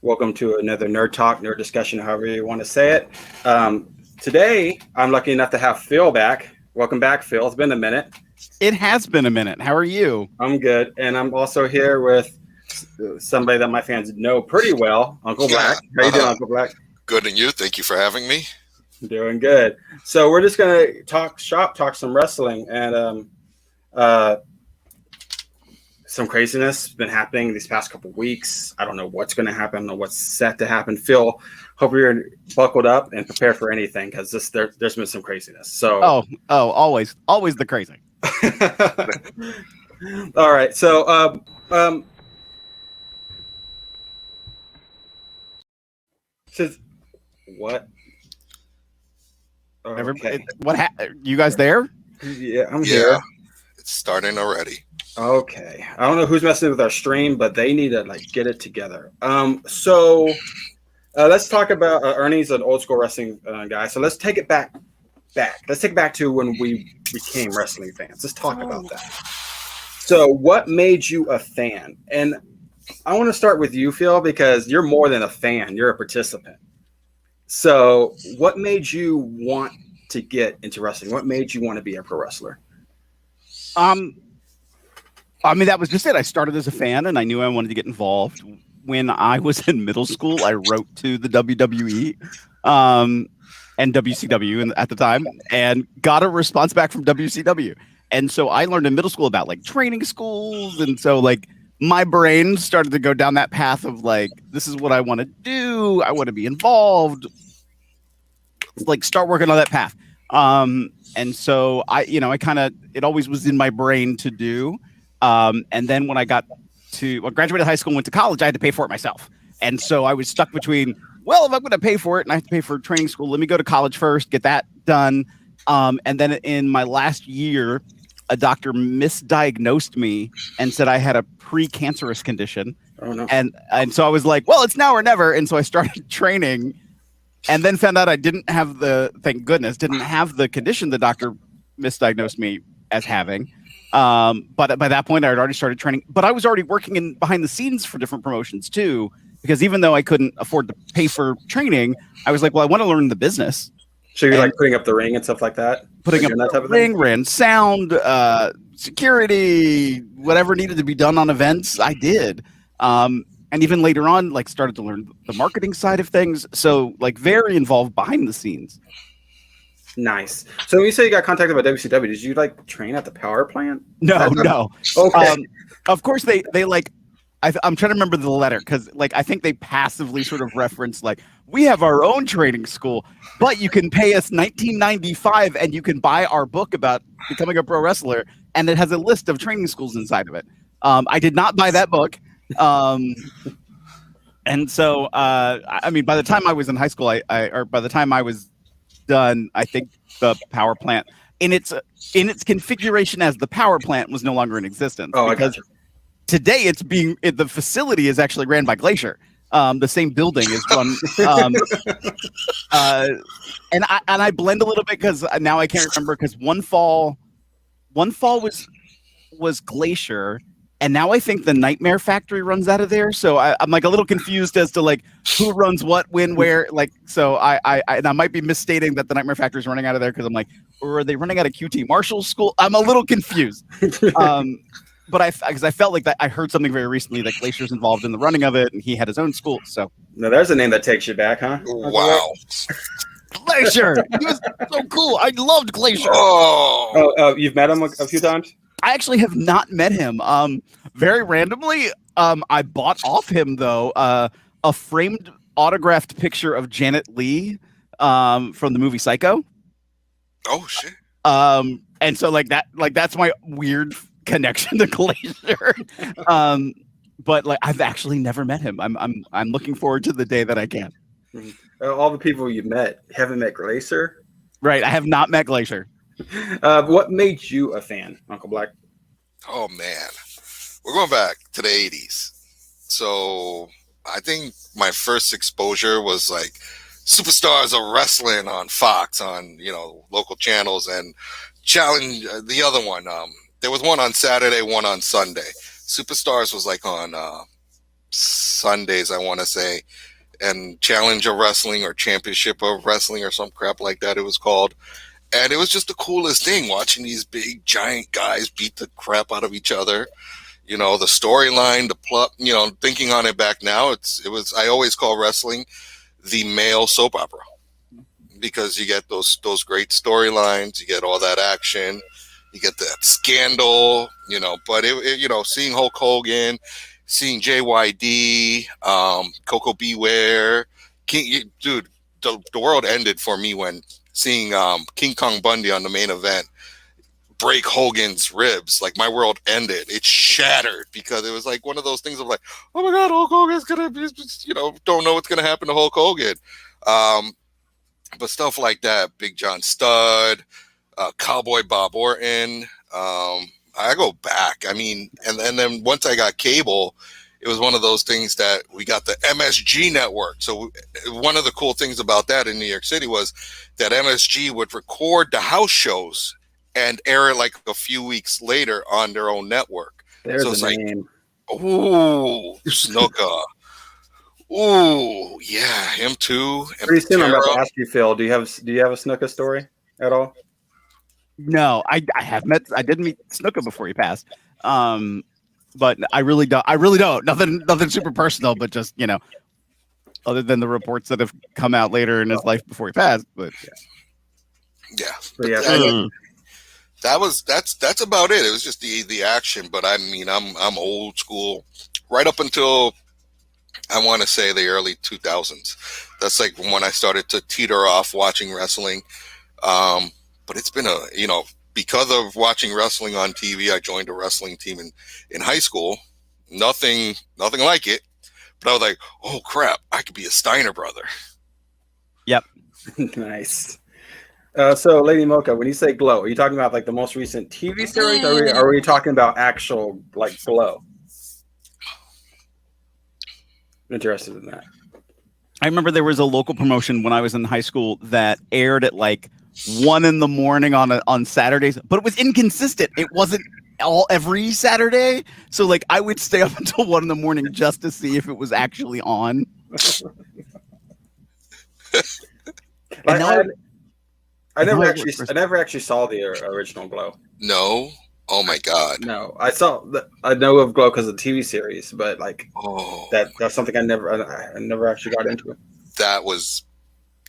Welcome to another Nerd Talk, Nerd Discussion, however you want to say it. Today, I'm lucky enough to have Phil back. Welcome back, Phil. It's been a minute. It has been a minute. How are you? I'm good. And I'm also here with somebody that my fans know pretty well, Uncle Black. How you doing, Uncle Black? Good, and you? Thank you for having me. Doing good. So we're just going to talk some wrestling, and some craziness has been happening these past couple of weeks. I don't know what's going to happen. I don't know what's set to happen. Phil, hope you're buckled up and prepared for anything, because there's been some craziness. So always the crazy. All right. So says what? Okay. You guys there? Yeah, I'm here. It's starting already. Okay. I don't know who's messing with our stream, but they need to get it together. So let's talk about Ernie's an old school wrestling guy. So let's take it back. Let's take it back to when we became wrestling fans. Let's talk about that. So what made you a fan? And I want to start with you, Phil, because you're more than a fan. You're a participant. So what made you want to get into wrestling? What made you want to be a pro wrestler? I mean, that was just it. I started as a fan, and I knew I wanted to get involved. When I was in middle school, I wrote to the WWE and WCW at the time, and got a response back from WCW. And so I learned in middle school about training schools, and so my brain started to go down that path of this is what I want to do. I want to be involved. Start working on that path. And so it always was in my brain to do. And then when I graduated high school and went to college, I had to pay for it myself. And so I was stuck between, well, if I'm going to pay for it and I have to pay for training school, let me go to college first, get that done. And then in my last year, a doctor misdiagnosed me and said I had a precancerous condition. Oh, no. And so I was like, well, it's now or never. And so I started training, and then found out I thank goodness, didn't have the condition the doctor misdiagnosed me as having. But by that point, I had already started training. But I was already working behind the scenes for different promotions too, because even though I couldn't afford to pay for training, I was like, well, I want to learn the business. So you're putting up the ring and stuff like that? Putting up the ring, ran sound, security, whatever needed to be done on events, I did. And even later on, started to learn the marketing side of things. So very involved behind the scenes. Nice. So when you say you got contacted by WCW, did you train at the power plant? No. Okay. Of course they I'm trying to remember the letter, because I think they passively sort of reference we have our own training school, but you can pay us $19.95 and you can buy our book about becoming a pro wrestler, and it has a list of training schools inside of it. I did not buy that book. And so I mean, by the time I was in high school, or by the time I was done, I think the power plant in its configuration as the power plant was no longer in existence. Oh, I got you. Today, the facility is actually ran by Glacier. The same building is run, and I blend a little bit because now I can't remember, because one fall was Glacier, and now I think the Nightmare Factory runs out of there. So I'm a little confused as to who runs what, when, where. So and I might be misstating that the Nightmare Factory is running out of there, because I'm or are they running out of QT Marshall School? I'm a little confused. But because I felt like that I heard something very recently that Glacier's involved in the running of it, and he had his own school. So no, there's a name that takes you back, huh? Wow. Glacier, he was so cool. I loved Glacier. Oh, you've met him a few times? I actually have not met him. Very randomly, I bought off him though a framed autographed picture of Janet Leigh from the movie Psycho. Oh shit. And so that's my weird connection to Glacier. But I've actually never met him. I'm looking forward to the day that I can. All the people you've met haven't met Glacier? Right, I have not met Glacier. What made you a fan, Uncle Black? Oh man, we're going back to the 80s. So I think my first exposure was Superstars of Wrestling on Fox, on local channels, and Challenge, the other one. There was one on Saturday, one on Sunday. Superstars was on Sundays, I want to say, and Challenge of Wrestling or Championship of Wrestling or some crap like that it was called. And it was just the coolest thing watching these big giant guys beat the crap out of each other. You know, the storyline, the plot, you know, thinking on it back now, I always call wrestling the male soap opera, because you get those great storylines, you get all that action, you get that scandal, you know, but you know, seeing Hulk Hogan, seeing JYD, Coco Beware, dude, the world ended for me when seeing King Kong Bundy on the main event break Hogan's ribs. Like, my world ended. It shattered, because it was like one of those things of like, oh my God, Hulk Hogan's gonna be, you know, don't know what's gonna happen to Hulk Hogan. But stuff like that, Big John Studd, Cowboy Bob Orton. I go back. I mean, and then once I got cable, it was one of those things that we got the MSG network. So one of the cool things about that in New York City was that MSG would record the house shows and air it like a few weeks later on their own network. There's so it's a like, name. ooh, Snuka. Ooh, yeah, him too. And Pretty soon I'm about to Patera. ask you, Phil. Do you have a Snuka story at all? No, I didn't meet Snuka before he passed. But I really don't. Nothing super personal, but just, you know, other than the reports that have come out later in his life before he passed. But Yeah. But yeah, That's about it. It was just the action, but I mean, I'm old school right up until I want to say the early 2000s. That's like when I started to teeter off watching wrestling. But it's been because of watching wrestling on TV, I joined a wrestling team in high school. Nothing like it. But I was like, oh crap, I could be a Steiner brother. Yep. Nice. So, Lady Mocha, when you say glow, are you talking about like the most recent TV series, or are we talking about actual like glow? I'm interested in that. I remember there was a local promotion when I was in high school that aired at like 1 a.m. on Saturdays, but it was inconsistent. It wasn't every Saturday, so like I would stay up until 1 a.m. just to see if it was actually on. I never actually saw the original Glow. No. Oh my God. No, I know of Glow because of the TV series, but like that's something I never actually got into.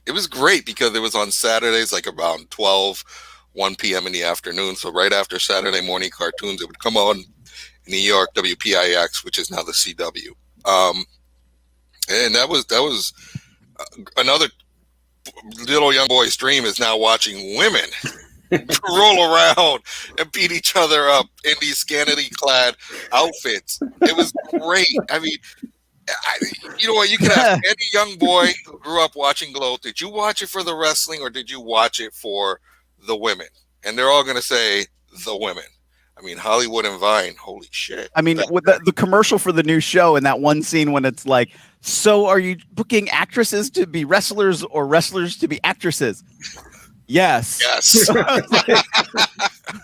It was great because it was on Saturdays, like around 1 p.m. in the afternoon. So right after Saturday morning cartoons, it would come on in New York, WPIX, which is now the CW. And that was another little young boy's dream, is now watching women roll around and beat each other up in these scantily clad outfits. It was great. I mean, you know what? You can ask any young boy who grew up watching Glow, did you watch it for the wrestling or did you watch it for the women? And they're all going to say the women. I mean, Hollywood and Vine, holy shit. I mean, with the commercial for the new show and that one scene when it's like, so are you booking actresses to be wrestlers or wrestlers to be actresses? Yes. Yes. I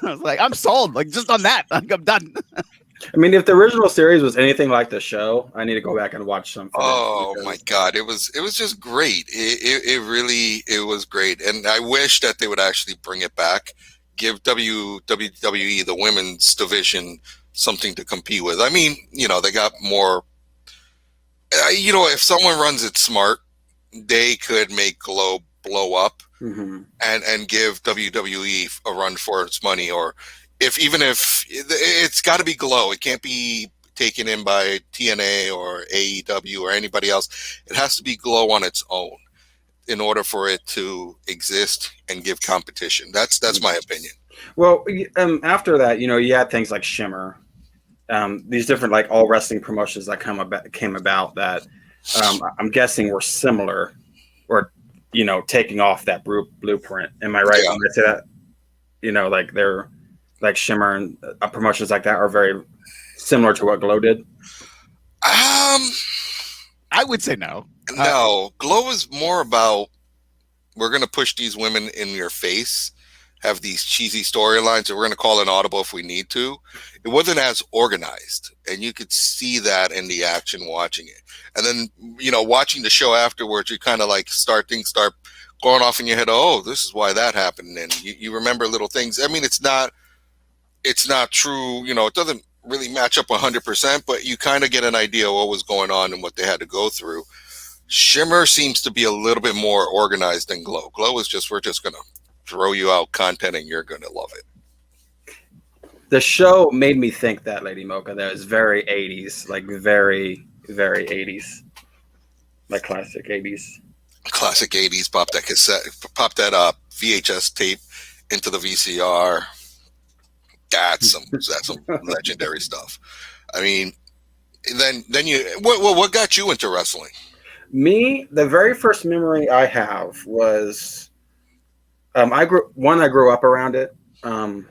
was like, I'm sold. Like, just on that, I'm done. I mean, if the original series was anything like the show, I need to go back and watch some. Oh my God, it was just great. It really was great, and I wish that they would actually bring it back, give WWE the women's division something to compete with. I mean, they got more. If someone runs it smart, they could make Glow blow up and give WWE a run for its money, or even if it's got to be Glow, it can't be taken in by TNA or AEW or anybody else. It has to be Glow on its own in order for it to exist and give competition. That's my opinion. Well, after that, you had things like Shimmer, these different like all wrestling promotions that came about that I'm guessing were similar, or taking off that blueprint. Am I right when I say that? Like they're like Shimmer and promotions like that are very similar to what Glow did. I would say no. No, Glow is more about, we're going to push these women in your face have these cheesy storylines that we're going to call an audible if we need to. It wasn't as organized, and you could see that in the action watching it. And then, you know, watching the show afterwards, you kind of like things start going off in your head. Oh, this is why that happened. And you remember little things. I mean, it's not true. You know, it doesn't really match up 100%, but you kind of get an idea of what was going on and what they had to go through. Shimmer seems to be a little bit more organized than Glow. Glow is just, we're just going to throw you out content and you're going to love it. The show made me think that, Lady Mocha, that was very 80s, like very, very 80s. Like classic 80s. Classic 80s, pop that cassette, pop that VHS tape into the VCR. That's some legendary stuff. I mean, then you, what got you into wrestling? Me, the very first memory I have was, I grew up around it. My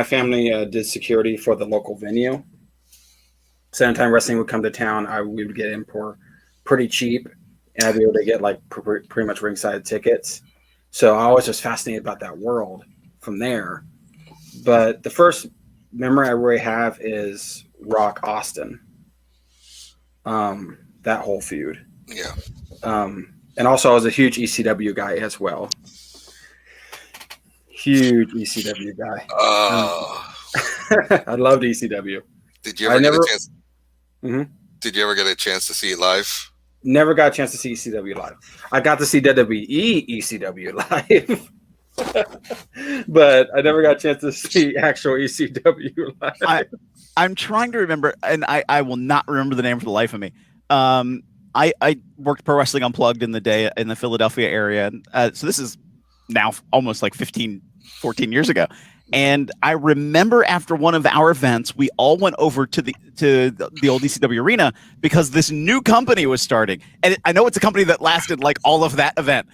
family did security for the local venue. So anytime wrestling would come to town, we would get in for pretty cheap, and I'd be able to get like pretty much ringside tickets. So I was just fascinated about that world from there. But the first memory I really have is Rock Austin. That whole feud. Yeah. And also I was a huge ECW guy as well. Huge ECW guy. I loved ECW. Did you ever get a chance? Mm-hmm. Did you ever get a chance to see it live? Never got a chance to see ECW live. I got to see WWE ECW live. But I never got a chance to see actual ECW live. I'm trying to remember, and I will not remember the name for the life of me. I worked Pro Wrestling Unplugged in the Philadelphia area. So this is now almost like 14 years ago. And I remember after one of our events, we all went over to the old ECW arena because this new company was starting. And I know it's a company that lasted like all of that event.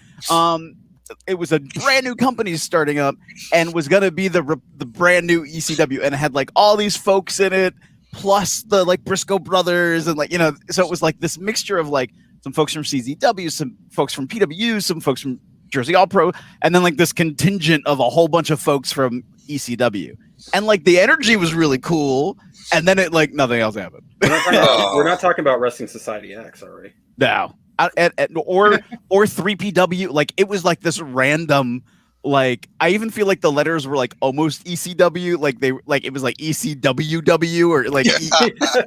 It was a brand new company starting up and was going to be the brand new ECW, and it had like all these folks in it, plus the like Briscoe brothers, and like, you know, so it was like this mixture of like some folks from CZW, some folks from PW, some folks from Jersey All Pro, and then like this contingent of a whole bunch of folks from ECW, and like the energy was really cool. And then it like nothing else happened. We're not talking about Wrestling Society X, are we? No. Or 3PW, like it was like this random, like I even feel like the letters were like almost ECW, like they like it was like ECWW or like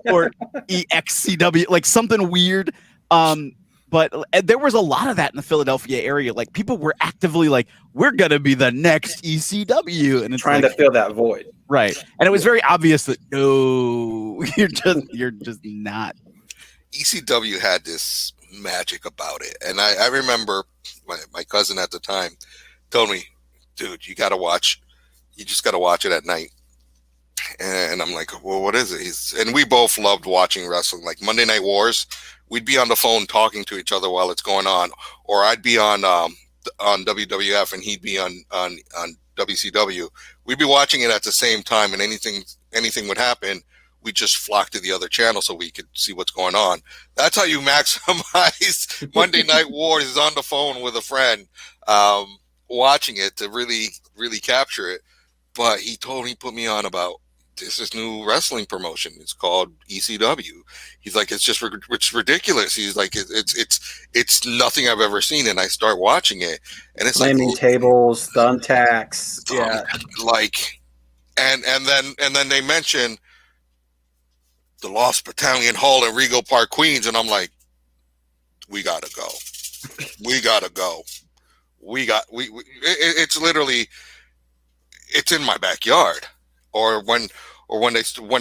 or EXCW, like something weird. But there was a lot of that in the Philadelphia area. Like people were actively like, we're gonna be the next ECW, and it's trying to fill that void, right? And it was very obvious that no, you're just not. ECW had this magic about it, and I remember my cousin at the time told me, dude, you just gotta watch it at night. And I'm like, well, what is it? And we both loved watching wrestling, like Monday Night Wars. We'd be on the phone talking to each other while it's going on, or I'd be on WWF and he'd be on WCW. We'd be watching it at the same time, and anything would happen, we just flock to the other channel so we could see what's going on. That's how you maximize Monday Night Wars, is on the phone with a friend, watching it to really, really capture it. But he put me on about this new wrestling promotion. It's called ECW. He's like, it's ridiculous. He's like, it's nothing I've ever seen. And I start watching it, and it's flaming tables, thumbtacks, yeah, like, and then they mention the Lost Battalion Hall in Regal Park, Queens, and I'm like, we gotta go. It's literally, it's in my backyard. Or when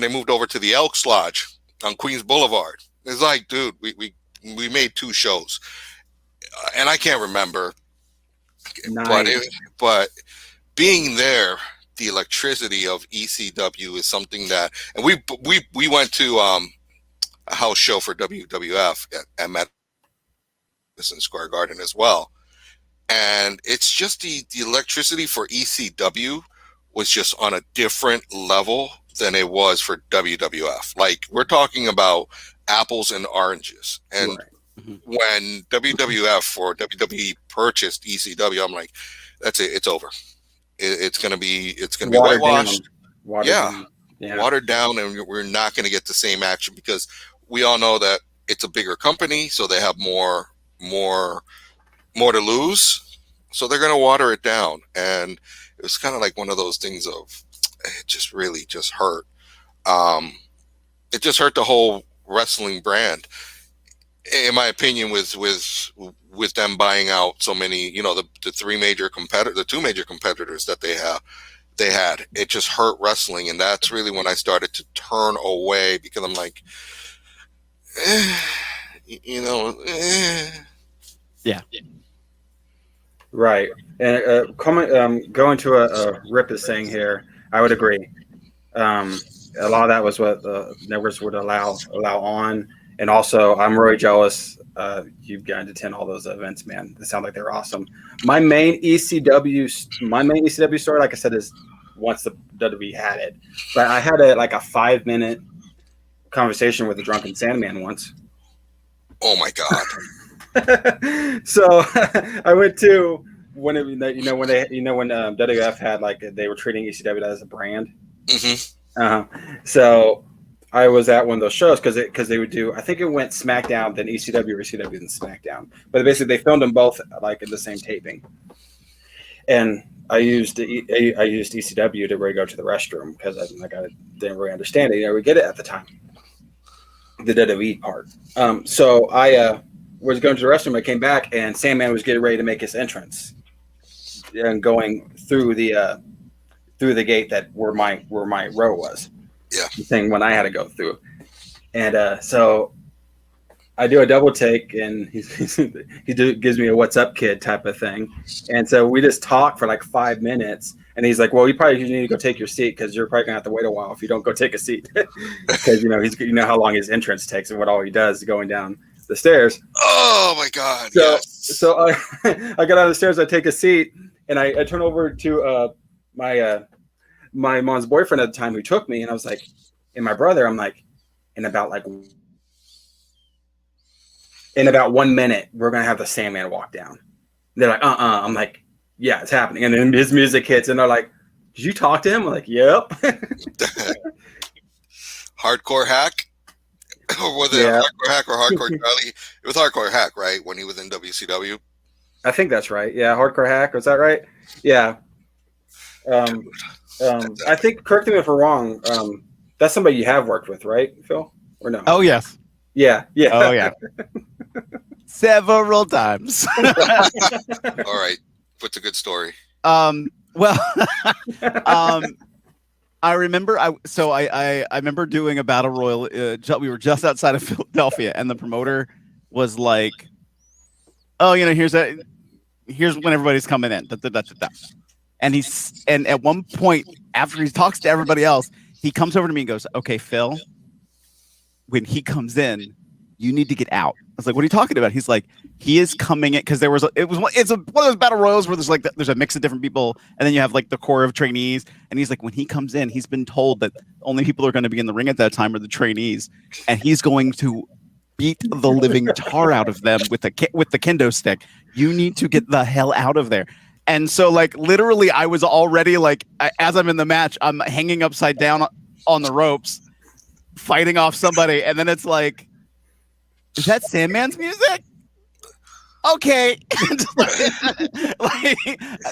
they moved over to the Elks Lodge on Queens Boulevard, it's like, dude, we made 2 shows, and I can't remember, nice. but being there, the electricity of ECW is something that, and we went to a house show for WWF at Madison Square Garden as well, and it's just the electricity for ECW was just on a different level than it was for WWF. Like, we're talking about apples and oranges. And right. When WWF or WWE purchased ECW, I'm like, that's it. It's over. It's gonna be Watered whitewashed. down. Watered Yeah. down. Yeah. Watered down, and we're not going to get the same action because we all know that it's a bigger company, so they have more to lose. So they're going to water it down, and it was kind of like one of those things of it just really just hurt. It just hurt the whole wrestling brand, in my opinion, with them buying out so many. The two major competitors that they had. It just hurt wrestling, and that's really when I started to turn away because I'm like, Yeah. Right. And going to a Rip is saying here, I would agree. A lot of that was what the networks would allow on, and also I'm really jealous. You've gotten to attend all those events, man. They sound like they're awesome. My main ECW story, like I said, is once the WWE had it, but I had a 5-minute conversation with a drunken Sandman once. Oh my God. So I went to when WWF had they were treating ECW as a brand. Mm-hmm. So I was at one of those shows because they would do, I think it went SmackDown, then ECW, or ECW, then SmackDown. But basically they filmed them both in the same taping. And I used ECW to really go to the restroom because I didn't really understand it. We get it at the time, the WWE part. So I was going to the restroom. I came back and Sandman was getting ready to make his entrance and going through the gate that where my row was. Yeah. The thing when I had to go through, and so I do a double take, and he gives me a "What's up, kid" type of thing, and so we just talk for 5 minutes, and he's like, "Well, you probably need to go take your seat because you're probably gonna have to wait a while if you don't go take a seat," because he's how long his entrance takes and what all he does going down the stairs. Oh my God! So, yes. So I got out of the stairs, I take a seat, and I turn over to my mom's boyfriend at the time who took me, and I was like, and my brother, I'm like, in about 1 minute, we're gonna have the Sandman walk down. They're like, I'm like, yeah, it's happening. And then his music hits, and they're like, did you talk to him? I'm like, yep. Hardcore Hack? Or was it Hardcore Hack or Hardcore Charlie? It was Hardcore Hack, right? When he was in WCW? I think that's right. Yeah, Hardcore Hack. Was that right? Yeah. I think, correct me if I'm wrong, that's somebody you have worked with, right, Phil? Or no? Oh, yes. Yeah. Oh, yeah. Several times. All right. What's a good story? Well, I remember I remember doing a battle royal. We were just outside of Philadelphia, and the promoter was like, "Oh, here's when everybody's coming in." And at one point, after he talks to everybody else, he comes over to me and goes, "Okay, Phil, when he comes in, you need to get out." I was like, "What are you talking about?" He's like, "He is coming in," because it's one of those battle royals where there's a mix of different people, and then you have the core of trainees. And he's like, when he comes in, he's been told that the only people who are going to be in the ring at that time are the trainees, and he's going to beat the living tar out of them with the kendo stick. You need to get the hell out of there. And so, literally, I was already as I'm in the match, I'm hanging upside down on the ropes, fighting off somebody, and then it's like, is that Sandman's music? Okay,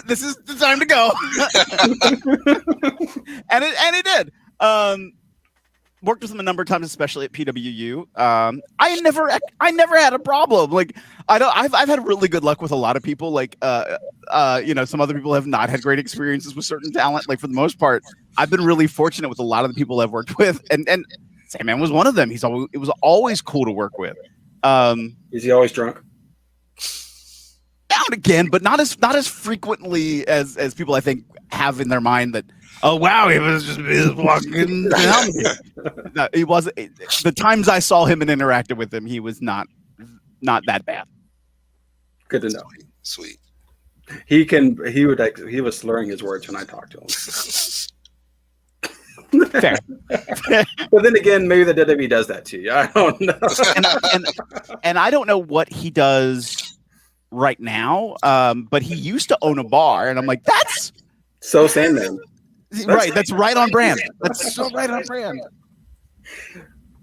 this is the time to go. and it did. Worked with him a number of times, especially at PWU. I never had a problem. I've had really good luck with a lot of people. Some other people have not had great experiences with certain talent. For the most part, I've been really fortunate with a lot of the people I've worked with, and Sandman was one of them. It was always cool to work with. Is he always drunk? Now and again, but not as frequently as people I think have in their mind that, oh wow, he was just walking down. No, he was. The times I saw him and interacted with him, he was not that bad. Good to know. Sweet. He was slurring his words when I talked to him. Fair. But then again, maybe the WWE does that to you. I don't know. and I don't know what he does right now. But he used to own a bar, and I'm like, that's So Sandman. right. That's right on brand. That's so right on brand.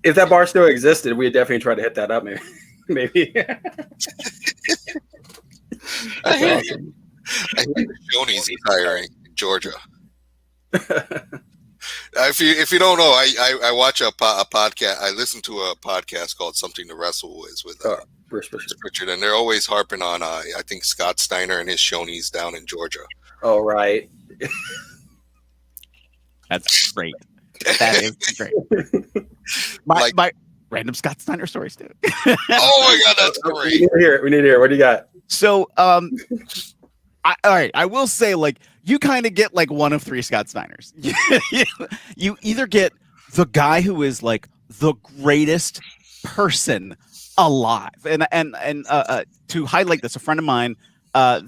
If that bar still existed, we'd definitely try to hit that up. Maybe. I hear you. I hear Shoney's retiring in Georgia. If you don't know, I watch a podcast. I listen to a podcast called Something to Wrestle with Bruce Pritchard, and they're always harping on I think Scott Steiner and his Shoney's down in Georgia. Oh right. That's great. That is great. My random Scott Steiner stories too. Oh my god, that's great. We need to hear. What do you got? So, all right. I will say, like, you kind of get like one of three Scott Steiners. You either get the guy who is like the greatest person alive, and to highlight this, a friend of mine,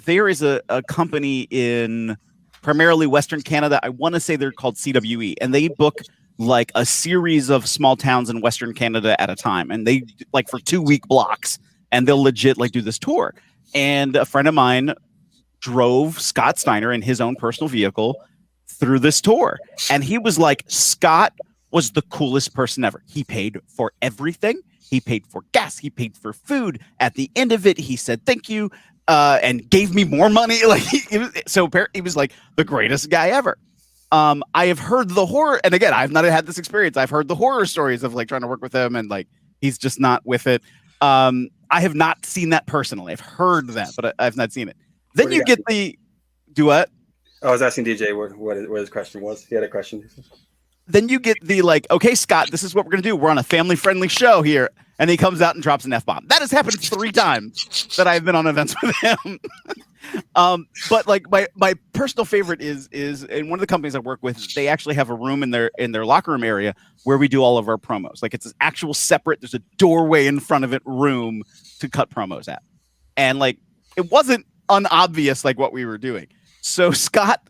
there is a company in primarily Western Canada. I want to say they're called CWE, and they book like a series of small towns in Western Canada at a time, and they like for 2-week blocks, and they'll legit like do this tour. And a friend of mine drove Scott Steiner in his own personal vehicle through this tour. And he was like, Scott was the coolest person ever. He paid for everything. He paid for gas. He paid for food. At the end of it, he said, thank you, and gave me more money. Like he was like the greatest guy ever. I have heard the horror. And again, I've not had this experience. I've heard the horror stories of like trying to work with him and like, he's just not with it. I have not seen that personally. I've heard that, but I've not seen it. Then you get the duet. I was asking DJ what his question was. He had a question. Then you get the like, okay, Scott, this is what we're gonna do. We're on a family-friendly show here, and he comes out and drops an F-bomb. That has happened 3 times that I've been on events with him. But like my personal favorite is in one of the companies I work with. They actually have a room in their locker room area where we do all of our promos. Like it's an actual separate. There's a doorway in front of it room to cut promos at, and like it wasn't unobvious like what we were doing. So Scott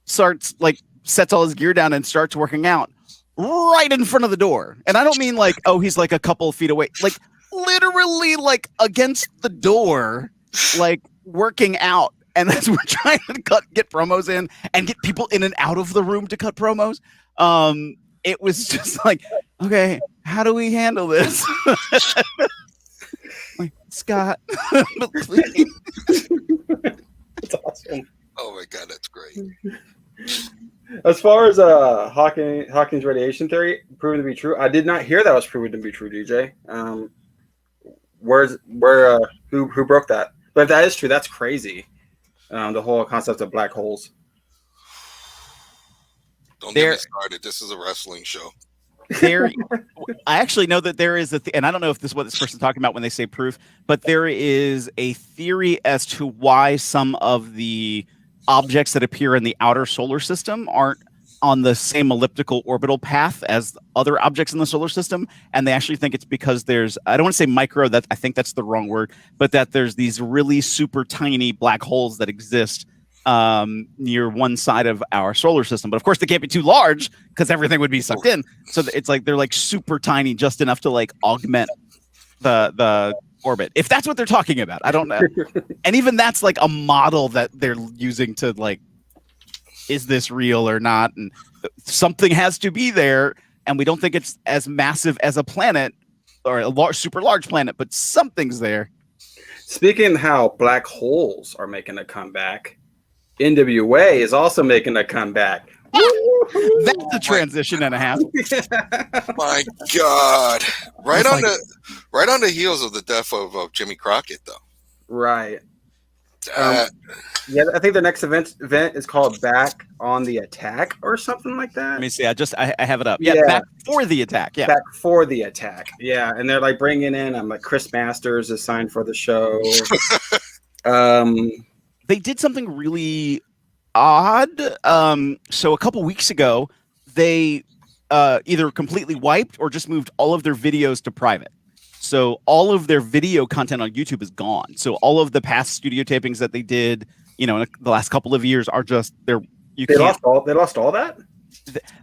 sets all his gear down and starts working out right in front of the door. And I don't mean like, oh, he's like a couple of feet away, like literally like against the door, like working out. And as we're trying to get promos in and get people in and out of the room to cut promos, it was just like, okay, how do we handle this? Like, Scott, please. That's awesome. Oh my god, that's great. As far as Hawking's radiation theory proven to be true, I did not hear that was proven to be true, DJ. Who broke that? But if that is true, that's crazy. The whole concept of black holes. Don't get me started. This is a wrestling show. I actually know that there is and I don't know if this is what this person's talking about when they say proof, but there is a theory as to why some of the objects that appear in the outer solar system aren't on the same elliptical orbital path as other objects in the solar system. And they actually think it's because there's, I don't want to say micro, that I think that's the wrong word, but that there's these really super tiny black holes that exist near one side of our solar system. But of course they can't be too large because everything would be sucked in. So it's like they're like super tiny, just enough to like augment the orbit, if that's what they're talking about. I don't know. And even that's like a model that they're using to like, is this real or not? And something has to be there, and we don't think it's as massive as a planet or a super large planet, but something's there. Speaking of how black holes are making a comeback, NWA is also making a comeback. That's a transition and a half. My God! Right on the heels of the death of Jimmy Crockett, though. Right. Yeah, I think the next event is called Back on the Attack or something like that. Let me see. I have it up. Yeah, Back for the Attack. Yeah, Back for the Attack. Yeah, and they're like bringing in. Like Chris Masters is signed for the show. They did something really odd. So a couple weeks ago, they either completely wiped or just moved all of their videos to private. So all of their video content on YouTube is gone. So all of the past studio tapings that they did, in the last couple of years are just They lost all that.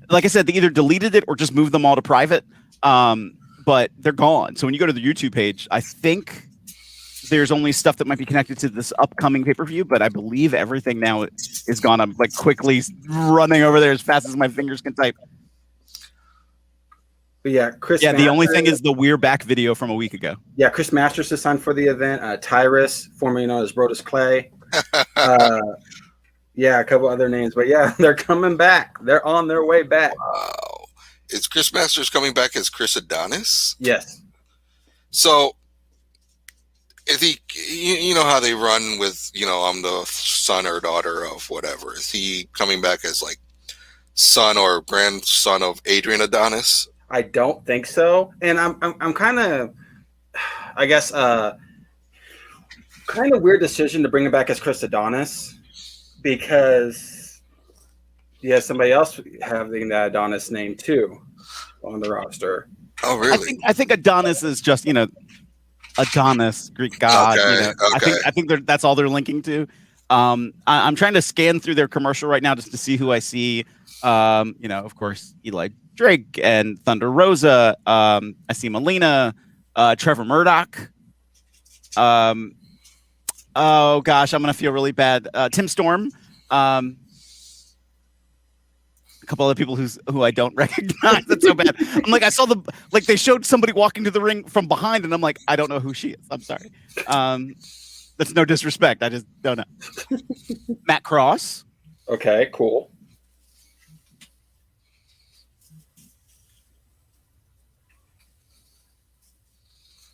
Like I said, they either deleted it or just moved them all to private. But they're gone. So when you go to the YouTube page, I think there's only stuff that might be connected to this upcoming pay-per-view, but I believe everything now is gone. I'm like quickly running over there as fast as my fingers can type. But yeah, Chris. Yeah, Masters, the only thing is the We're Back video from a week ago. Yeah, Chris Masters is signed for the event. Tyrus, formerly known as Brodus Clay. Yeah, a couple other names, but yeah, they're coming back. They're on their way back. Wow. Is Chris Masters coming back as Chris Adonis? Yes. So, if he, you know how they run with, I'm the son or daughter of whatever. Is he coming back as like son or grandson of Adrian Adonis? I don't think so. And I'm kind of, I guess, kind of weird decision to bring him back as Chris Adonis because you have somebody else having that Adonis name too on the roster. Oh, really? I think Adonis is just, Adonis, Greek god. Okay, okay. I think that's all they're linking to. I'm trying to scan through their commercial right now just to see who I see. Of course, Eli Drake and Thunder Rosa. I see Melina, Trevor Murdoch. Oh gosh, I'm gonna feel really bad. Tim Storm. A couple other people who I don't recognize. That's so bad. I'm like, I saw they showed somebody walking to the ring from behind, and I'm like, I don't know who she is. I'm sorry. That's no disrespect. I just don't know. Matt Cross. Okay, cool.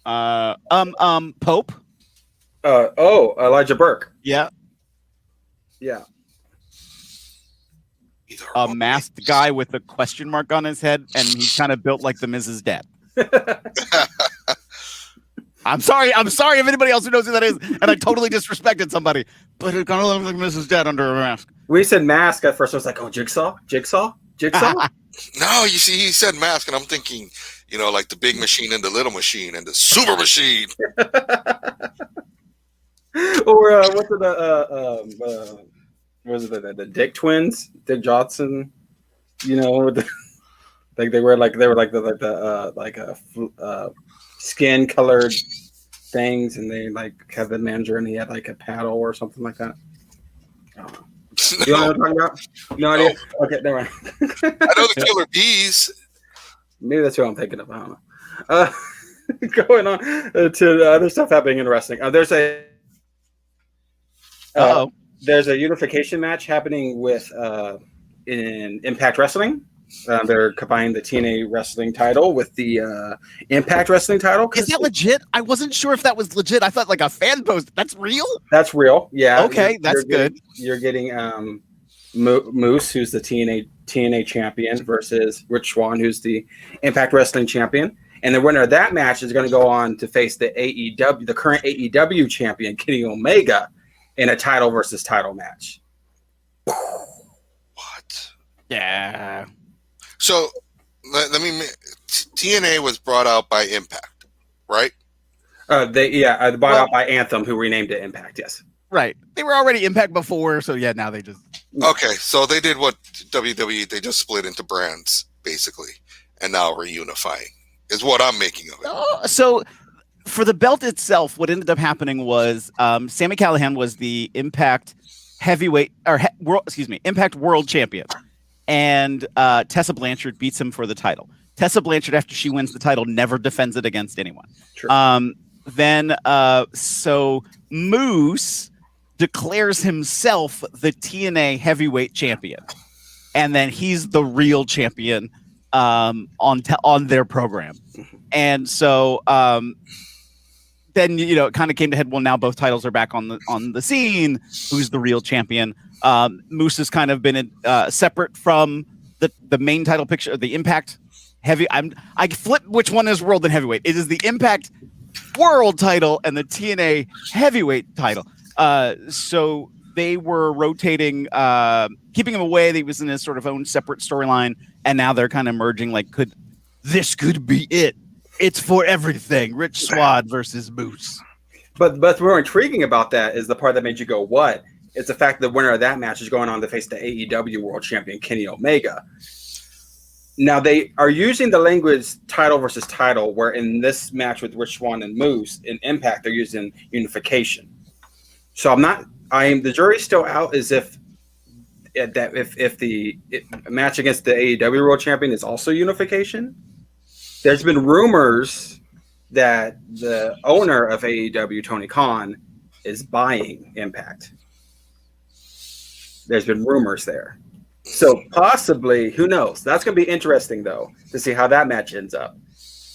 Pope. Elijah Burke. Yeah. Yeah. A masked guy with a question mark on his head, and he's kind of built like the Mrs. Dad. I'm sorry if anybody else who knows who that is, and I totally disrespected somebody, but it kind of looks like Mrs. Dad under a mask. We said mask at first. I was like, oh, Jigsaw. No, you see, he said mask, and I'm thinking, like the big machine and the little machine and the super machine. Or the Dick twins, Dick Johnson? They were skin colored things, and they have the manager, and he had a paddle or something like that. You know what I'm talking about? No idea. Okay, never mind. I know the Killer Bees. Maybe that's who I'm thinking of. I don't know. Going on to the other stuff happening in wrestling. There's a unification match happening with in Impact Wrestling. They're combining the TNA Wrestling title with the Impact Wrestling title. Is that legit? I wasn't sure if that was legit. I thought a fan post. That's real? That's real. Yeah. Okay, that's good. You're getting Moose, who's the TNA champion, versus Rich Swann, who's the Impact Wrestling champion. And the winner of that match is going to go on to face the current AEW champion, Kenny Omega, in a title versus title match. What? Yeah. So TNA was brought out by Impact, right? Bought out by Anthem, who renamed it Impact. Yes. Right. They were already Impact before, so yeah, now they just. Okay, so they did what WWE, they just split into brands, basically, and now reunifying is what I'm making of it. So for the belt itself, what ended up happening was Sami Callihan was the Impact heavyweight, Impact World Champion, and Tessa Blanchard beats him for the title. Tessa Blanchard, after she wins the title, never defends it against anyone. True. So Moose declares himself the TNA heavyweight champion, and then he's the real champion on their program. And so then it kind of came to head. Well, now both titles are back on the scene. Who's the real champion? Moose has kind of been separate from the main title picture, the Impact heavy. I flip which one is world and heavyweight. It is the Impact World title and the TNA heavyweight title. So they were rotating, keeping him away. They was in his sort of own separate storyline, and now they're kind of merging. This could be it. It's for everything. Rich Swann versus Moose. But what's more intriguing about that is the part that made you go, "What?" It's the fact that the winner of that match is going on to face the AEW World Champion Kenny Omega. Now they are using the language title versus title, where in this match with Rich Swann and Moose in Impact, they're using unification. So the jury's still out as if the match against the AEW World Champion is also unification. There's been rumors that the owner of AEW, Tony Khan, is buying Impact. There's been rumors there. So possibly, who knows? That's going to be interesting, though, to see how that match ends up.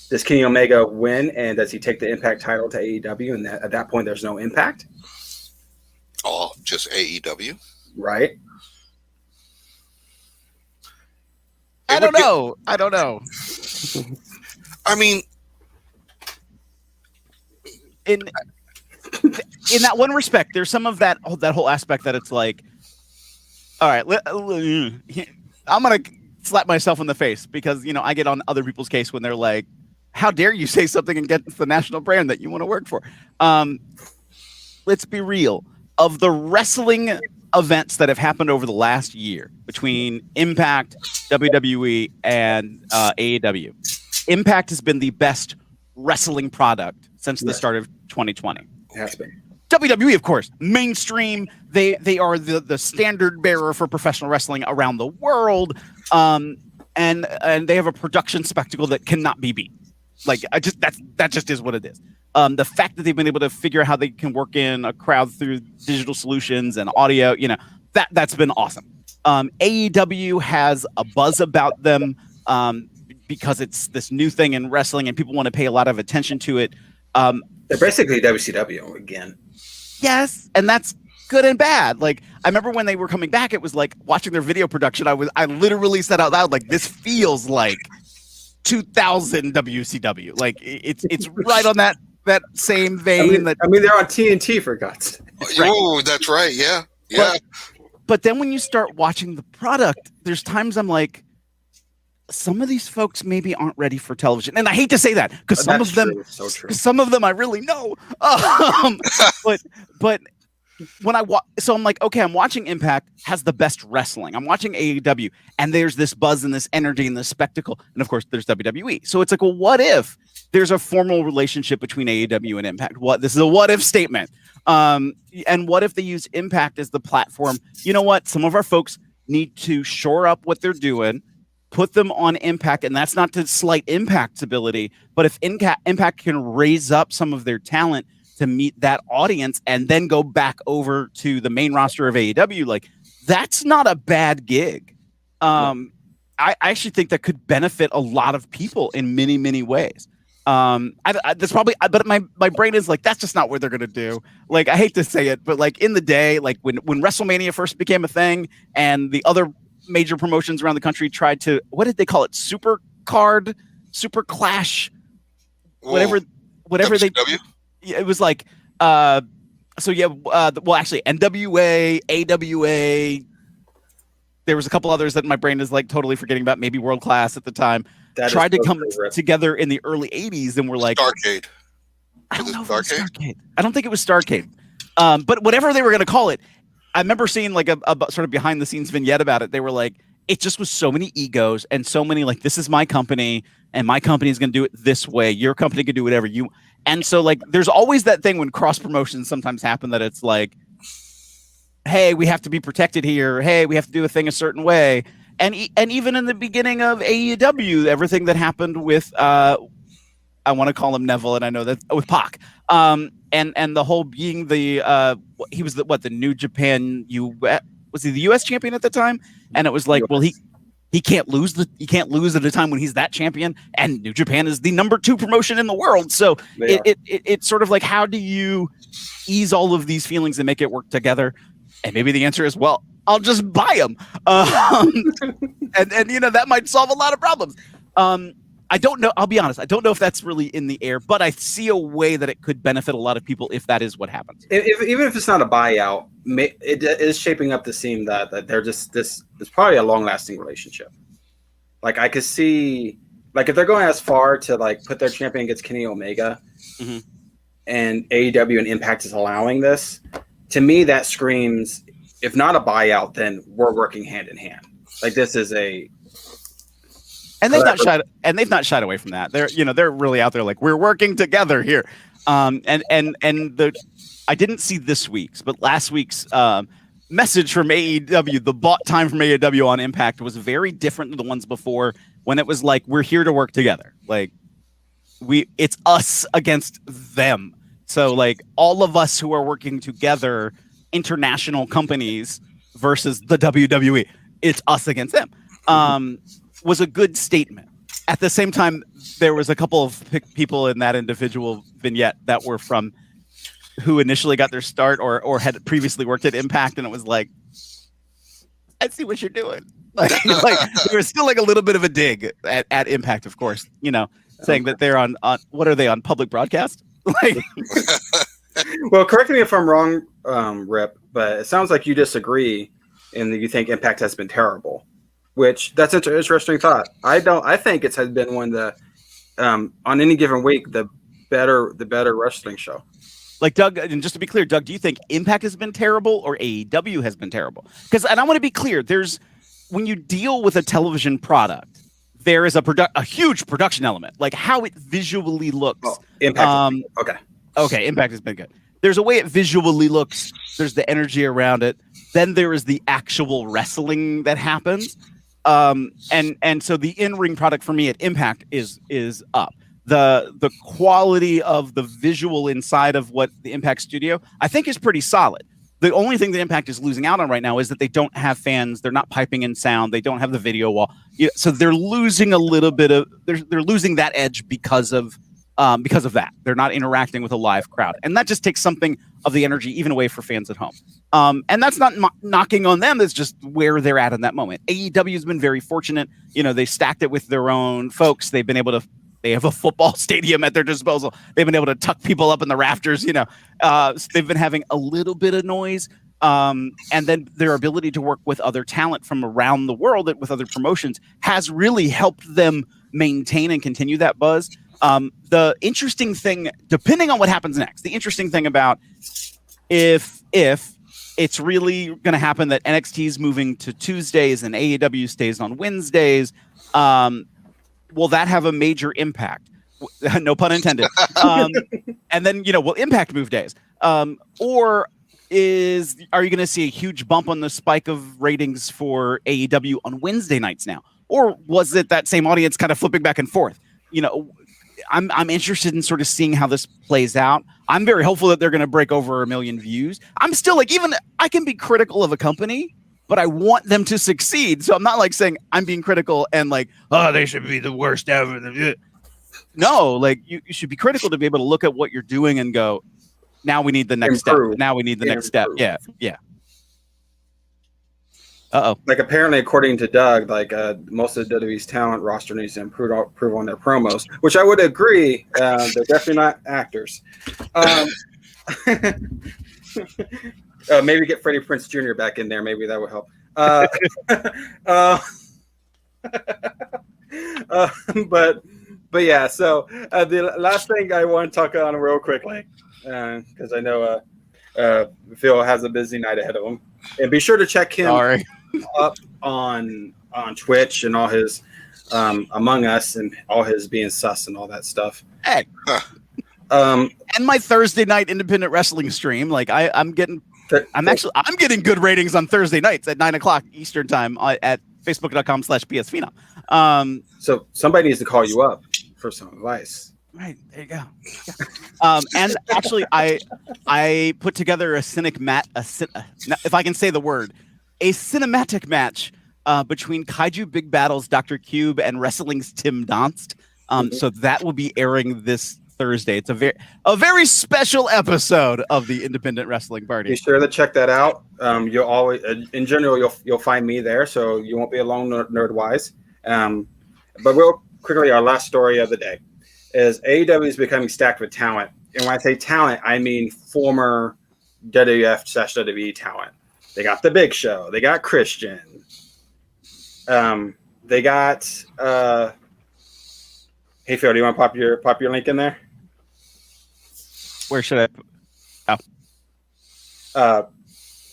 Does Kenny Omega win, and does he take the Impact title to AEW, and at that point there's no Impact? Oh, just AEW? Right. I don't know. I mean, in that one respect, there's some of that whole aspect that it's like, all right, I'm gonna slap myself in the face because I get on other people's case when they're like, "How dare you say something against the national brand that you want to work for?" Let's be real. Of the wrestling events that have happened over the last year between Impact, WWE, and AEW, Impact has been the best wrestling product since the start of 2020. It has been. WWE, of course, mainstream. They are the standard bearer for professional wrestling around the world, and they have a production spectacle that cannot be beat. Like that just is what it is. The fact that they've been able to figure out how they can work in a crowd through digital solutions and audio, that's been awesome. AEW has a buzz about them because it's this new thing in wrestling and people want to pay a lot of attention to it. They're basically WCW again. Yes, and that's good and bad. Like I remember when they were coming back, it was like watching their video production. I literally said out loud, like, this feels like 2000 WCW. Like it's right on that same vein. I mean, they're on TNT for God's sake. Oh, that's right. Yeah. But then when you start watching the product, there's times I'm like, some of these folks maybe aren't ready for television, and I hate to say that because some of them I really know. But when I watch, so I'm like, okay, I'm watching Impact has the best wrestling. I'm watching AEW, and there's this buzz and this energy and this spectacle, and of course there's WWE. So it's like, well, what if there's a formal relationship between AEW and Impact? This is a what if statement. And what if they use Impact as the platform? You know what? Some of our folks need to shore up what they're doing, put them on Impact, and that's not to slight Impact's ability, but if Impact can raise up some of their talent to meet that audience and then go back over to the main roster of AEW, like, that's not a bad gig. I actually think that could benefit a lot of people in many, many ways. That's probably, but my brain is like, that's just not what they're going to do. Like, I hate to say it, but like in the day, like when WrestleMania first became a thing and the other major promotions around the country tried to, what did they call it? Super Clash, whatever WCW? It was like, well, actually NWA, AWA, there was a couple others that my brain is like totally forgetting about, maybe World Class at the time, tried to come together in the early 80s and were like, Starcade. I don't know if it was Starcade. I don't think it was Starcade. But whatever they were going to call it, I remember seeing like a sort of behind the scenes vignette about it. They were like, it just was so many egos and so many like, this is my company and my company is going to do it this way. Your company can do whatever you. And so like, there's always that thing when cross promotions sometimes happen that it's like, hey, we have to be protected here. Hey, we have to do a thing a certain way. And even in the beginning of AEW, everything that happened with, I want to call him Neville, and I know that with Pac, and the whole being the, he was the New Japan was he the U.S. champion at the time? And it was like, well, he can't lose at a time when he's that champion, and New Japan is the number 2 promotion in the world. So it's sort of like, how do you ease all of these feelings and make it work together? And maybe the answer is, well, I'll just buy them. And that might solve a lot of problems. I don't know. I'll be honest. I don't know if that's really in the air, but I see a way that it could benefit a lot of people if that is what happens. Even if it's not a buyout, it is shaping up to seem that they're just this. It's probably a long-lasting relationship. Like I could see, like if they're going as far to like put their champion against Kenny Omega, and AEW and Impact is allowing this, to me that screams, if not a buyout, then we're working hand in hand. Like this is And they've not shied away from that. They're really out there like, we're working together here. I didn't see this week's, but last week's message from AEW, the bought time from AEW on Impact was very different than the ones before, when it was like, we're here to work together. Like, it's us against them. So like, all of us who are working together, international companies versus the WWE, it's us against them. Was a good statement. At the same time, there was a couple of people in that individual vignette that were from who initially got their start or had previously worked at Impact, and it was like, I see what you're doing. Like there was still like a little bit of a dig at Impact, of course, saying that they're on what are they on public broadcast? Like, well, correct me if I'm wrong, Rip, but it sounds like you disagree and that you think Impact has been terrible. Which that's an interesting thought. I think it has been one of the on any given week the better wrestling show. Like, Doug, and just to be clear, Doug, do you think Impact has been terrible or AEW has been terrible? And I want to be clear, when you deal with a television product, there is a huge production element, like how it visually looks. Oh, Impact. Okay, Impact has been good. There's a way it visually looks. There's the energy around it. Then there is the actual wrestling that happens. And so the in-ring product for me at Impact is up. The quality of the visual inside of what the Impact studio, I think, is pretty solid. The only thing that Impact is losing out on right now is that they don't have fans. They're not piping in sound. They don't have the video wall. So they're losing a little bit of they're losing that edge because of that. They're not interacting with a live crowd, and that just takes something of the energy even away for fans at home. And that's not knocking on them. It's just where they're at in that moment. AEW has been very fortunate. They stacked it with their own folks. They've been able to. They have a football stadium at their disposal. They've been able to tuck people up in the rafters. They've been having a little bit of noise, and then their ability to work with other talent from around the world, with other promotions, has really helped them maintain and continue that buzz. The interesting thing, depending on what happens next, the interesting thing about if it's really going to happen that NXT is moving to Tuesdays and AEW stays on Wednesdays, will that have a major impact? No pun intended. And then, will Impact move days? Or are you going to see a huge bump on the spike of ratings for AEW on Wednesday nights now? Or was it that same audience kind of flipping back and forth? I'm interested in sort of seeing how this plays out. I'm very hopeful that they're going to break over 1 million views. I'm still like, even I can be critical of a company, but I want them to succeed. So I'm not like saying I'm being critical and like, oh, they should be the worst ever. No, like you should be critical to be able to look at what you're doing and go, now we need the next step. Now we need the next step. Yeah. Like, apparently, according to Doug, like most of the WWE's talent roster needs to improve on their promos, which I would agree. They're definitely not actors. Maybe get Freddie Prinze Jr. back in there. Maybe that would help. But yeah. So the last thing I want to talk on real quickly, because I know Phil has a busy night ahead of him, and be sure to check him up on Twitch and all his Among Us and all his being sus and all that stuff. Hey. And my Thursday night independent wrestling stream, like I'm getting good ratings on Thursday nights at 9:00 Eastern time at facebook.com/psphenom. So somebody needs to call you up for some advice. Right, there you go. Yeah. And actually, I put together if I can say the word, a cinematic match between Kaiju Big Battles, Dr. Cube, and Wrestling's Tim Donst. So that will be airing this Thursday. It's a very special episode of the Independent Wrestling Party. Be sure to check that out. You'll always, in general, you'll find me there, so you won't be alone nerd-wise. But real quickly, our last story of the day is AEW is becoming stacked with talent. And when I say talent, I mean former WWF/WWE talent. They got The Big Show. They got Christian. They got hey Phil, do you want to pop your link in there? Where should I?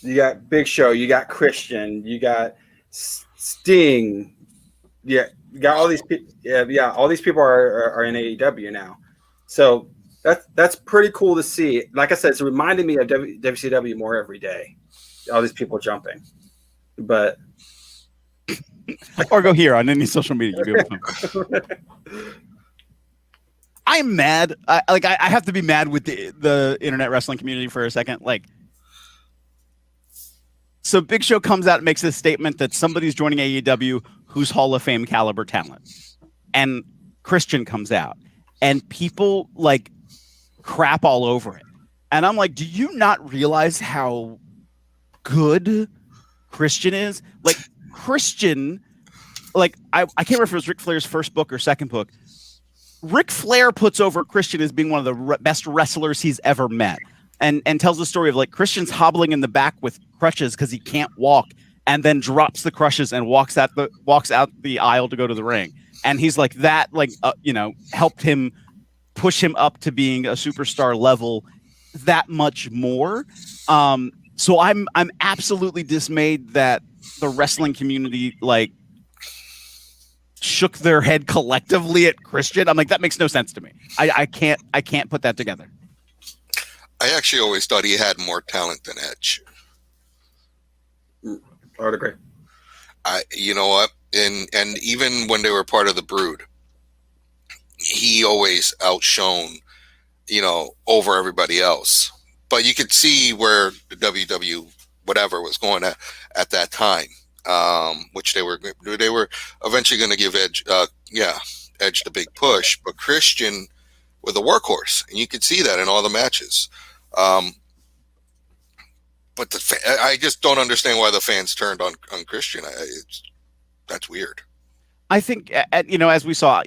You got Big Show. You got Christian. You got Sting. Yeah, You got all these people. Yeah, all these people are in AEW now. So that's pretty cool to see. Like I said, it's reminding me of WCW more every day. All these people jumping, but or go here on any social media. I'm mad. I have to be mad with the internet wrestling community for a second. Like, so Big Show comes out and makes this statement that somebody's joining AEW who's Hall of Fame caliber talent, and Christian comes out, and people like crap all over it. And I'm like, do you not realize how good Christian is? Like, Christian, like, I can't remember if it was Ric Flair's first book or second book. Ric Flair puts over Christian as being one of the best wrestlers he's ever met, and tells the story of like Christian's hobbling in the back with crutches because he can't walk, and then drops the crutches and walks out the aisle to go to the ring. And he's like that, like helped him push him up to being a superstar level that much more. So I'm absolutely dismayed that the wrestling community like shook their head collectively at Christian. I'm like, that makes no sense to me. I can't put that together. I actually always thought he had more talent than Edge. I would agree. You know what? And even when they were part of the Brood, he always outshone, over everybody else. But you could see where the WW whatever was going at that time, which they were eventually going to give Edge the big push. But Christian was a workhorse, and you could see that in all the matches. But I just don't understand why the fans turned on Christian. That's weird. I think, as we saw,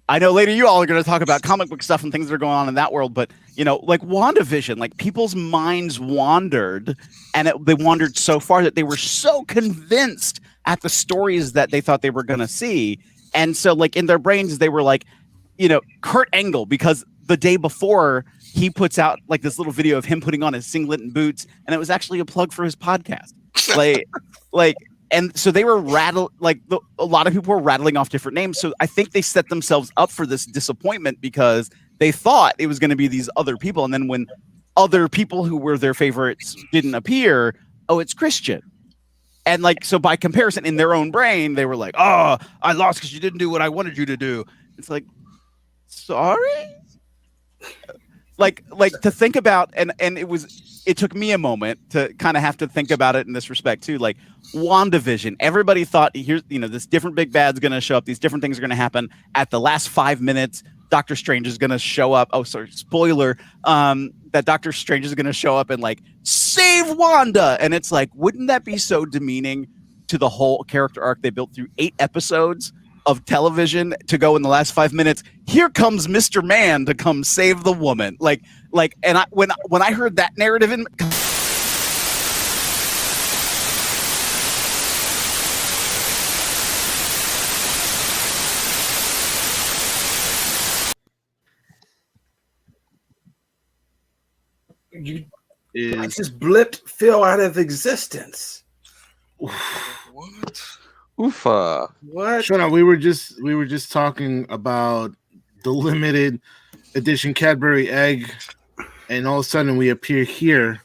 I know later you all are going to talk about comic book stuff and things that are going on in that world, but, like WandaVision, like people's minds wandered, and they wandered so far that they were so convinced at the stories that they thought they were going to see. And so, like, in their brains, they were like, Kurt Angle, because the day before he puts out like this little video of him putting on his singlet and boots, and it was actually a plug for his podcast. And so they were a lot of people were rattling off different names. So I think they set themselves up for this disappointment because they thought it was going to be these other people. And then when other people who were their favorites didn't appear, it's Christian. And like, so by comparison in their own brain, they were like, oh, I lost because you didn't do what I wanted you to do. It's like, sorry? Like to think about, and it took me a moment to kind of have to think about it in this respect too. Like WandaVision, everybody thought here's, this different big bad's going to show up. These different things are going to happen at the last 5 minutes. Doctor Strange is going to show up. Oh, sorry. Spoiler. That Doctor Strange is going to show up and like save Wanda. And it's like, wouldn't that be so demeaning to the whole character arc they built through 8 episodes of television to go in the last 5 minutes? Here comes Mr. Man to come save the woman. And when I heard that narrative in I just blipped Phil out of existence. What? Oofa. What? Shona, we were just talking about the limited edition Cadbury egg, and all of a sudden we appear here.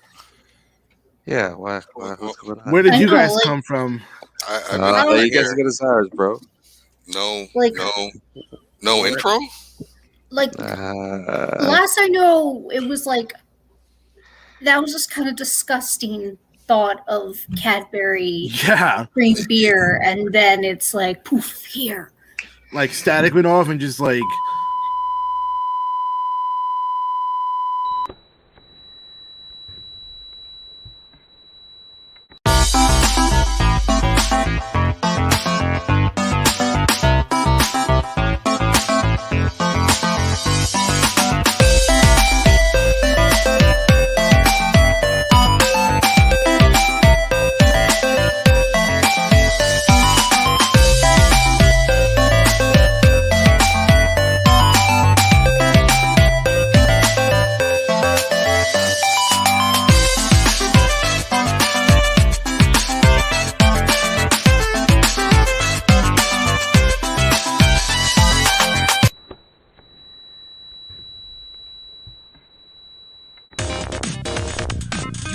Yeah, what's going on? Where did you guys come from? You guys are good as ours, bro. No intro? Like, last I know, it was like, that was just kind of disgusting thought of Cadbury green beer, and then it's like, poof, here. Like, static went off and just like...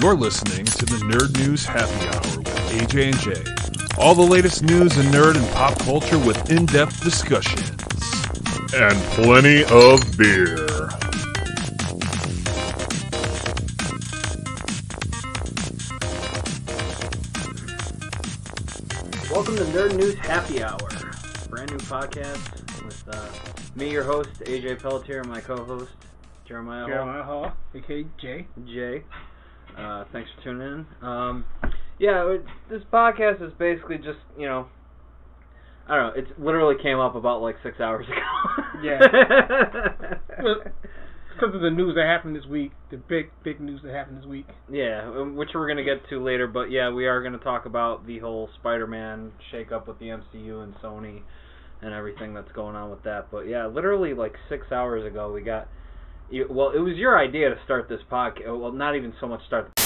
You're listening to the Nerd News Happy Hour with AJ and Jay. All the latest news in nerd and pop culture with in-depth discussions. And plenty of beer. Welcome to Nerd News Happy Hour, brand new podcast with me, your host, AJ Pelletier, and my co-host, Jeremiah Hall, aka Jay. Thanks for tuning in. This podcast is basically just, I don't know, it literally came up about like 6 hours ago. Yeah. Because of the news that happened this week, the big news that happened this week. Yeah, which we're going to get to later, but yeah, we are going to talk about the whole Spider-Man shake-up with the MCU and Sony and everything that's going on with that. But yeah, literally like 6 hours ago we got, it was your idea to start this podcast, well, not even so much start the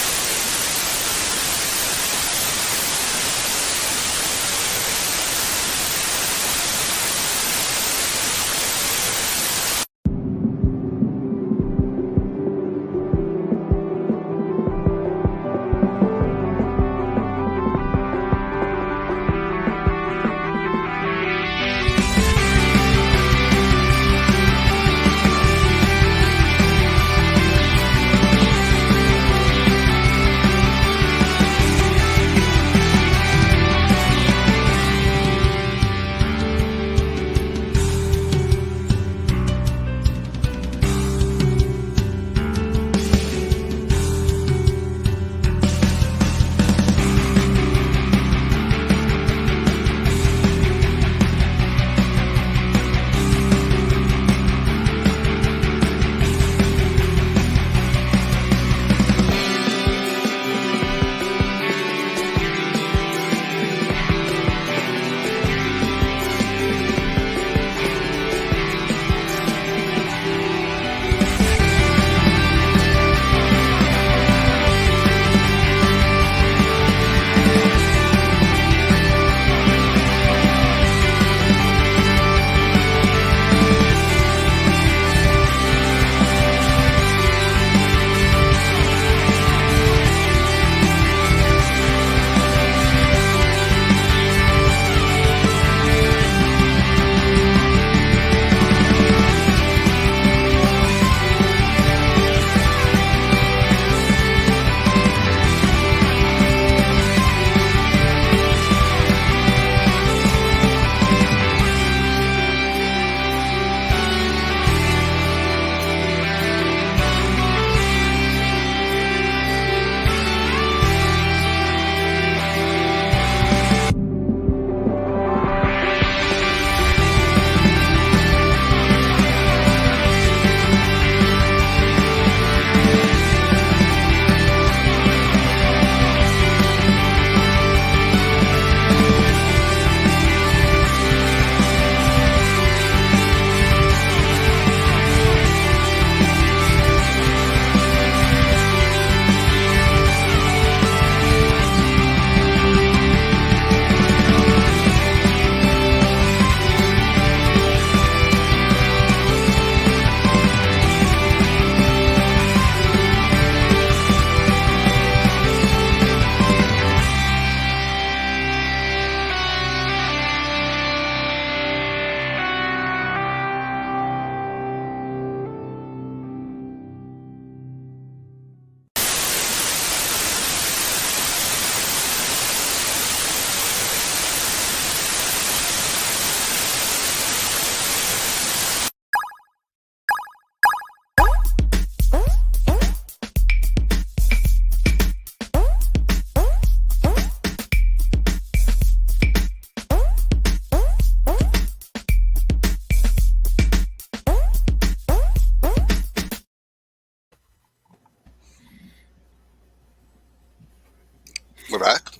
We're back.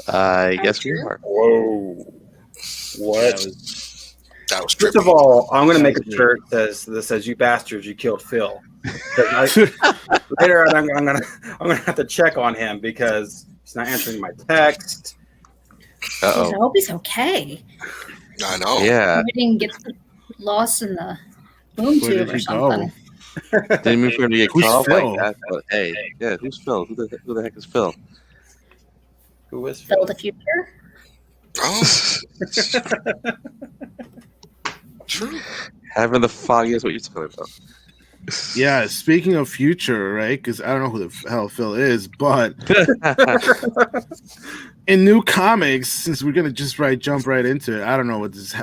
I guess we are. Whoa. What? That was First of all, I'm going to make a shirt that says, "You bastards, you killed Phil." Later, I'm gonna have to check on him because he's not answering my text. I hope he's okay. I know. Yeah. He didn't get lost in the boom tube or something. Didn't mean for him to get Who's cut off Phil? like that. But hey, yeah, who's Phil? Who the heck is Phil? Who is Phil the Future? Oh, true. Having the foggiest what you're talking about. Yeah, speaking of future, right? Because I don't know who the hell Phil is, but in new comics, since we're gonna just jump right into it, I don't know what's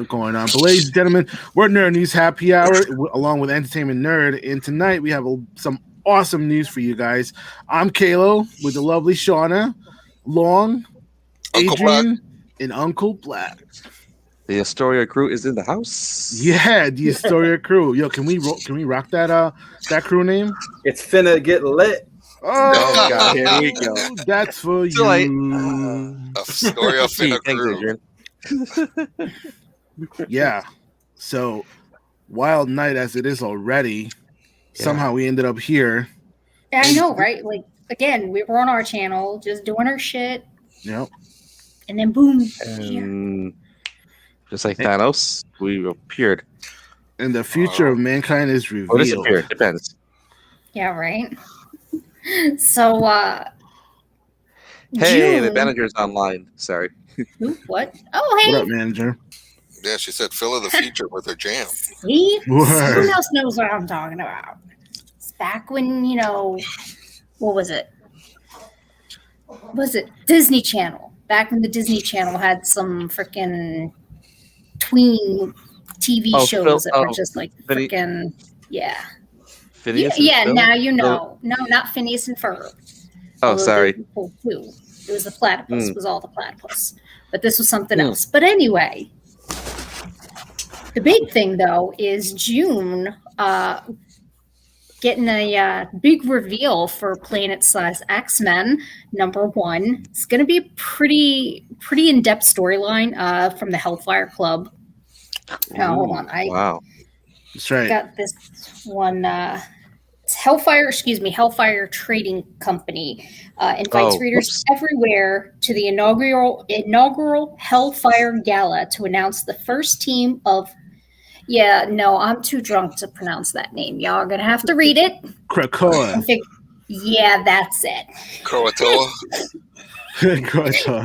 going on. But ladies and gentlemen, we're Nerd News Happy Hour along with Entertainment Nerd, and tonight we have some awesome news for you guys. I'm Kalo with the lovely Shauna, Long, Uncle Adrian, Black. and Uncle Black. The Astoria crew is in the house. Yeah, the Astoria crew. Yo, can we rock that crew name? It's finna get lit. Oh God, here we go. That's for Too late. Astoria finna crew. Yeah. So wild night as it is already. Somehow we ended up here. I know, right? Like, again, we were on our channel just doing our shit. Yep. And then boom. Just like Thanos, we appeared. And the future of mankind is revealed. Or disappeared, depends. Yeah, right. So, hey, June. the manager's online. Sorry. Who? What? Oh, hey. What up, manager? Yeah, she said Phil of the Future with her jam. See? Word. Someone else knows what I'm talking about. It's back when, what was it? Disney Channel? Back when the Disney Channel had some freaking tween TV shows that were just like freaking, yeah. Phineas Now you know. No, not Phineas and Ferb. Oh, sorry. It was the platypus. It was all the platypus. But this was something else. But anyway, the big thing, though, is June getting a big reveal for Planet-Size X-Men #1. It's going to be a pretty in-depth storyline from the Hellfire Club. Hold on. Wow. That's right. Got this one. It's Hellfire Trading Company invites readers everywhere to the inaugural Hellfire Gala to announce the first team of. Yeah, no, I'm too drunk to pronounce that name. Y'all are gonna have to read it. Krakoa. Yeah, that's it. Croatoa.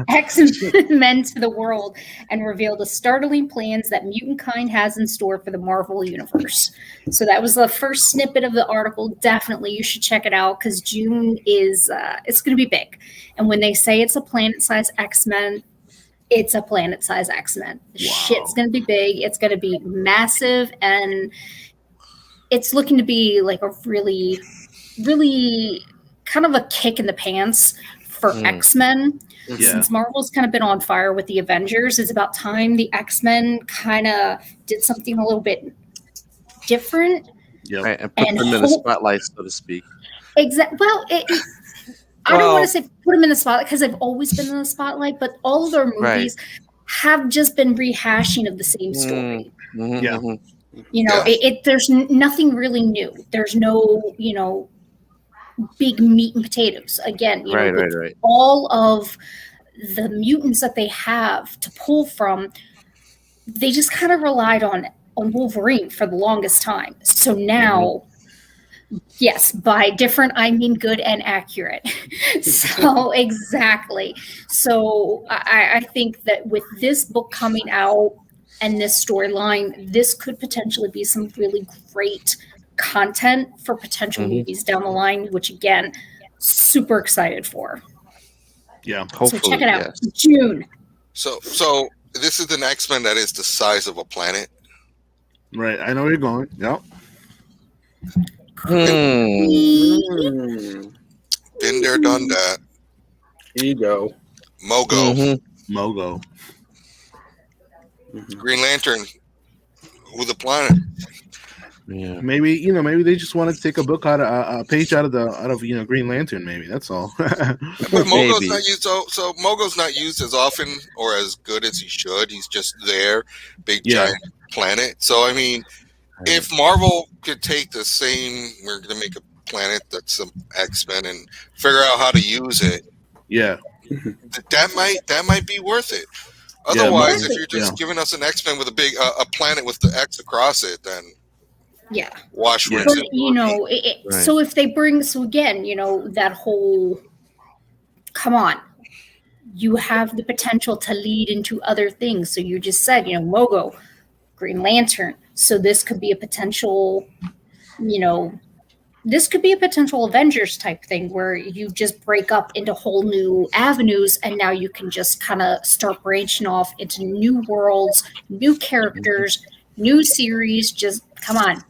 X-Men to the world and reveal the startling plans that mutant kind has in store for the Marvel Universe. So that was the first snippet of the article. Definitely, you should check it out because June is it's going to be big. And when they say it's a planet-sized X-Men, it's a planet-sized X-Men. Shit's going to be big. It's going to be massive, and it's looking to be like a really, really kind of a kick in the pants for X-Men. Since Marvel's kind of been on fire with the Avengers, it's about time the X-Men kind of did something a little bit different. Right, and put them in the spotlight, so to speak. Exactly. Well, I don't want to say put them in the spotlight because they've always been in the spotlight, but all of their movies have just been rehashing of the same story. There's nothing really new. There's no, big meat and potatoes. Again, right. All of the mutants that they have to pull from, they just kind of relied on Wolverine for the longest time. So now, yes, by different, I mean good and accurate. So exactly. So I think that with this book coming out and this storyline, this could potentially be some really great content for potential movies down the line, which again, super excited for. Yeah, hopefully, so check it out. June. So this is an X-Men that is the size of a planet. Right, I know where you're going. Yep. Been there, done that. Ego. Mogo. Mogo. Green Lantern. Who the planet? Yeah. Maybe they just wanted to take a book out of a page out of Green Lantern. Maybe that's all. But Mogo's not used. So Mogo's not used as often or as good as he should. He's just there, giant planet. So I mean, if Marvel could take the same, we're going to make a planet that's some X-Men and figure out how to use it. Yeah, that might be worth it. Otherwise, if you're just giving us an X-Men with a big a planet with the X across it, then Yeah. Wash, Yeah. rinse, But, and Right. so if they bring, so again, that whole, come on, you have the potential to lead into other things. So you just said, logo, Green Lantern. So this could be a potential, this could be a potential Avengers type thing where you just break up into whole new avenues, and now you can just kind of start branching off into new worlds, new characters, new series. Just come on.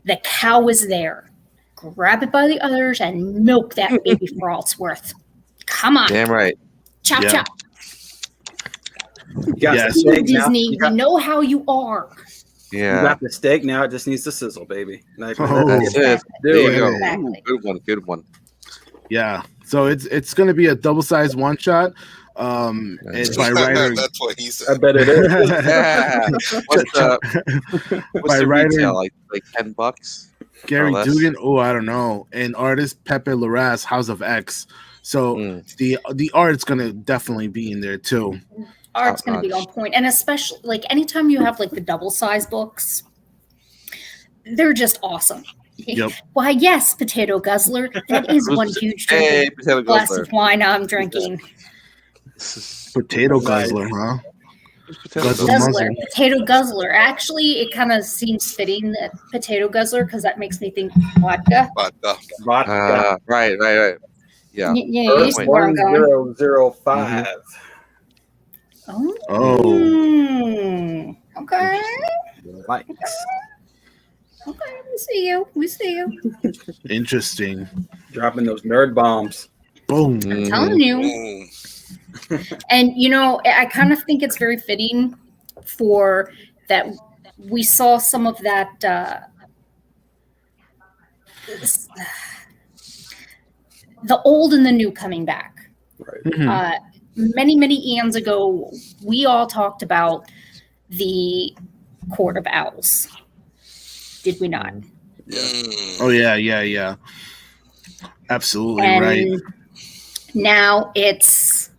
The cow is there. Grab it by the udders and milk that baby for all it's worth. Come on. Damn right. Chop, Yeah. chop. You got Yes. the steak now. Disney, You we got, know how you are. you Yeah. got the steak now. It just needs to sizzle, baby. Like, Oh. That's it. do There you it. go. Exactly. Good one. Good one. Yeah. So it's going to be a double-sized one-shot. It's by writer. That's what he I said. bet it is. Yeah. What's By the writer retail? Like $10? Gary less? Dugan. Oh, I don't know. And artist Pepe Larraz, House of X. So the art's gonna definitely be in there too. Art's going to be on point. And especially, like, anytime you have, like, the double-size books, they're just awesome. Yep. Why, yes, Potato Guzzler. That is one huge Hey, Potato glass Guzzler. of wine I'm drinking. Potato Guzzler, huh? Potato Guzzler. Guzzler, Potato Guzzler. Actually, it kind of seems fitting that Potato Guzzler, because that makes me think vodka. But Vodka. Right. Yeah. You see where I'm going. 1005. Oh. Okay. Likes. Okay, we see you. Interesting. Dropping those nerd bombs. Boom. I'm telling you. And I kind of think it's very fitting for that. We saw some of that the old and the new coming back. Right. Mhm. Many eons ago, we all talked about the Court of Owls. Did we not? Oh yeah. Absolutely And right. now it's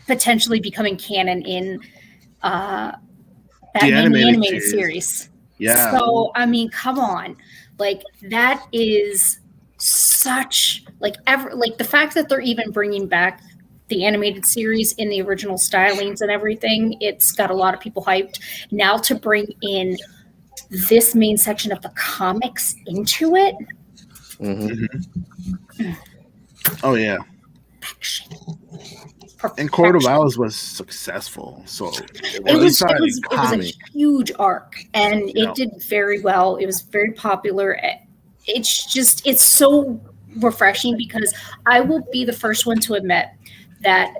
potentially becoming canon in Batman the animated series. Yeah. So I mean, come on, like that is such like the fact that they're even bringing back the animated series in the original stylings and everything. It's got a lot of people hyped. Now to bring in this main section of the comics into it. Mm-hmm. Oh yeah. Perfection. And Court of Owls was successful, so it was a huge arc, and it did very well. It was very popular. It's so refreshing because I will be the first one to admit that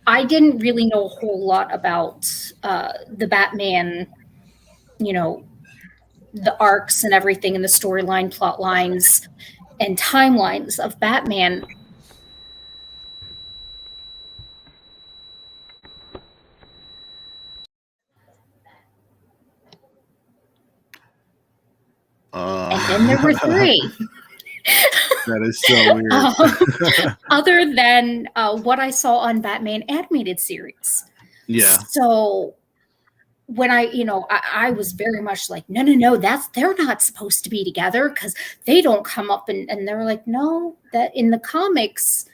I didn't really know a whole lot about the Batman, the arcs and everything, and the storyline, plot lines, and timelines of Batman. And then there were three. That is so weird. Other than what I saw on Batman animated series. Yeah. So when I was very much like, no, they're not supposed to be together because they don't come up and they were like, no, that in the comics.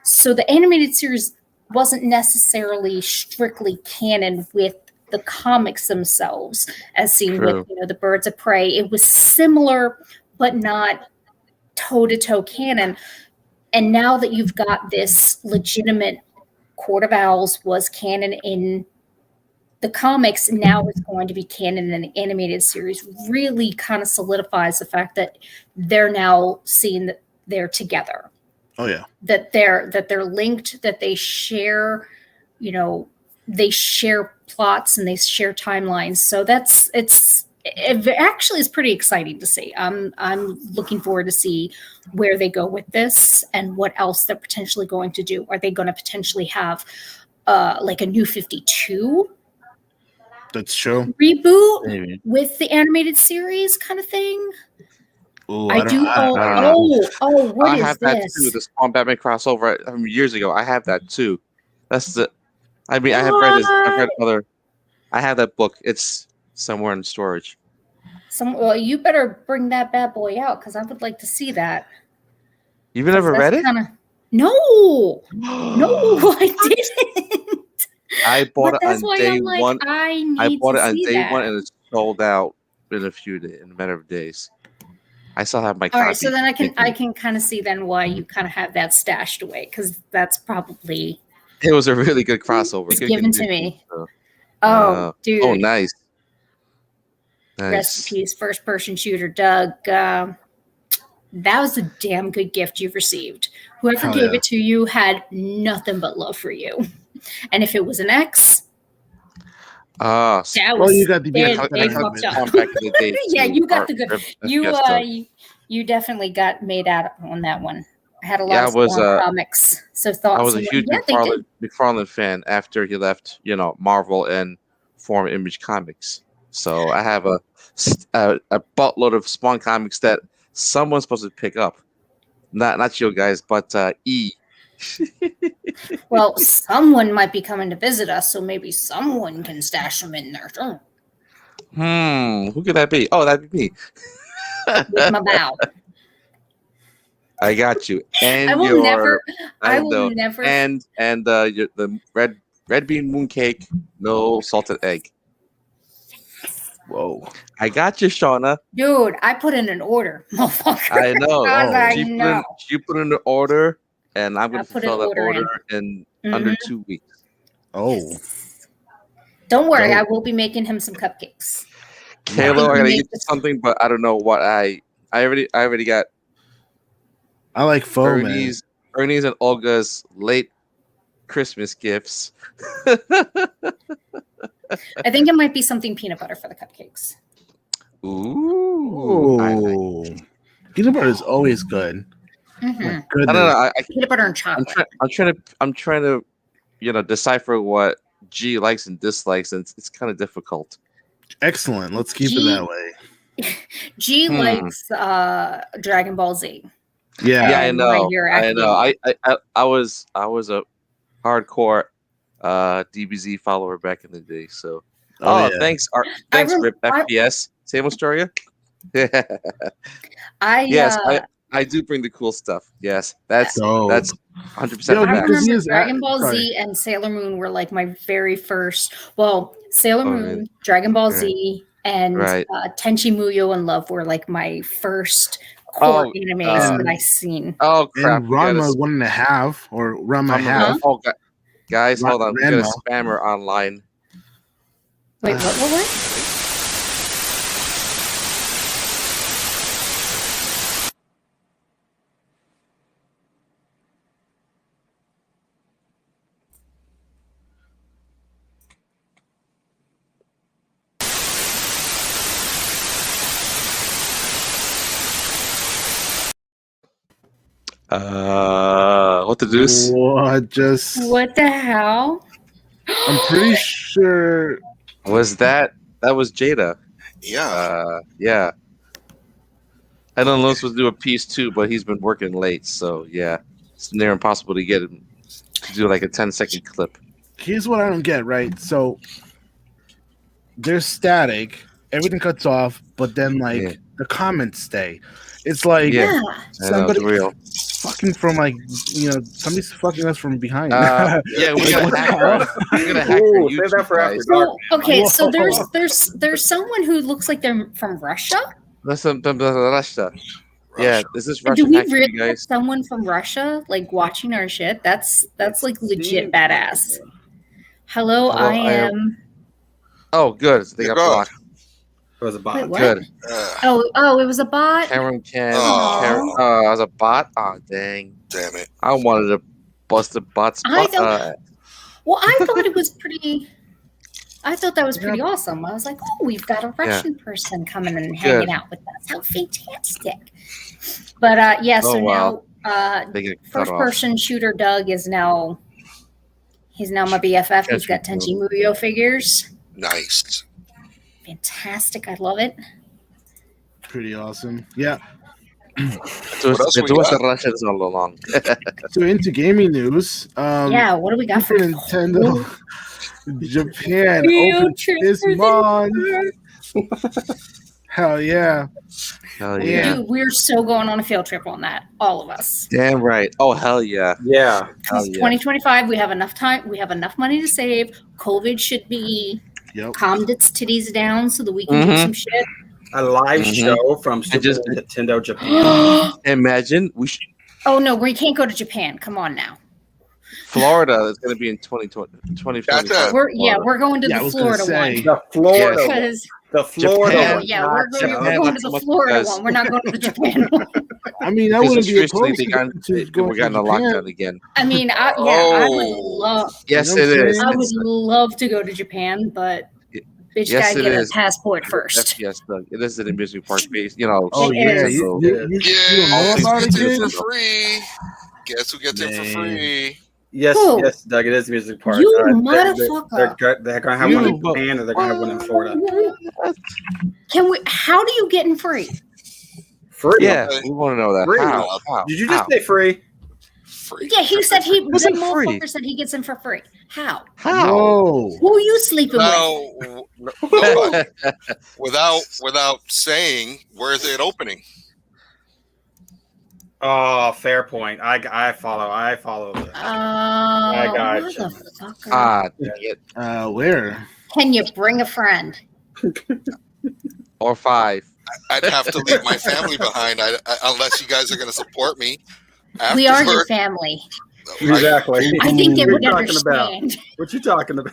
So the animated series wasn't necessarily strictly canon with the comics themselves, as seen with the Birds of Prey. It was similar, but not toe-to-toe canon. And now that you've got this legitimate Court of Owls was canon in the comics, now it's going to be canon in the animated series, really kind of solidifies the fact that they're now seeing that they're together. Oh yeah. That they're linked, that they share, they share plots and they share timelines. So it actually is pretty exciting to see. I'm looking forward to see where they go with this and what else they're potentially going to do. Are they going to potentially have like a New 52? That's true. Reboot with the animated series kind of thing. Ooh, I do. What I is have this? that too. The Spawn Batman crossover years ago. I have that too. That's the. I mean, I have read other. I have that book. It's somewhere in storage. Well, you better bring that bad boy out because I would like to see that. You've never read it? No, I didn't. I bought it on day one. I bought it on day one, and it's sold out in a matter of days. I still have my copy. All right, so then I can kind of see then why you kind of have that stashed away because that's probably. It was a really good crossover. It's given to me. So. Dude. Oh, nice. Rest in peace, first person shooter Doug. That was a damn good gift you've received. Whoever gave it to you had nothing but love for you. And if it was an ex, you got the they fucked up. Yeah, you got the good. You definitely got made out on that one. I had a lot of comics, so I was a huge McFarlane fan after he left, Marvel and formed Image Comics. So I have a buttload of Spawn comics that someone's supposed to pick up. Not you guys, but E. Well, someone might be coming to visit us, so maybe someone can stash them in there. Who could that be? Oh, that'd be me. With my bow. I got you. And I will never. And the red bean mooncake, no salted egg. Whoa! I got you, Shauna. Dude, I put in an order, motherfucker. I know. You put in an order, and I'm going to fulfill that order in under 2 weeks. Oh. Don't worry, I will be making him some cupcakes. Kalo, I gotta get you something, but I don't know what I already got. I like pho, Ernie's and Olga's late Christmas gifts. I think it might be something peanut butter for the cupcakes. Ooh. Peanut butter is always good. Mm-hmm. I don't know. Peanut butter and chocolate. I'm trying to, decipher what G likes and dislikes, and it's kind of difficult. Excellent. Let's keep it that way. G likes Dragon Ball Z. Yeah, I know. I know. I was a hardcore DBZ follower back in the day. So, thanks, Rip FPS. Same Australia. I do bring the cool stuff. Yes, that's 100%. I remember Dragon Ball Z and Sailor Moon were like my very first. Well, Sailor Moon, Dragon Ball Z, and Tenchi Muyo and Love were like my first core animes that I seen. Oh crap! And Ranma 1.5 or Ranma half. Oh, guys, hold on. We got a spammer online. Wait, what? What the deuce? What the hell? I'm pretty sure. Was that was Jada? Yeah. Yeah. I don't know if supposed to do a piece too, but he's been working late, so yeah, it's near impossible to get him to do like a 10-second clip. Here's what I don't get, right? So there's static, everything cuts off, but then the comments stay. It's like somebody fucking from somebody's fucking us from behind. Yeah, we got hacked. We're gonna hack your YouTube, save that for after dark. Okay, so there's someone who looks like they're from Russia. Russia. Yeah, is this Russia? Do we really have someone from Russia like watching our shit? That's like legit badass. Hello, I am. Oh, good. They got blocked. It was a bot. Wait, good. Oh, it was a bot. Karen, it was a bot. Oh, dang. Damn it! I wanted to bust a bot's butt. Well, I thought it was pretty. I thought that was pretty awesome. I was like, oh, we've got a Russian person coming and hanging out with us. How fantastic! But now first person shooter Doug is now. He's now my BFF. He's got Tenchi Muyo figures. Nice. Fantastic. I love it. Pretty awesome. Yeah. So into gaming news. What do we got for Nintendo? Japan opened this month. Hell yeah. Hell yeah. Dude, we're so going on a field trip on that. All of us. Damn right. Oh, hell yeah. Yeah. Hell yeah. 2025, we have enough time. We have enough money to save. COVID should be calmed its titties down so that we can do some shit. A live show from Super Nintendo Japan. Imagine we should. Oh no, we can't go to Japan. Come on now. Florida is going to be in 2020. We're going to the Florida one. The Florida one. The Florida Japan, one. Yeah, we're going to the Florida one. We're not going to the Japan one. I mean, I wouldn't be opposed we're getting a lockdown again. I mean, I would love. Yes, it is. I would love to go to Japan, but bitch gotta get a passport first. Yes, it is an amusement park base. You know. Oh yeah, you for free. Guess who gets in for free? Yes, Doug. It is a music park. You motherfucker! They're gonna have one in Japan, or they're gonna have one in Florida. Can we? How do you get in free? Free? Yeah, we want to know that. Free. How? Did you just say free? Free. Yeah, he said the free. motherfucker said he gets in for free. How? Whoa. Who are you sleeping with? No, without saying, where's it opening? Oh, fair point. I follow this. I got you. Where? Can you bring a friend? Or 5. I'd have to leave my family behind unless you guys are going to support me. Afterward. We are your family. Exactly. I think they would understand. What you talking about?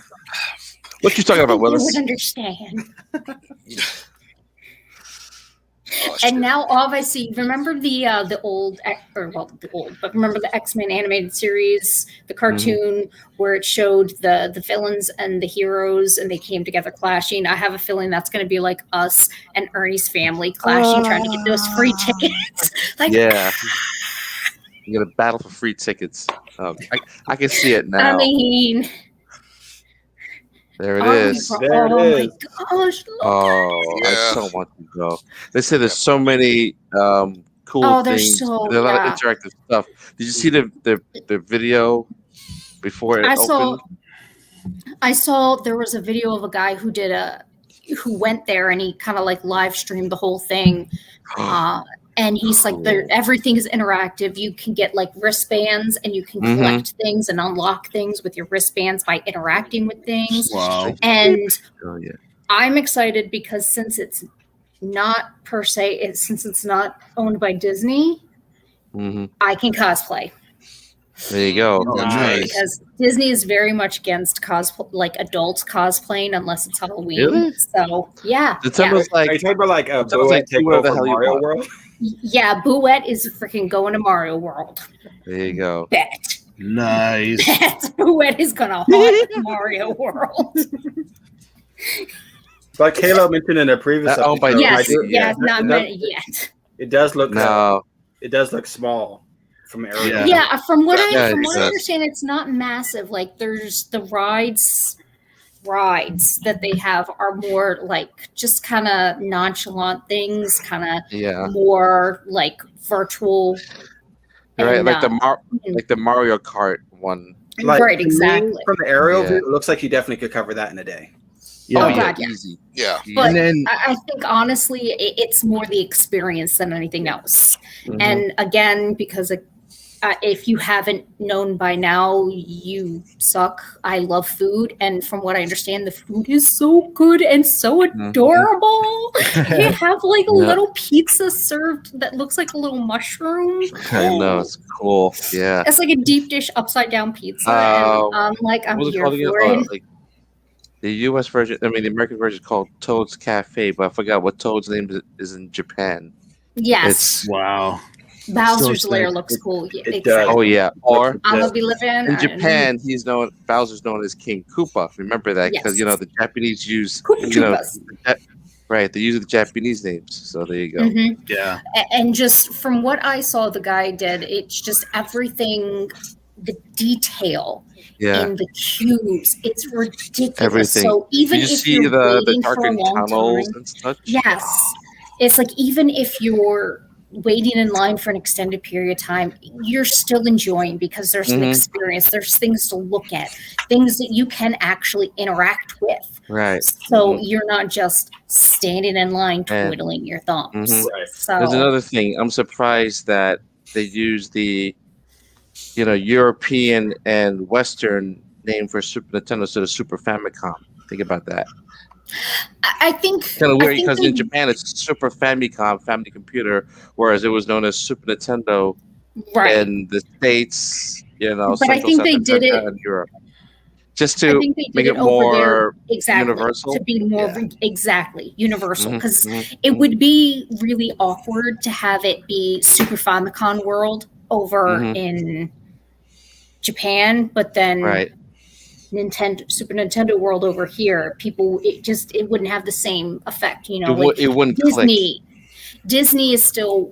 What you talking about, Willis? They would understand. Oh, and now, obviously, remember the old, but remember the X-Men animated series, the cartoon where it showed the villains and the heroes, and they came together clashing. I have a feeling that's going to be like us and Ernie's family clashing, trying to get those free tickets. Yeah. You're going to battle for free tickets. I can see it now. I mean... There it is. There it is. My gosh! I so want to go. They say there's so many cool things. There's a lot of interactive stuff. Did you see the video before it opened? I saw there was a video of a guy who went there and he kind of like live streamed the whole thing. And he's like, everything is interactive. You can get like wristbands and you can collect things and unlock things with your wristbands by interacting with things. Wow. And I'm excited because since it's not per se, since it's not owned by Disney, I can cosplay. There you go. Nice. Because Disney is very much against like adults cosplaying unless it's Halloween. Really? So yeah. Are you talking about like a Boet takeover Mario World? Yeah, Boet is freaking going to Mario World. There you go. Bet. Nice. Boet is gonna haunt Mario World. Like Caleb mentioned in a previous episode. Yes, not meant yet. It does look no. It does look small. From area. Yeah, from what I understand, it's not massive. Like there's the rides that they have are more like just kind of nonchalant things, kind of more like virtual. Right, and, like the Mario Kart one. Like, right, exactly. From the aerial view, it looks like you definitely could cover that in a day. God, easy. Yeah. But I think honestly, it's more the experience than anything else. And again, because if you haven't known by now, you suck. I love food. And from what I understand, the food is so good and so adorable. They have like a little pizza served that looks like a little mushroom. I know, it's cool. Yeah. It's like a deep dish upside down pizza. And I'm here for it. Like, the U.S. version, the American version is called Toad's Cafe, but I forgot what Toad's name is in Japan. Yes. Wow. Bowser's Lair looks cool. It does. Oh yeah. Or I'm gonna be living in Japan. Bowser's known as King Koopa. Remember that because the Japanese use right. They use the Japanese names. So there you go. Yeah. And just from what I saw, the guy did. It's just everything, the detail in the cubes. It's ridiculous. Everything. So even if see you're the waiting for a darkened long tunnels time, and such. yes, it's like even if you're waiting in line for an extended period of time, you're still enjoying because there's an experience. There's things to look at, things that you can actually interact with. Right. So you're not just standing in line twiddling your thumbs. Right. So There's another thing. I'm surprised that they use the, European and Western name for Super Nintendo instead of Super Famicom. Think about that. I think Kind of weird because in Japan it's Super Famicom, family computer, whereas it was known as Super Nintendo in the States, But I think they did it in Europe, just to make it more universal. To be more universal, because it would be really awkward to have it be Super Famicom World over in Japan, but then Super Nintendo World over here, people, it wouldn't have the same effect, It wouldn't click. Disney is still,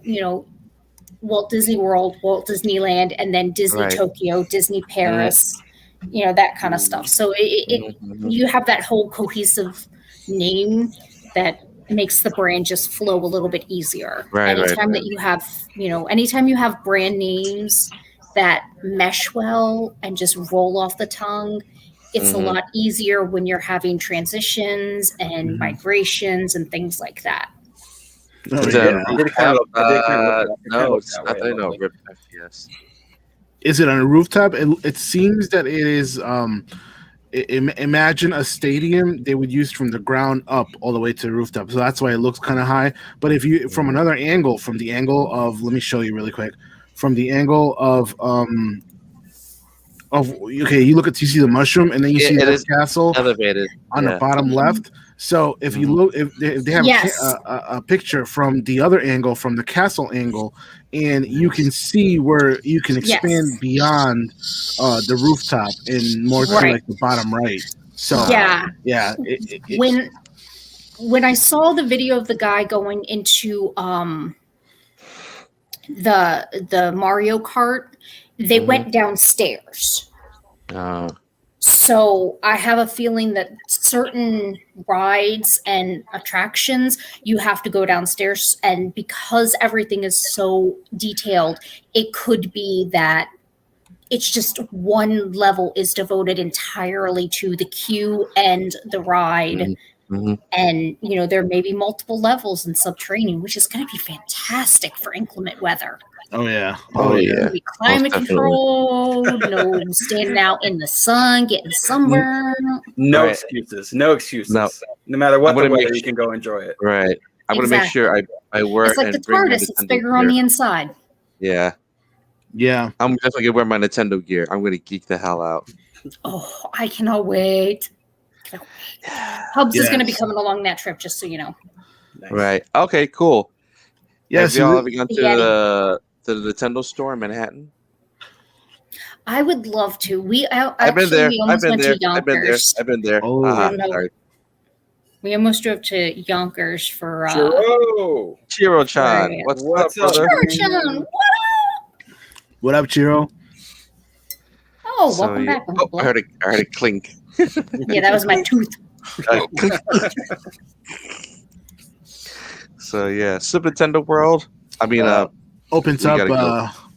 Walt Disney World, Walt Disneyland, and then Disney Tokyo, Disney Paris, that kind of stuff. So you have that whole cohesive name that makes the brand just flow a little bit easier. Anytime that you have, anytime you have brand names that mesh well and just roll off the tongue, it's a lot easier when you're having transitions and migrations and things like that. No, it's not Rip FPS. Is it on a rooftop? It seems that it is. Imagine a stadium they would use from the ground up all the way to the rooftop. So that's why it looks kind of high. But if you from another angle, from the angle of, let me show you really quick. From the angle of you see the mushroom, and then you see the castle elevated on the bottom left. So if you look, if they have a picture from the other angle, from the castle angle, and you can see where you can expand beyond the rooftop and more to like the bottom right. So when I saw the video of the guy going into the Mario Kart, they went downstairs. So I have a feeling that certain rides and attractions, you have to go downstairs. And because everything is so detailed, it could be that it's just one level is devoted entirely to the queue and the ride. And, there may be multiple levels and sub-training, which is going to be fantastic for inclement weather. Oh, yeah. Climate control, no standing out in the sun, getting sunburned. No excuses. No. No matter what the weather, you can go enjoy it. Right. I'm going to make sure I wear it's like the TARDIS, it's bigger on the inside. Yeah. Yeah. I'm definitely going to wear my Nintendo gear. I'm going to geek the hell out. Oh, I cannot wait. Hubs is going to be coming along that trip, just so you know. Nice. Right. Okay, cool. Yes. Have y'all ever gone to the Nintendo store in Manhattan? I would love to. I've been there. I've been there. Oh, sorry. We almost drove to Yonkers for Chiro-chan. What's up, brother? Chiro-chan, what up? What up, Chiro? Oh, welcome back. I heard a clink. Yeah, that was my tooth. So yeah, Super Nintendo World. I mean, opens up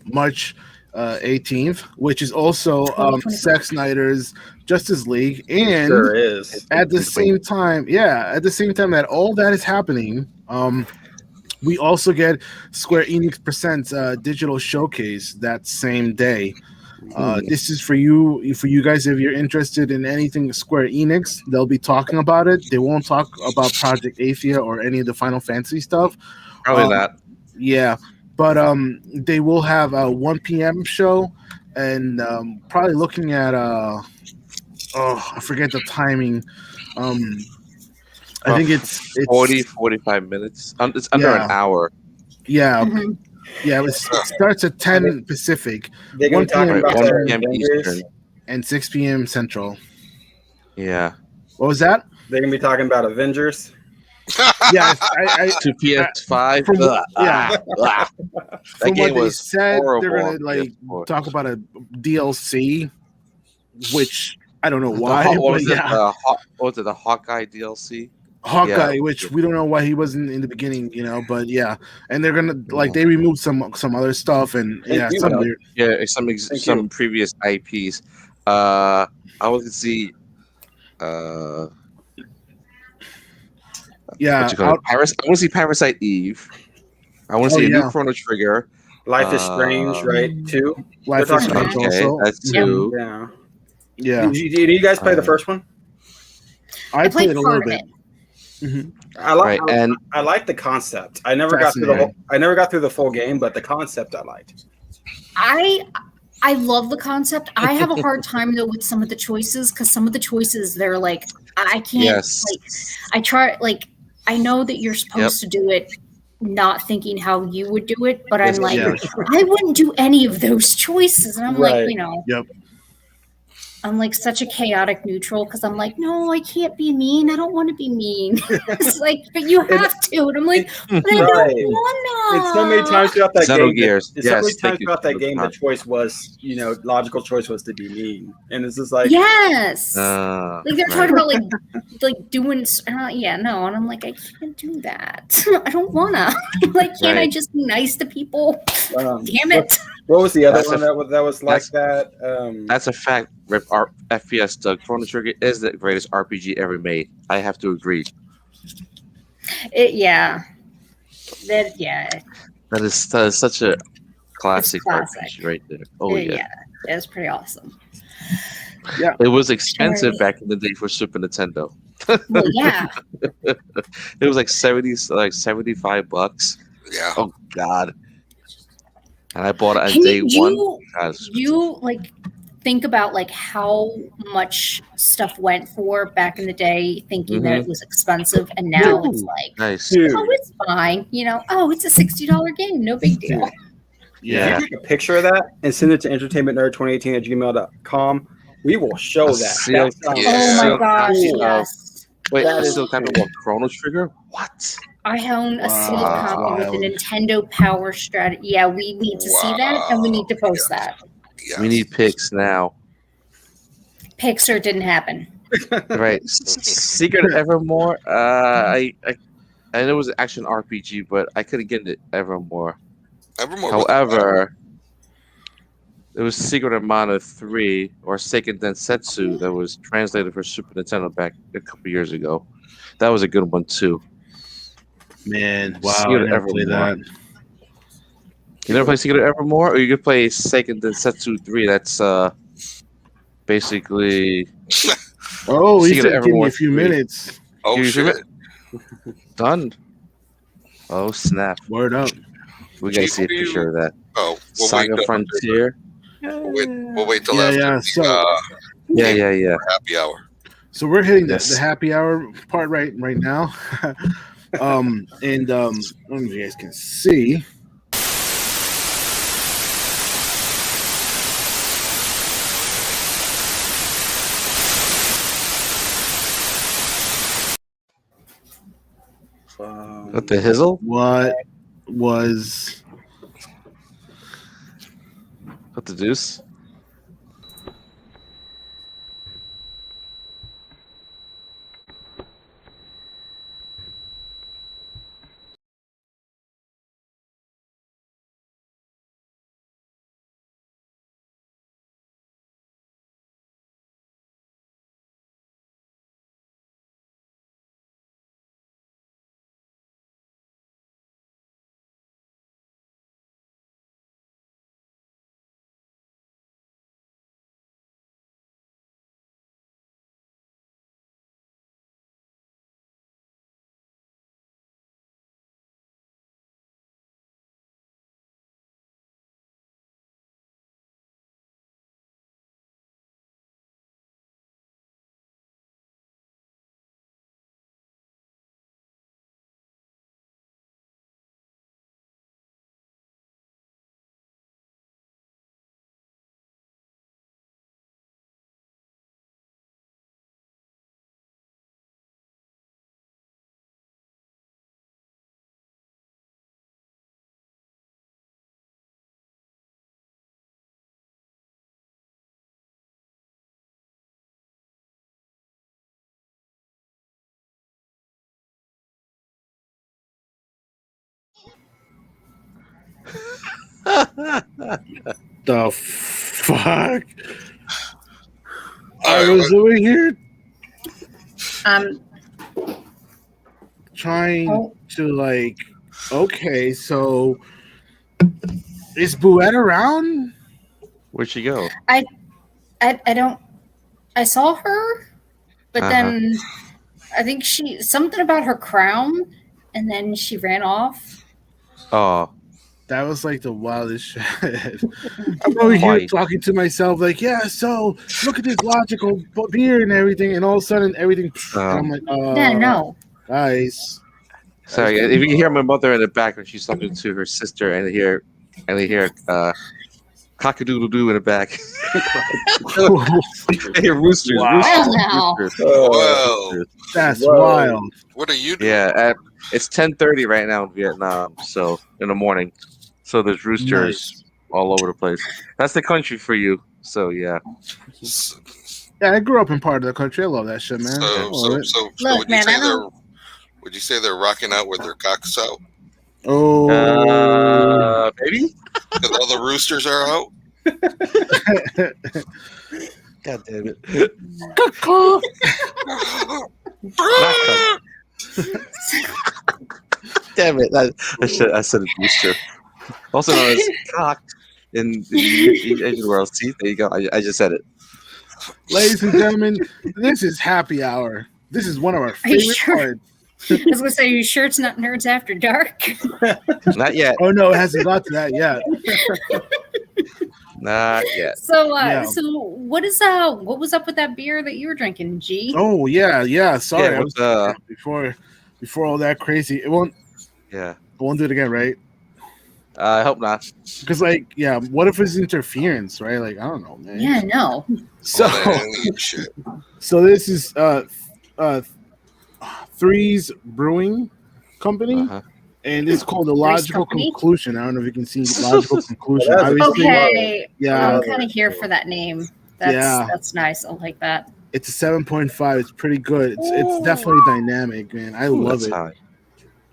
March 18th, which is also Zack Snyder's Justice League, and at the same time that all that is happening, we also get Square Enix Presents digital showcase that same day. This is for you guys if you're interested in anything Square Enix. They'll be talking about it. They won't talk about Project Athia or any of the Final Fantasy stuff. Probably not. Yeah, but they will have a 1 p.m. show, and probably looking at I forget the timing. I think it's 45 minutes. It's under an hour. Yeah. Yeah, it starts at 10 Pacific, They're going to talk about 1 p.m. Eastern, and 6 p.m. Central. Yeah. What was that? They're going to be talking about Avengers. Yeah, to PS5. That game was said horrible. They're going to talk about a DLC, which I don't know why. What was it? The Hawkeye DLC? Hawkeye, which we don't know why he wasn't in the beginning, but yeah, and they're gonna they removed some other stuff and some weird. Yeah, some previous IPs. I want to see. Yeah, I want to see Parasite Eve. I want to see a new Chrono Trigger. Life is Strange, right? 2. Life is Strange also. That's 2. Yeah. Did you guys play the first one? I played a little bit. Mm-hmm. I like the concept. I never got through the full game, but the concept I liked. I love the concept. I have a hard time though with some of the choices because some of the choices they're like I can't. Yes. I try I know that you're supposed to do it, not thinking how you would do it, but I'm like I wouldn't do any of those choices, and I'm like Yep. I'm like such a chaotic neutral because I'm like, no, I can't be mean. I don't want to be mean. It's like, but you have to. And I'm like, but I don't wanna. And so many times throughout that game, the choice was, logical choice was to be mean. And it's just like, yes. Like they're talking about like doing, no. And I'm like, I can't do that. I don't wanna. Like, can't I just be nice to people? Damn it. What was the other one that was like that? That's a fact. FPS, the Chrono Trigger is the greatest RPG ever made. I have to agree. That is such a classic RPG right there. Oh yeah, it's pretty awesome. Yeah, it was expensive back in the day for Super Nintendo. Well, yeah, it was like $75. Yeah. Oh God. And I bought it on day one. You think about how much stuff went for back in the day, thinking that it was expensive, and now it's nice. Oh, it's fine. It's a $60 game, no big deal. Yeah. If you take a picture of that and send it to entertainmentnerd2018@gmail.com, we will show that. Oh my gosh, yes. Wait, that is still kind of what Chrono Trigger? What? I own a sealed copy with the Nintendo Power Strategy. Yeah, we need to see that, and we need to post that. Yes. We need pics now. Pixar didn't happen. Right. Secret of Evermore. I know it was an action RPG, but I couldn't get it Evermore. However, it was Secret of Mana 3 or Seiken Densetsu that was translated for Super Nintendo back a couple years ago. That was a good one too. Man, wow! I never played that. You never play Secret of Evermore, or you could play Seiken Densetsu 3. That's basically. Oh, he said, "Give me a few minutes." Oh shit! Done. Oh snap! Word up! We gotta see a picture of that. Oh, Saga Frontier. We'll wait till after. Happy hour. So we're hitting the happy hour part right now. I don't know if you guys can see. What the hizzle? What was? What the deuce? The fuck? All I right, was over here Um. trying to like. Okay, so is Bouette around? Where'd she go? I don't. I saw her, but then I think something about her crown, and then she ran off. Oh, That was like the wildest shit. I'm over here talking to myself, like, yeah, so look at this logical beer and everything, and all of a sudden everything. And I'm like, no, guys. sorry. If you can hear my mother in the background, she's talking to her sister, and they hear cock-a-doodle-doo in the back. I hear roosters. Wow. Roosters. That's wild. What are you doing? Yeah, it's 10:30 right now in Vietnam, so in the morning. So there's roosters all over the place. That's the country for you. So yeah. Yeah, I grew up in part of the country. I love that shit, man. So Look, man, would you say they're rocking out with their cocks out? Oh, maybe. Because all the roosters are out. God damn it. Damn it. I said a rooster. Also known as cock in the Asian world. See, there you go. I just said it. ladies and gentlemen, this is happy hour. This is one of our favorite parts. I was gonna say, are you sure it's not Nerds After Dark? Not yet. Oh no, it hasn't got to that yet. Not yet. So, what was up with that beer that you were drinking, G? Oh yeah. Sorry, Yeah, before all that crazy. It won't. Yeah. I won't do it again, right? I hope not. Because what if it's interference, right? Like, I don't know, man. Yeah, no. So this is Three's Brewing Company, and it's called the Logical Conclusion. I don't know if you can see Logical Conclusion. Okay. Yeah. I'm kind of here for that name. That's nice. I like that. It's a 7.5. It's pretty good. It's definitely dynamic, man. I love it. High.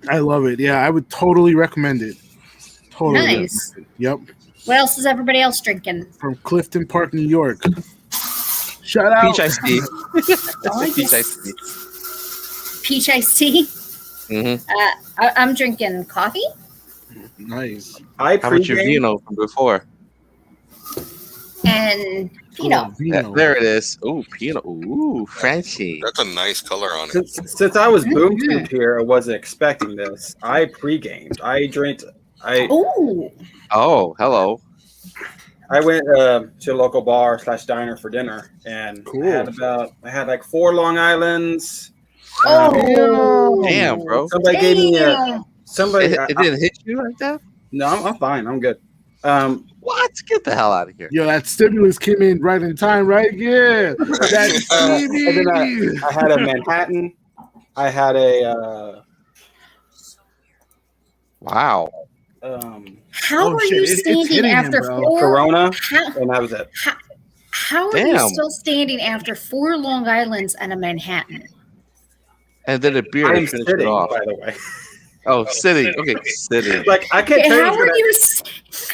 I love it. Yeah, I would totally recommend it. Totally. Nice. Yep. What else is everybody else drinking? From Clifton Park, New York. Shout out. Peach iced tea. Peach iced tea. Peach iced tea. Mm-hmm. I'm drinking coffee. Nice. How about your vino from before? And Pinot. There it is. Ooh, Pinot. Ooh, Frenchy. That's a nice color on it. Since I was boom tube here, I wasn't expecting this. I pre-gamed. I drank. Oh, hello. I went to a local bar / diner for dinner, and I had like 4 Long Islands. Damn, bro. Somebody gave me It didn't hit you like that? No, I'm fine. I'm good. What? Get the hell out of here. Yo, that stimulus came in right in time, right? Yeah. And then I had a Manhattan. I had a wow. How are you standing after 4 Corona? And that was it. How are you still standing after 4 Long Islands and a Manhattan? And then a beer I'm finished sitting, it off. by the way. Oh, sitting. Okay, sitting. Like I can't tell you.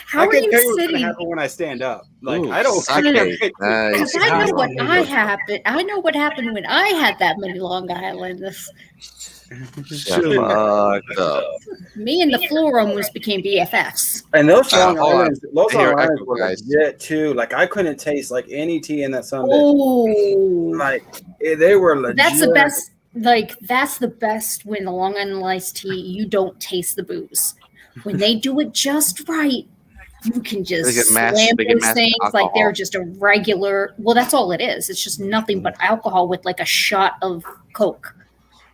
How are you sitting? Happen when I stand up. Like Ooh, I don't. Because I know what happened. I know what happened when I had that many Long Islands. Me and the floor almost became BFFs. And those Long Islands, were legit too. Like I couldn't taste like any tea in that Sunday. Oh, like they were legit. That's the best. Like that's the best when the Long Island iced tea. You don't taste the booze. When they do it just right, you can just slam those things like they're just a regular. Well, that's all it is. It's just nothing but alcohol with like a shot of Coke.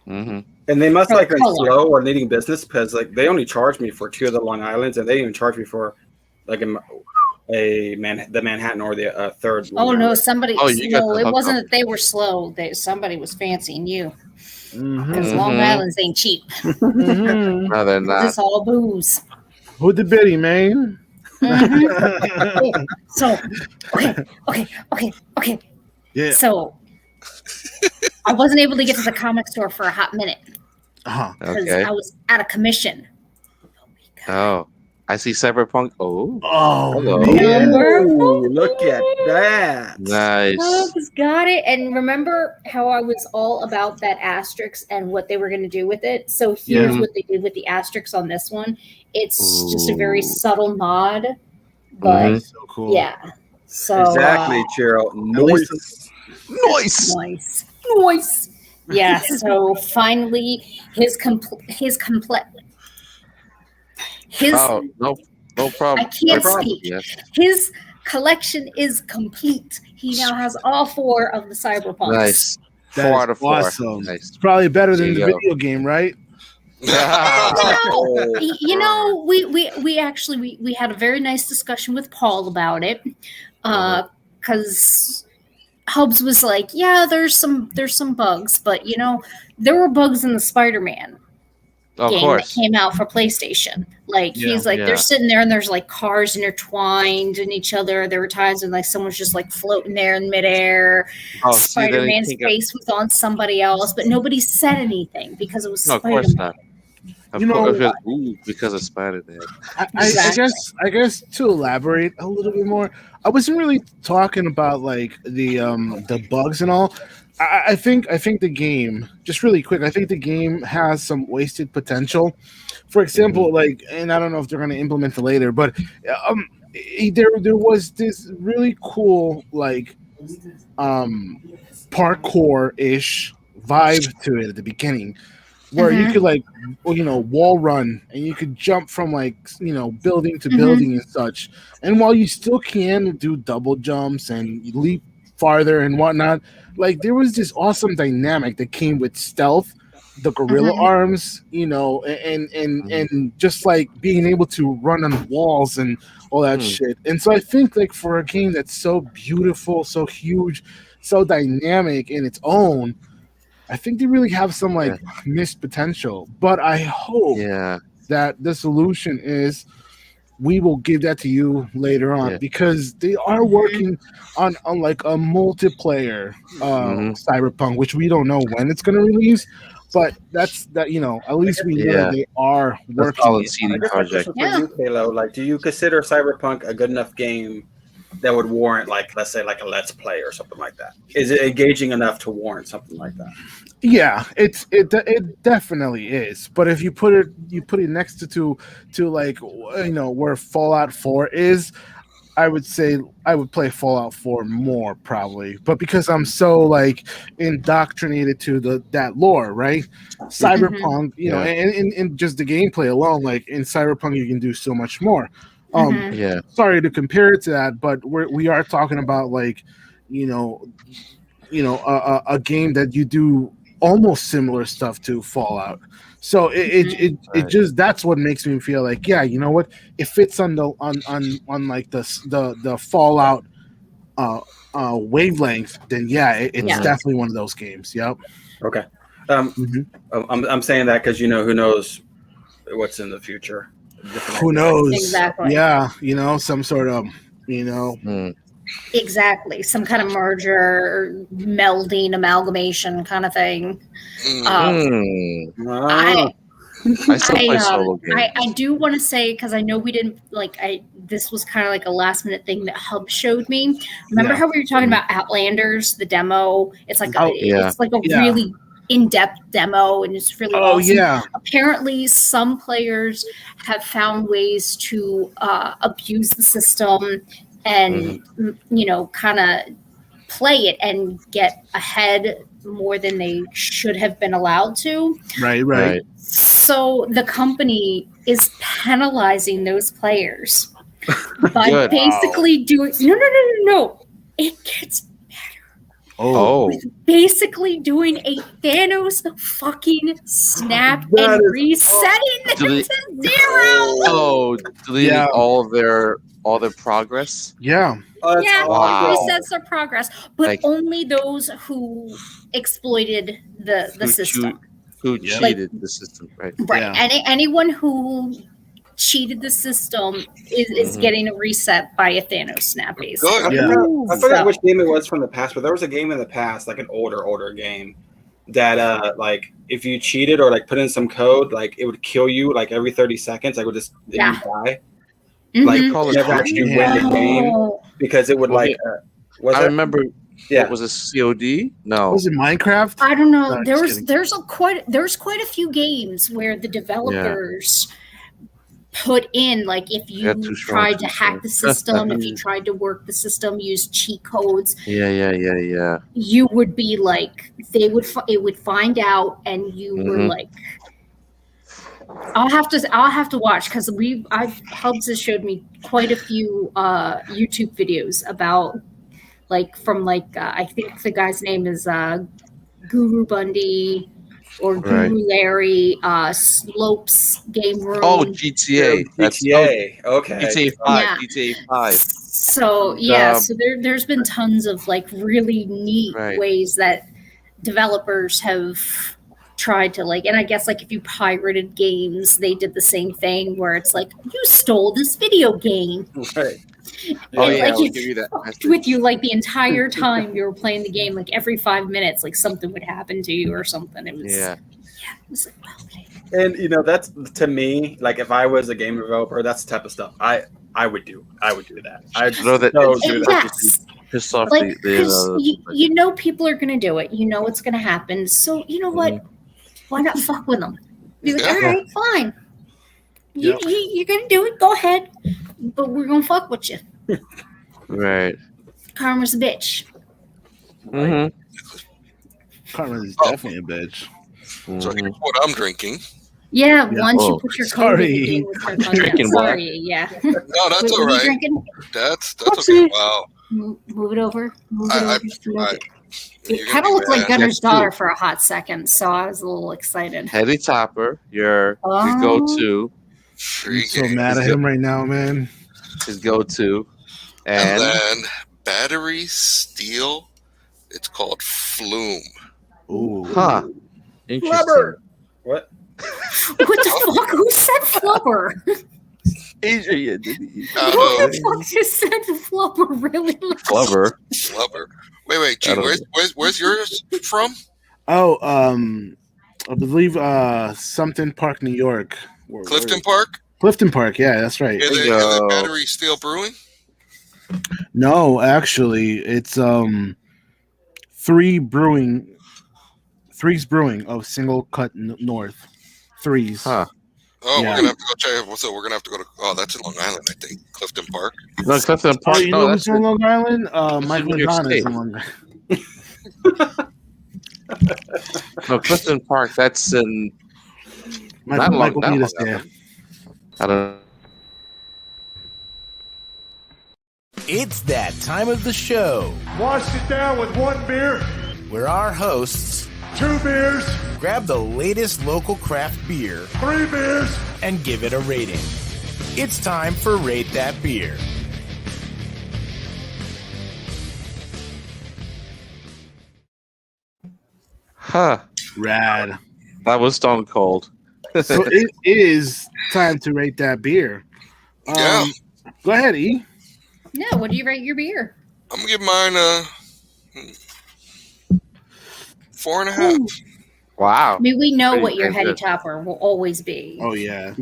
Mm-hmm. And they must like been slow or needing business because like they only charged me for 2 of the Long Islands, and they didn't even charge me for like the Manhattan or the third. Oh no! Somebody. No, it wasn't that they were slow. Somebody was fancying you. Because Long Island's ain't cheap. No, they're not. It's all booze. Who the biddy, man? So, okay. Yeah. So, I wasn't able to get to the comic store for a hot minute. Uh-huh. Because I was out of commission. Oh. I see Cyberpunk. Oh, hello. Ooh, look at that. Nice. Cubs got it. And remember how I was all about that asterisk and what they were going to do with it? So here's what they did with the asterisk on this one. It's just a very subtle nod, but so cool. yeah. So Exactly, Chiro. Nice. Yeah. So finally, his Oh, no problem. I can't No problem. speak. Yes. His collection is complete. He now has all 4 of the Cyberpunks. Nice. That 4 is out of 4. awesome. Nice. It's probably better than the There you video game, right? You know, we actually had a very nice discussion with Paul about it, because Hubs was like, "Yeah, there's some bugs, but you know, there were bugs in the Spider-Man game that came out for PlayStation. Like he's like, they're sitting there and there's like cars intertwined in each other. There were times when like someone's just like floating there in midair. Spider-Man's face was on somebody else, but nobody said anything because it was Spider-Man. Of course not. Because of Spider-Man. I guess to elaborate a little bit more, I wasn't really talking about like the bugs and all. I think the game, just really quick, I think the game has some wasted potential. For example, like, and I don't know if they're going to implement it later, but there was this really cool like parkour-ish vibe to it at the beginning, where you could like, wall run and you could jump from like, building to building and such. And while you still can do double jumps and leap farther and whatnot, like there was this awesome dynamic that came with stealth, the gorilla arms, and just like being able to run on walls and all that shit. And so I think like for a game that's so beautiful, so huge, so dynamic in its own, I think they really have some like missed potential. But I hope that the solution is we will give that to you later on, because they are working on like a multiplayer Cyberpunk, which we don't know when it's going to release, but that's that, at least we know that they are working on a CD project. For you, Halo, like, do you consider Cyberpunk a good enough game that would warrant, like, let's say, like a Let's Play or something like that? Is it engaging enough to warrant something like that? Yeah, it definitely is. But if you put it next to like, where Fallout 4 is, I would say I would play Fallout 4 more probably. But because I'm so like indoctrinated to that lore, right? Cyberpunk, and just the gameplay alone, like in Cyberpunk you can do so much more. Sorry to compare it to that, but we are talking about like, a game that you do almost similar stuff to Fallout. So it just, that's what makes me feel like, yeah, you know what, it fits on the on like the Fallout wavelength, then it's definitely one of those games. Yep. Okay. I'm saying that because who knows what's in the future. Who knows? Exactly. Yeah, some sort of Exactly, some kind of merger, melding, amalgamation kind of thing. I do want to say, because I know we didn't this was kind of like a last minute thing that Hub showed me. Remember how we were talking about Outlanders, the demo? It's like it's like a really in-depth demo, and it's really awesome. Apparently some players have found ways to abuse the system and kind of play it and get ahead more than they should have been allowed to. Right. So the company is penalizing those players by basically doing no. It gets better. Basically doing a Thanos fucking snap and resetting them to 0. Deleting all their progress. Resets their progress, but only those who exploited the system, who cheated the system, right? Anyone who cheated the system is getting a reset by a Thanos snap, basically. I forgot which game it was from the past, but there was a game in the past, like an older game, that like if you cheated or like put in some code, like it would kill you like every 30 seconds, like would just you die. like Call it never actually win the game because it would like. I remember. Yeah. What was it? COD? No. Was it Minecraft? I don't know. No, There's quite a few games where the developers put in, like, if you tried to hack the system, if you tried to work the system, use cheat codes. Yeah. You would be like, it would find out, and you were like, I'll have to watch, because Hubs has showed me quite a few YouTube videos about, like, from like I think the guy's name is Guru Bundy or Guru Larry, Slopes Game Room. Oh, GTA. GTA. Okay. GTA 5. GTA 5. So so there's been tons of like really neat ways that developers have tried to, like, and I guess like if you pirated games, they did the same thing where it's like, you stole this video game. Right. Oh, and, yeah, like, I'll it give you that. fucked with you like the entire time you were playing the game. Like every 5 minutes, like something would happen to you or something. It was it was like, okay. And you know, that's, to me, like, if I was a game developer, that's the type of stuff I would do. I would do that. I'd know that. Piss off, like, you know people are gonna do it. You know what's gonna happen. So you know what? Why not fuck with them? Be like, all right, fine. You're gonna do it. Go ahead, but we're gonna fuck with you. Right. Karma's a bitch. Karma is definitely a bitch. So here's what I'm drinking. Yeah, once you put your code in the game with your Drinking sorry, yeah. No, that's all right. Drinking? That's okay. Wow. Move it over. It kind of looked like Gunner's daughter for a hot second, so I was a little excited. Heady Topper, your go-to. I'm so mad at him right now, man. His go-to. And then battery steel. It's called Flume. Ooh. Huh. Interesting. Flubber. What? What the fuck? Who said flubber? Adrian, didn't he? Who the fuck just said flubber? Really? Flubber. Wait, G, where's yours from? Oh, I believe something Park, New York. Clifton Park? Clifton Park, yeah, that's right. Is it Battery Steel Brewing? No, actually, it's Threes Brewing of Single Cut North. Threes. Huh. Oh, we're gonna have to go check. So we're gonna have to go to. Oh, that's in Long Island, I think. Clifton Park. No, Clifton Park. Oh, you know who's in Long Island? Mike Madonna is in Long Island. No, Clifton Park. That's in. Michael beat us there. I don't know. It's that time of the show. Wash it down with 1 beer. Where our hosts 2 beers. Grab the latest local craft beer. 3 beers. And give it a rating. It's time for Rate That Beer. Huh. Rad. That was stone cold. So it is time to rate that beer. Yeah. Go ahead, E. Yeah, what do you rate your beer? I'm gonna give mine 4.5. Ooh. Wow. I mean, we know Pretty what your heady good. topper will always be. Oh yeah.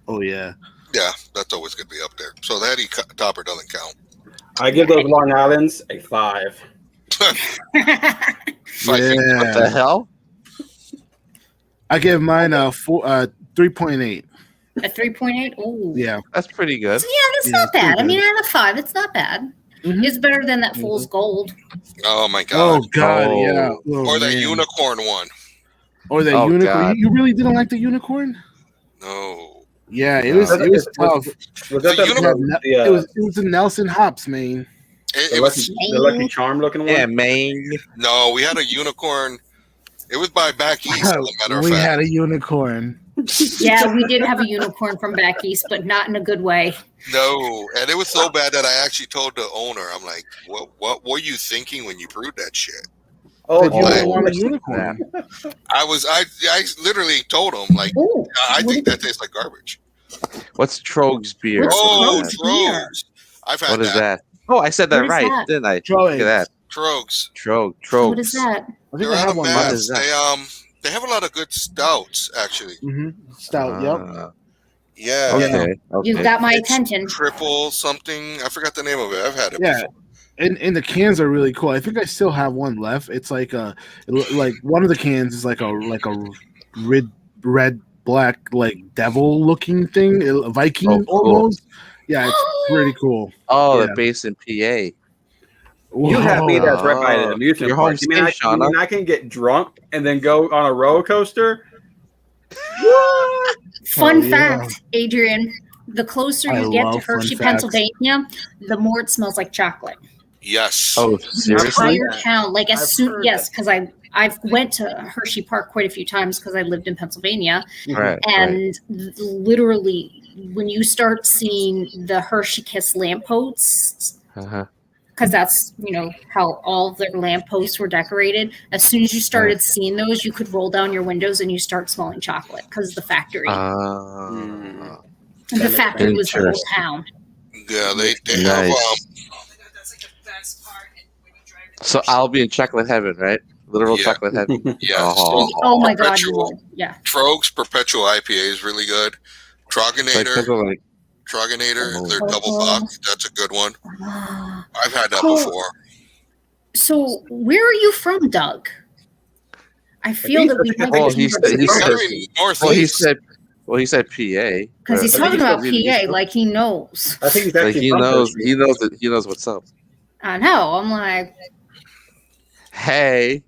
Oh yeah. Yeah, that's always gonna be up there. So the heady topper doesn't count. I give those Long Islands a 5. Yeah. What the hell? I give mine a 3.8. A 3.8? Oh. Yeah. That's pretty good. So, yeah, that's not bad. I mean, out of 5, it's not bad. Mm-hmm. It's better than that Fool's Gold. Oh my god. Oh god, yeah. Oh, or that man. unicorn one. Or that unicorn. You really didn't like the unicorn? No. Yeah, it was tough. Was that it was a Nelson Hops, man. It was the Lucky Charm looking one? Yeah, man. No, we had a unicorn. It was by Back East, as a matter of We fact. had a unicorn. Yeah, we did have a unicorn from back east, but not in a good way. No, and it was so bad that I actually told the owner, I'm like, what were you thinking when you brewed that shit? Oh, you didn't want a unicorn. I literally told him, like, I think that tastes like garbage. What's Trogs beer? Trogs. I've had What is that? Oh, I said that right, didn't I? Look at that. Trogs. Trogs. What is that? I think I have one. What is that? They have a lot of good stouts, actually. Mm-hmm. Stout, yep. Yeah. Okay. You got my attention. Triple something. I forgot the name of it. I've had it Yeah. before. And the cans are really cool. I think I still have one left. It's like one of the cans is like a red black like devil looking thing, a Viking almost. Yeah, it's pretty cool. Oh, yeah. the base in PA. You have me that's right by the amusement Your park. home You mean, state, you mean Shauna. I can get drunk and then go on a roller coaster? Fun fact, Adrian, the closer I you get to love fun Hershey, facts. Pennsylvania, the more it smells like chocolate. Yes. Oh, The seriously? entire town, like as I've soon, heard yes, because I've went to Hershey Park quite a few times because I lived in Pennsylvania, Right. and literally when you start seeing the Hershey Kiss lampposts, Uh-huh. because that's how all of their lampposts were decorated. As soon as you started seeing those, you could roll down your windows and you start smelling chocolate because the factory. Ah. The factory was the whole Interesting. town. Yeah, they have Nice. So I'll be in chocolate heaven, right? Literal Yeah. chocolate heaven. yeah. Oh my god, you Perpetual. would. Yeah. Trogs Perpetual IPA is really good. Troganator, Oh. their double box. That's a good one. I've had that So- before. So where are you from, Doug? I feel that we might Well, be he said PA. because he's I think talking he about said really PA like he knows. I think he's Like actually he from knows, Hershey. he knows what's up. I know. I'm like, Hey,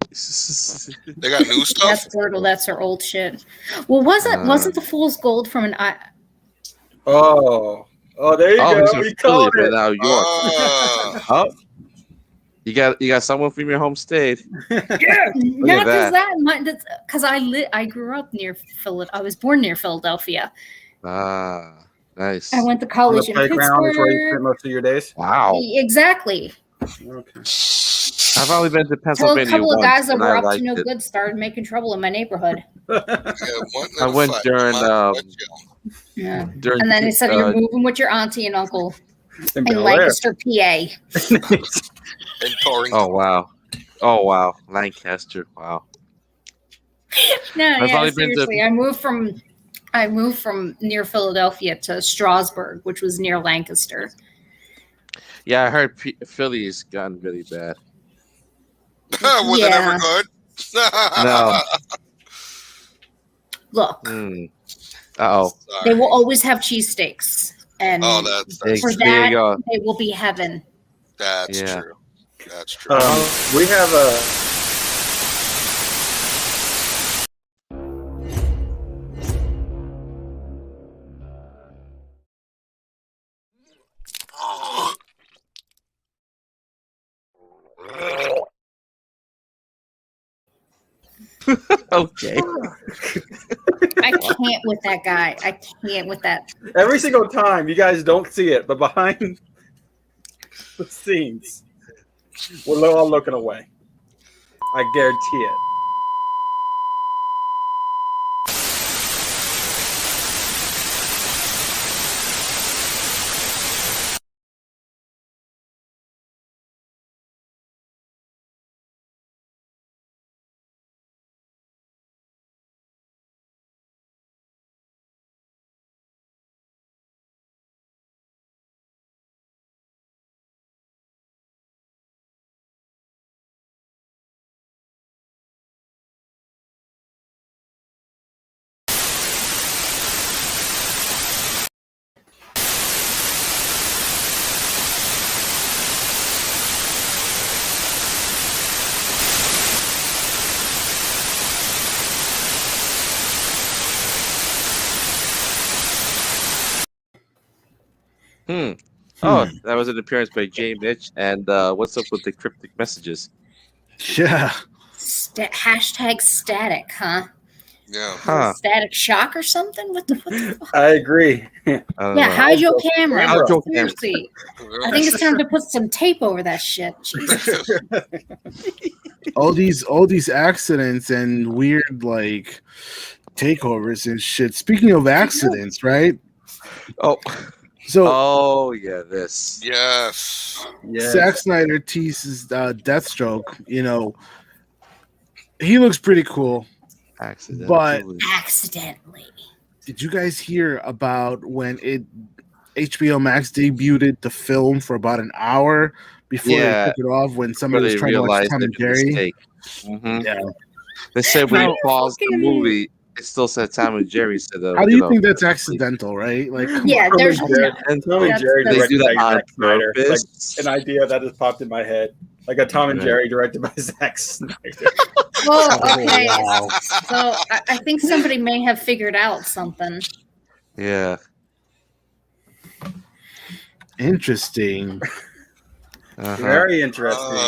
They got new stuff. that's Wordle. That's our old shit. Well, wasn't the Fool's Gold from an I? Oh, there you oh, go. he's You from Philly, called but it. now York. Oh, you got someone from your home state. Not that. because I grew up near Philadelphia. I was born near Philadelphia. Ah, nice. I went to On the college in playground is where you spent Pittsburgh. most of your days. Wow. Exactly. Okay. I've only been to Till a Pennsylvania couple of once, guys that and were I up to liked no it. good started making trouble in my neighborhood. I went during Yeah. during And then they said you're moving with your auntie and uncle In in Bel Air. Lancaster, PA. Oh wow, Lancaster. Wow. No, I've yeah, only been to- seriously. I moved from near Philadelphia to Strasburg, which was near Lancaster. Yeah, I heard Philly's gotten really bad. Was it ever good? No. Look, Uh-oh. they will always have cheesesteaks. And that's for there that, you go. they will be heaven. That's Yeah. true. That's true. We have a. Okay. I can't with that guy. I can't with that. Every single time, you guys don't see it, but behind the scenes, we're all looking away. I guarantee it. Oh, that was an appearance by Jay Mitch. And what's up with the cryptic messages? Yeah. Hashtag static, huh? Yeah. Huh. Static shock or something? What the fuck? I agree. Yeah, hide your camera. Hide your camera. Seriously. I think it's time to put some tape over that shit. Jesus. all these accidents and weird like takeovers and shit. Speaking of accidents, right? Oh yeah, this. Yes. Zack Snyder teases Deathstroke. You know, he looks pretty cool. Accidentally. But accidentally. Did you guys hear about when HBO Max debuted the film for about an hour before they took it off when somebody was trying to watch Tom and Jerry? Yeah. They said when you pause the movie, it still said Tom and Jerry. How do you think that's accidental, right? Like, yeah, there's Tom and Jerry they do directed that by on Zack Snyder. Like purpose. an idea that just popped in my head. Like a Tom and Jerry directed by Zack Snyder. Well, okay. So I think somebody may have figured out something. Yeah. Interesting. Very interesting.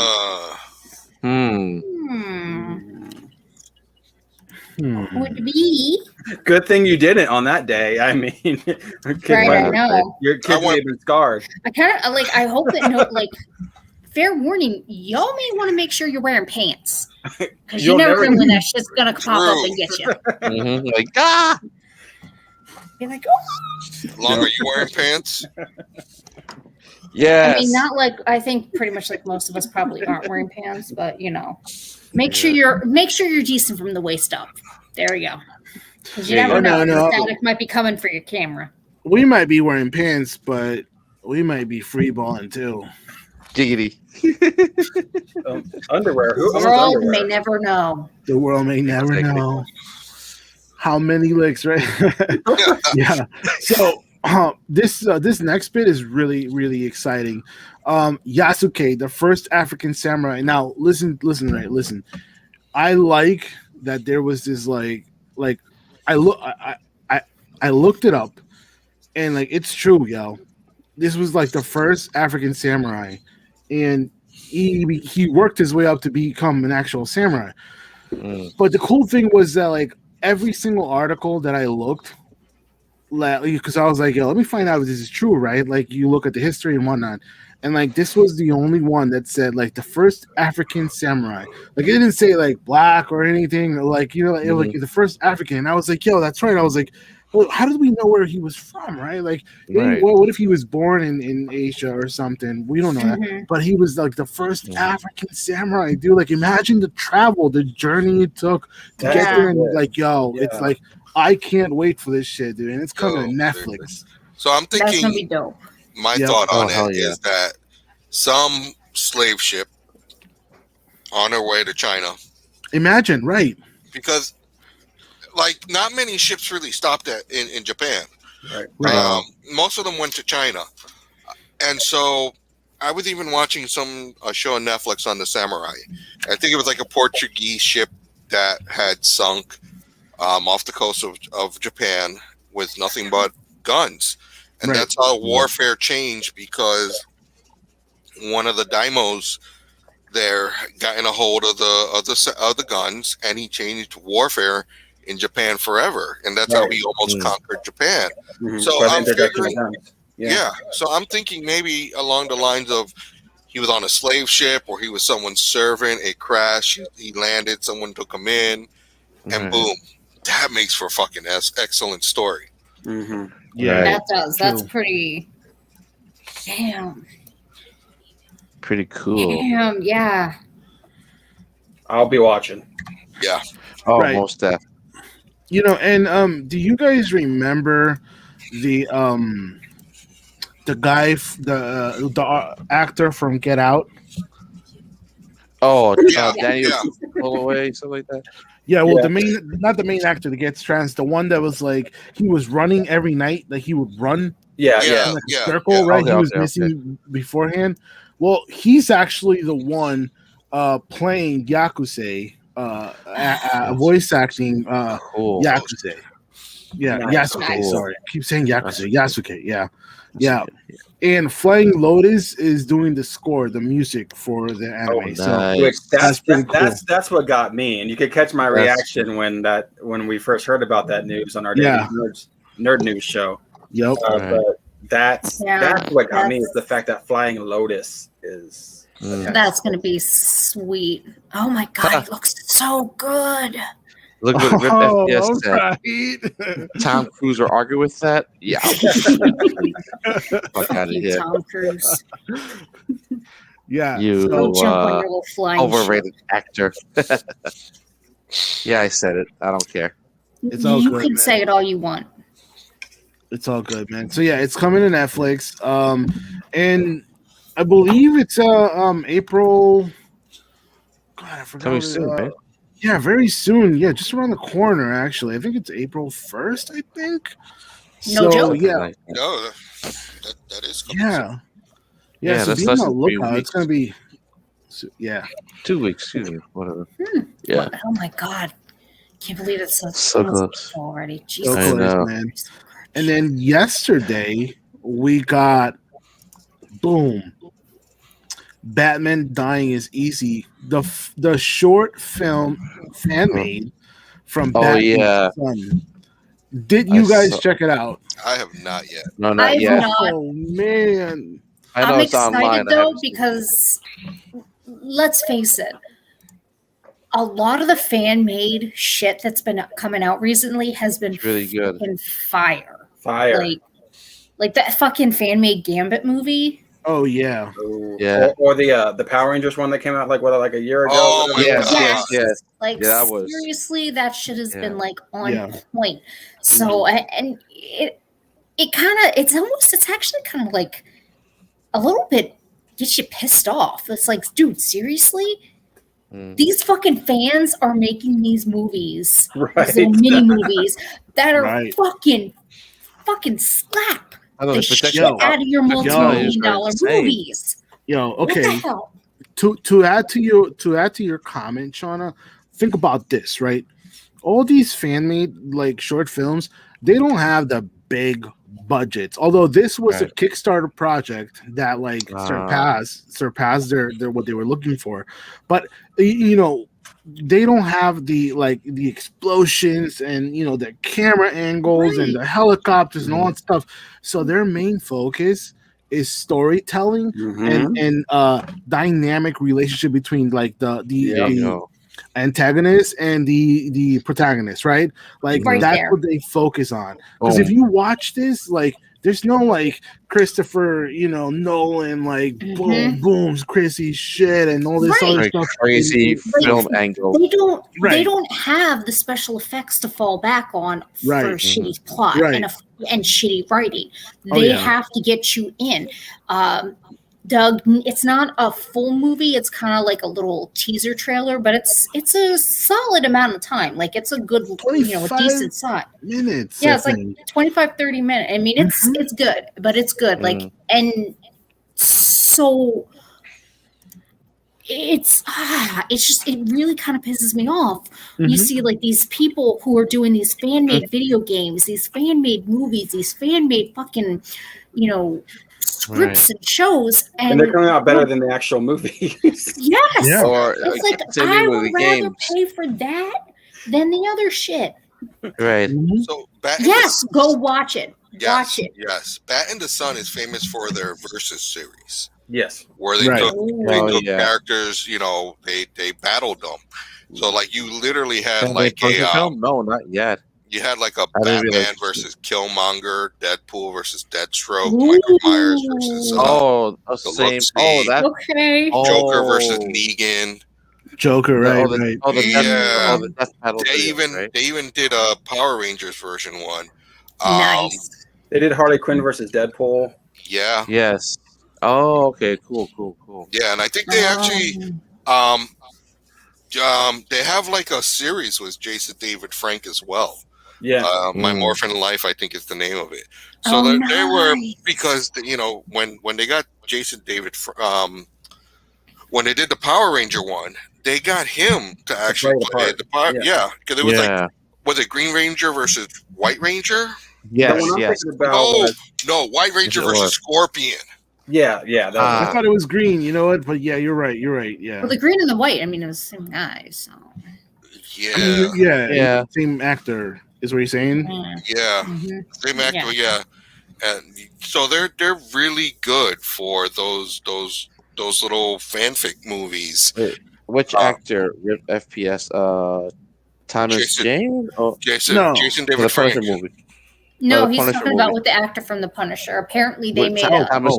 Would be. Good thing you didn't on that day. I mean, I know. Your kid may have been scarred. I kind of like. I hope that fair warning, y'all may want to make sure you're wearing pants because you never know when that shit's gonna pop up and get you. Like ah. Be like, oh. Long are you wearing pants? Yes. I mean, not like I think pretty much like most of us probably aren't wearing pants, but make sure you're decent from the waist up. There we go. Because you never know, the static might be coming for your camera. We might be wearing pants, but we might be free balling too. Giggity. Underwear. The world may never know. The world may never know. How many licks, right? Yeah. So this next bit is really, really exciting. Yasuke, the first African samurai. Now listen. I like that there was this like I looked it up and like it's true, yo. This was like the first African samurai, and he worked his way up to become an actual samurai. But the cool thing was that like every single article that I looked, because I was like, yo, let me find out if this is true, right? Like you look at the history and whatnot, and like this was the only one that said like the first African samurai. Like it didn't say like black or anything, like it was like the first African. And I was like, yo, that's right. I was like, well, how did we know where he was from, right? Like, well, what if he was born in Asia or something? We don't know that. But he was like the first African samurai, dude. Like, imagine the travel, the journey it took to get there. And like, yo, it's like, I can't wait for this shit, dude. And it's coming to Netflix. So I'm thinking, that's gonna be dope. My thought on it is that some slave ship on their way to China. Imagine, right? Because like not many ships really stopped in Japan. Right. Most of them went to China. And so I was even watching a show on Netflix on the samurai. I think it was like a Portuguese ship that had sunk off the coast of Japan with nothing but guns. And that's how warfare changed, because one of the daimos there got in a hold of the guns, and he changed warfare in Japan forever, and that's how he almost conquered Japan. So I'm figuring, so I'm thinking maybe along the lines of he was on a slave ship, or he was someone's servant. It crashed, he landed, someone took him in, and boom, that makes for a fucking excellent story. Yeah, that does. That's pretty. Damn. Pretty cool. Damn, yeah. I'll be watching. Yeah. Oh, most definitely. And do you guys remember the guy, the actor from Get Out? Oh, Daniel Holloway, something like that. Yeah, well, not the main actor that gets trans, the one that was like he was running every night, like he would run. In like a circle, right? He was missing beforehand. Well, he's actually the one playing Yasuke, voice acting Yasuke. Yeah, Yasuke. Sorry, I keep saying Yasuke. Yasuke. Yeah. And Flying Lotus is doing the score, the music for the anime. That's what got me. And you could catch my reaction when we first heard about that news on our Nerd News show. Yep. But that's what got me, is the fact that Flying Lotus is. That's gonna be sweet. Oh my god, it looks so good. Look what Rip FPS said. Tom Cruise will argue with that? Yeah. Fuck out of here. Tom Cruise. Yeah. You overrated actor. Yeah, I said it. I don't care. You can say it all you want. It's all good, man. So yeah, it's coming to Netflix. And I believe it's April. God, I forgot. Coming soon, right? Yeah, very soon. Yeah, just around the corner. Actually, I think it's April 1st. I think. No joke. Yeah. No, that is coming Yeah. Yeah. So that's be on less the than 3 lookout. It's weeks. gonna be. Yeah. 2 weeks, excuse me, whatever. Yeah. Oh my god. Can't believe it's So almost close. already. So Jesus. I close, know. man. And then yesterday we got boom. Batman Dying is Easy. The short film fan made from Batman's Son. Did you guys check it out? I have not yet. No, not I've yet. not. Oh man. I know I'm it's online. excited though because let's face it, a lot of the fan made shit that's been coming out recently has been really good. fucking fire. Fire. Like that fucking fan made Gambit movie. Oh yeah. Yeah. Or the Power Rangers one that came out like a year ago. Oh my Yes. Like Yeah, that was- seriously, that shit has been like on Yeah. point. So and it's actually kind of like a little bit gets you pissed off. It's like, dude, seriously? These fucking fans are making these movies, these little mini movies that are fucking slap the shit out of your multi-million-dollar movies. Yo, What okay. the hell? To add to your comment, Shauna, think about this, right? All these fan made like short films, they don't have the big budgets. Although this was a Kickstarter project that like surpassed their what they were looking for, but you know they don't have the explosions and the camera angles and the helicopters and all that stuff. So their main focus is storytelling and dynamic relationship between like the antagonist and the protagonist, right? Like that's what they focus on. Because if you watch this, like there's no like Christopher, Nolan, like boom, booms, crazy shit, and all this other stuff. Crazy film angle. They don't have the special effects to fall back on for shitty plot and shitty writing. They have to get you in. Doug, it's not a full movie. It's kind of like a little teaser trailer, but it's a solid amount of time. Like it's a good, a decent size. Minutes. Yeah, it's like 25, 30 minutes. I mean, it's good, but it's good. Like, and so it's just, it really kind of pisses me off. You see like these people who are doing these fan-made video games, these fan-made movies, these fan-made fucking, scripts and shows, and they're coming out better than the actual movies. Yes. Yeah. Or it's like I would rather pay for that than the other shit. Right. So go watch it. Watch it. Yes. Bat in the Sun is famous for their Versus series. Yes. Where they took characters, they battled them. So like you literally had like a film? No, not yet. You had like a Batman versus Killmonger, Deadpool versus Deathstroke, Michael Myers versus same. That okay. Joker versus Negan. Joker, right? The Death Battle. They even did a Power Rangers version one. Nice. They did Harley Quinn versus Deadpool. Yeah. Yes. Oh, okay. Cool. Yeah, and I think they actually they have like a series with Jason David Frank as well. Yeah. My Morphin Life, I think is the name of it. So they were, because when they got Jason David, when they did the Power Ranger one, they got him to actually play the part. Yeah, because it was like, was it Green Ranger versus White Ranger? Yes. No, White Ranger versus Scorpion. Yeah. I thought it was green. You know what? But yeah, you're right. Yeah. Well, the green and the white. I mean, it was the same guy. So. Yeah. Same actor is what you're saying. Yeah. Same actor. Yeah. And so they're really good for those little fanfic movies. Wait, which actor? FPS. Thomas Jane? Jason David Frank movie. No, he's talking about with the actor from The Punisher. Apparently, they made Thomas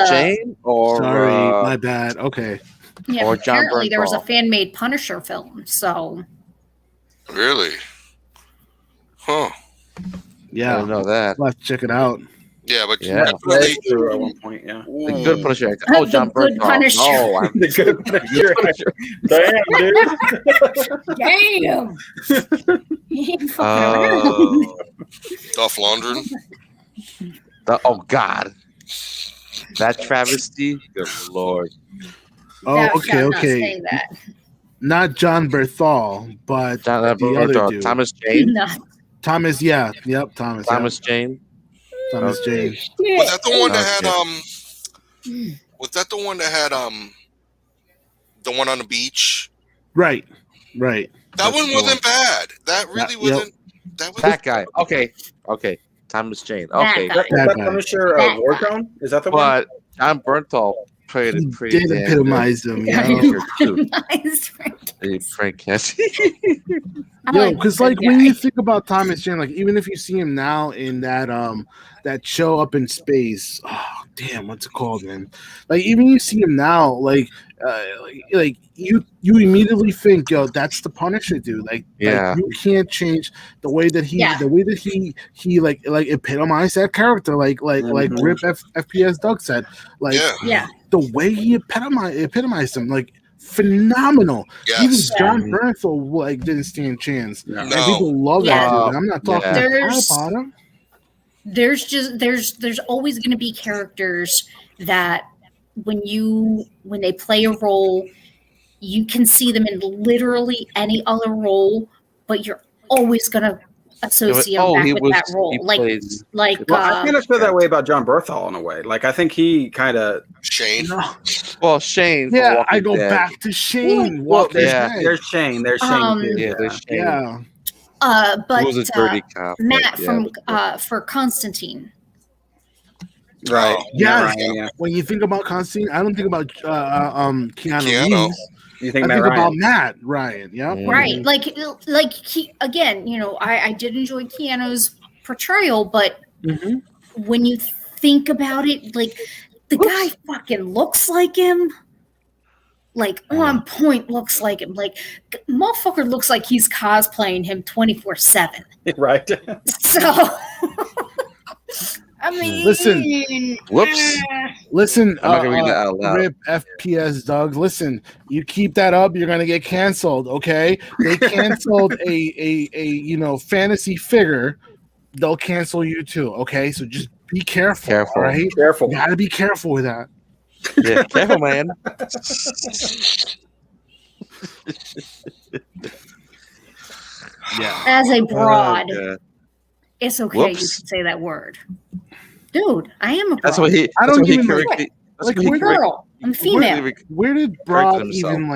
Jane? Or sorry, my bad. Okay. Yeah, or John apparently there was a Bernthal. fan-made Punisher film. So. Really? Huh. Yeah, I didn't know that. Let's check it out. Yeah, but Yeah. definitely. True at one point, yeah. The good Punisher. The Oh, John good Bernthal. Punisher. No, I'm The good Punisher. Damn, dude. Damn. He ain't fucking around. Dolph Lundgren. oh God, that travesty. Good Lord. Oh, Thou okay, shalt not okay. say that. Not John Berthal, but John the other dude. Thomas Jane. No. Thomas, yeah. Yep, Thomas. Thomas Jane. Thomas Jane. Was that the one that had Okay. Was that the one that had the one on the beach? Right. That That's one the wasn't bad. That really Yep. wasn't. That was That guy. Okay. Thomas Jane. That Okay. guy. Is that guy. Punisher That guy. Warzone? Is that the one? But John Bernthal played He it pretty did damn epitomize him, Yeah. you know? Nice, Frank. good. Frank Cassie. I Yo, like because that like when guy. you think about Thomas Jane, like even if you see him now in that show up in space, oh damn, what's it called, man? Like even you see him now, like you immediately think, yo, that's the Punisher, dude. Like you can't change the way that he like epitomized that character, like Rip FPS Doug said, like the way he epitomized him, like phenomenal. Yes. Even John Bernthal like didn't stand a chance. No. And people love that dude. And I'm not talking about him. There's always going to be characters that when they play a role, you can see them in literally any other role, but you're always going to associate them back with that role. I kind of feel that way about John Bernthal in a way. Like I think he kind of Shane. Well, Shane. Yeah, I go back to Shane. There's Shane. There's Shane. There's Shane. Yeah. But He was a dirty cop, Matt but for Constantine. Right. Yeah. Yeah. When you think about Constantine, I don't think about Keanu Reeves. You think I Matt think Ryan. about Matt Ryan. Yeah. Right. Like he, again, I did enjoy Keanu's portrayal, but when you think about it, like the guy fucking looks like him. Like on point looks like him. Like motherfucker looks like he's cosplaying him 24/7. Right. So I mean, listen. Whoops. Listen, I'm not gonna read that out loud. Rip FPS Doug. Listen, you keep that up, you're gonna get canceled. Okay, they canceled a fantasy figure. They'll cancel you too. Okay, so just be careful. All right, careful. You gotta be careful with that. Yeah, careful, man. Yeah. As a broad, it's okay. Whoops. You can say that word, dude. I am a broad. That's what he. I That's don't what he even correctly. like I'm a girl. I'm female. Where did Broad even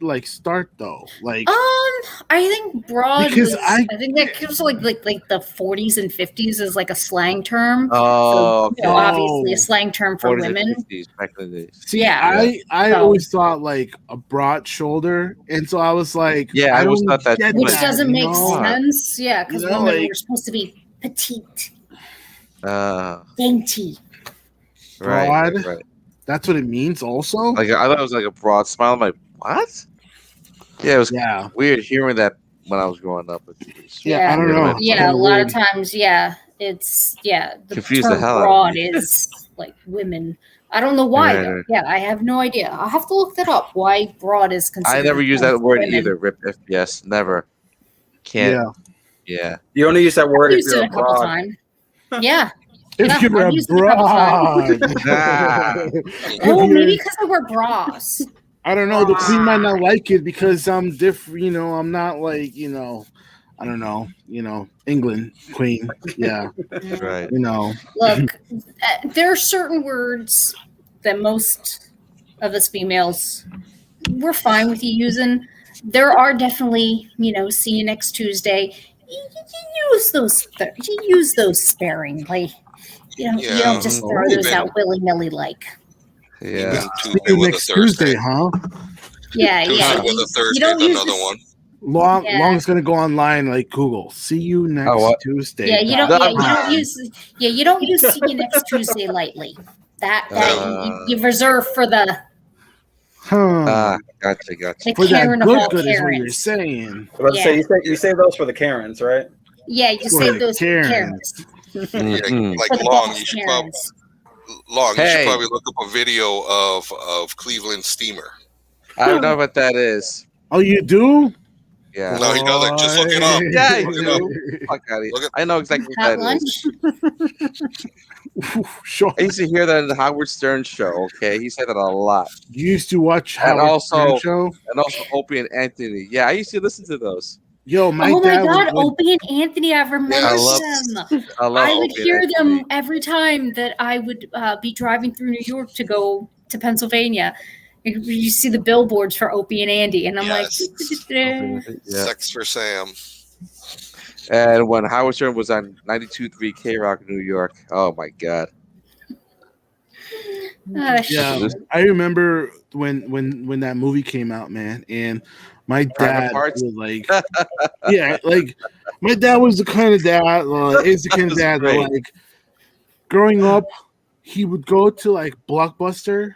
like start though? Like I think broad because I think that was like the 40s and 50s is like a slang term. Oh, so, obviously a slang term for women. 50s, back in the days. See, I always thought like a broad shoulder, and so I was like, I always thought that, which doesn't make sense. Yeah, because women like, were supposed to be petite, Right. dainty. Right. That's what it means, also. Like I thought it was like a broad smile. I'm like, what? Yeah, it was weird hearing that when I was growing up. I don't know. Yeah, a lot of times, it's the Confused term the hell out of broad me. is like women. I don't know why. Though. Yeah, I have no idea. I'll have to look that up. Why broad is considered. I never used that word women. either. Rip FPS, never. Can't. Yeah. You only use that word I've if used you're it a couple broad. times. Yeah. If you're I've a used it a couple broad. times. Oh, maybe because I wear bras. I don't know. The queen might not like it because I'm different. I'm not like I don't know. England queen. Yeah. Right. Look, there are certain words that most of us females we're fine with you using. There are definitely, see you next Tuesday. You use those sparingly. You don't just throw those out willy nilly like. Yeah. See you next Tuesday, huh? Yeah. With a Thursday, another one. Long's gonna go online like Google. See you next Tuesday. Yeah, you don't use see you next Tuesday lightly. That you reserve for the gotcha. The for Karen that of all good is what you're Karens. saying. Let's say you save those for the Karens, right? Yeah, you save those for Karens. Yeah, like For the Long, boss you should Karens. you should probably look up a video of Cleveland Steamer. I don't know what that is. Oh, you do? Yeah. No, he doesn't. Just look it up. Yeah, I Look it up. do. Fuck out of here. I know exactly what Hot that lunch. is. Sure. I used to hear that in the Howard Stern show. Okay, he said that a lot. You used to watch And Howard Stern show? and also Opie and Anthony. Yeah, I used to listen to those. Yo, my Oh my dad God, would- Opie and Anthony! I remember I them. love I would Opie and hear Anthony. them every time that I would be driving through New York to go to Pennsylvania. You see the billboards for Opie and Andy, and I'm like, Yeah. Sex for Sam. And when Howard Stern was on 92.3 K-Rock, New York, oh my God. Yeah, I remember when that movie came out, man, and my dad was like, yeah, like my dad was the kind of dad, is the kind of dad that, like, growing up, he would go to like Blockbuster,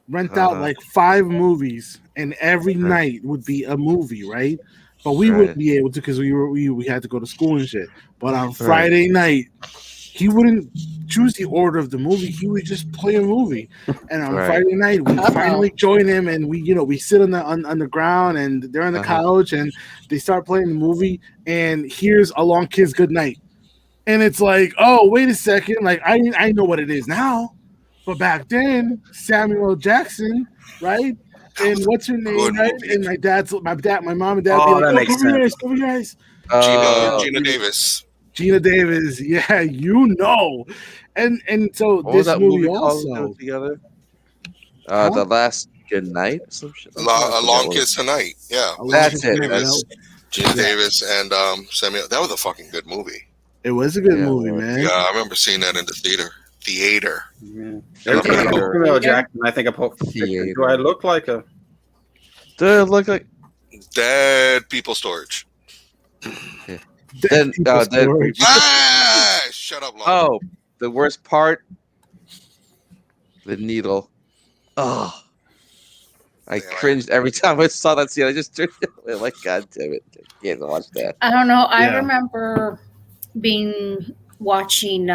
rent out like 5 movies, and every night would be a movie, right? But we wouldn't be able to because we had to go to school and shit. But on Friday night, he wouldn't choose the order of the movie. He would just play a movie. And on Friday night, we finally join him, and we sit on the ground, and they're on the couch, and they start playing the movie. And here's A Long Kiss Goodnight, and it's like, oh, wait a second, like I know what it is now, but back then, Samuel L. Jackson, right? And what's her name, right? And my mom and dad be like, over your eyes. Gina Davis. Gina Davis, yeah, you know, and so What this was that movie movie also called together? The Last Good Night, some shit. A Long Kiss Tonight. Yeah, That's it. Gina Davis and Samuel. That was a fucking good movie. It was a good movie, man. Yeah, I remember seeing that in the theater. Every time I think of Samuel Jackson, I think of Pulp Fiction. Do I look like a? Do I look like Dead People Storage? Then shut up, Long. Oh, the worst part, the needle. Oh, I cringed every time I saw that scene. I just turned away, like, God damn it, I can't watch that. I don't know. I remember watching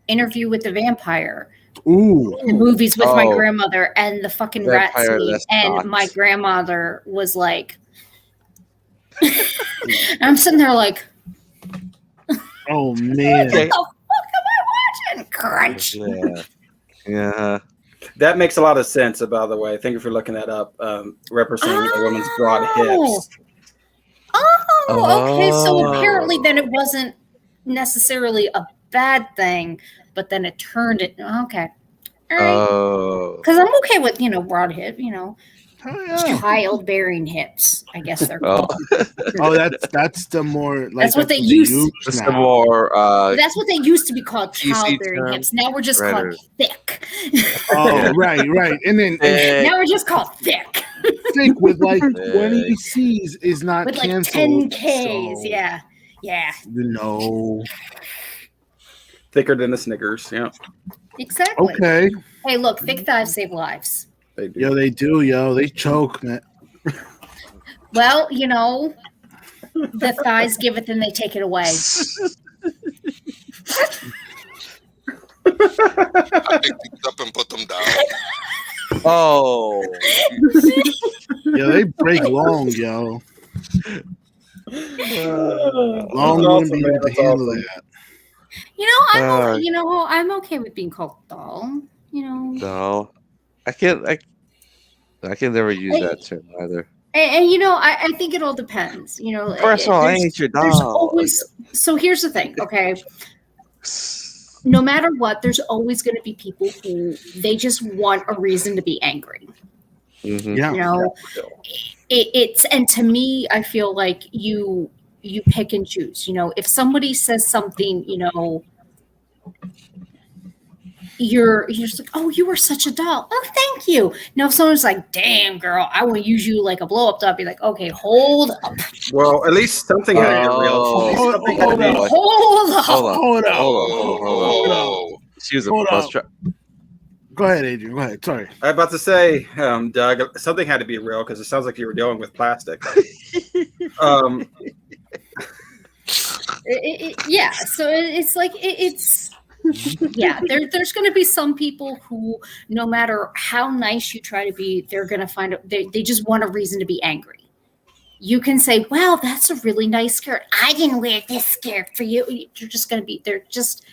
Interview with the Vampire. Ooh, the movies with my grandmother and the fucking rat scene, and my grandmother was like, and I'm sitting there like, oh man, what the fuck am I watching? Crunch. Yeah. That makes a lot of sense, by the way. Thank you for looking that up. Representing a woman's broad hips. Okay. So apparently then it wasn't necessarily a bad thing, but then it turned it. Okay. All right. Because I'm okay with, broad hip, childbearing hips, I guess they're called. That's the more like that's what they used. That's the more. That's what they used to be called, childbearing hips. Now we're just called thick. Oh, right, and then now we're just called thick. Thick with like 20 C's is not with like canceled. 10 Ks, yeah. Thicker than the Snickers, yeah. Exactly. Okay. Hey, look, thick thighs save lives. They do. Yo, they do, yo. They choke, man. Well, the thighs give it, then they take it away. I picked these up and put them down. Oh. Yo, they break long, yo. Long wouldn't be able to handle that. I'm okay with being called doll. No, I can never use that term either. And I think it all depends. First of all, I ain't your doll. So here's the thing, okay? No matter what, there's always going to be people who they just want a reason to be angry. Mm-hmm. Yeah. It's and to me, I feel like you pick and choose. If somebody says something, you're just like, oh, you were such a doll. Oh, thank you. Now, if someone's like, damn, girl, I want to use you like a blow up doll, I'd be like, okay, hold up. Well, at least something had to be real. Hold up. She was a bus driver. Go ahead, Adrian. Go ahead. Sorry. I was about to say, Doug, something had to be real because it sounds like you were dealing with plastic. Yeah, so it's like it's yeah. There's going to be some people who, no matter how nice you try to be, they're going to find they just want a reason to be angry. You can say, "Wow, that's a really nice skirt. I didn't wear this skirt for you." You're just going to be. They're just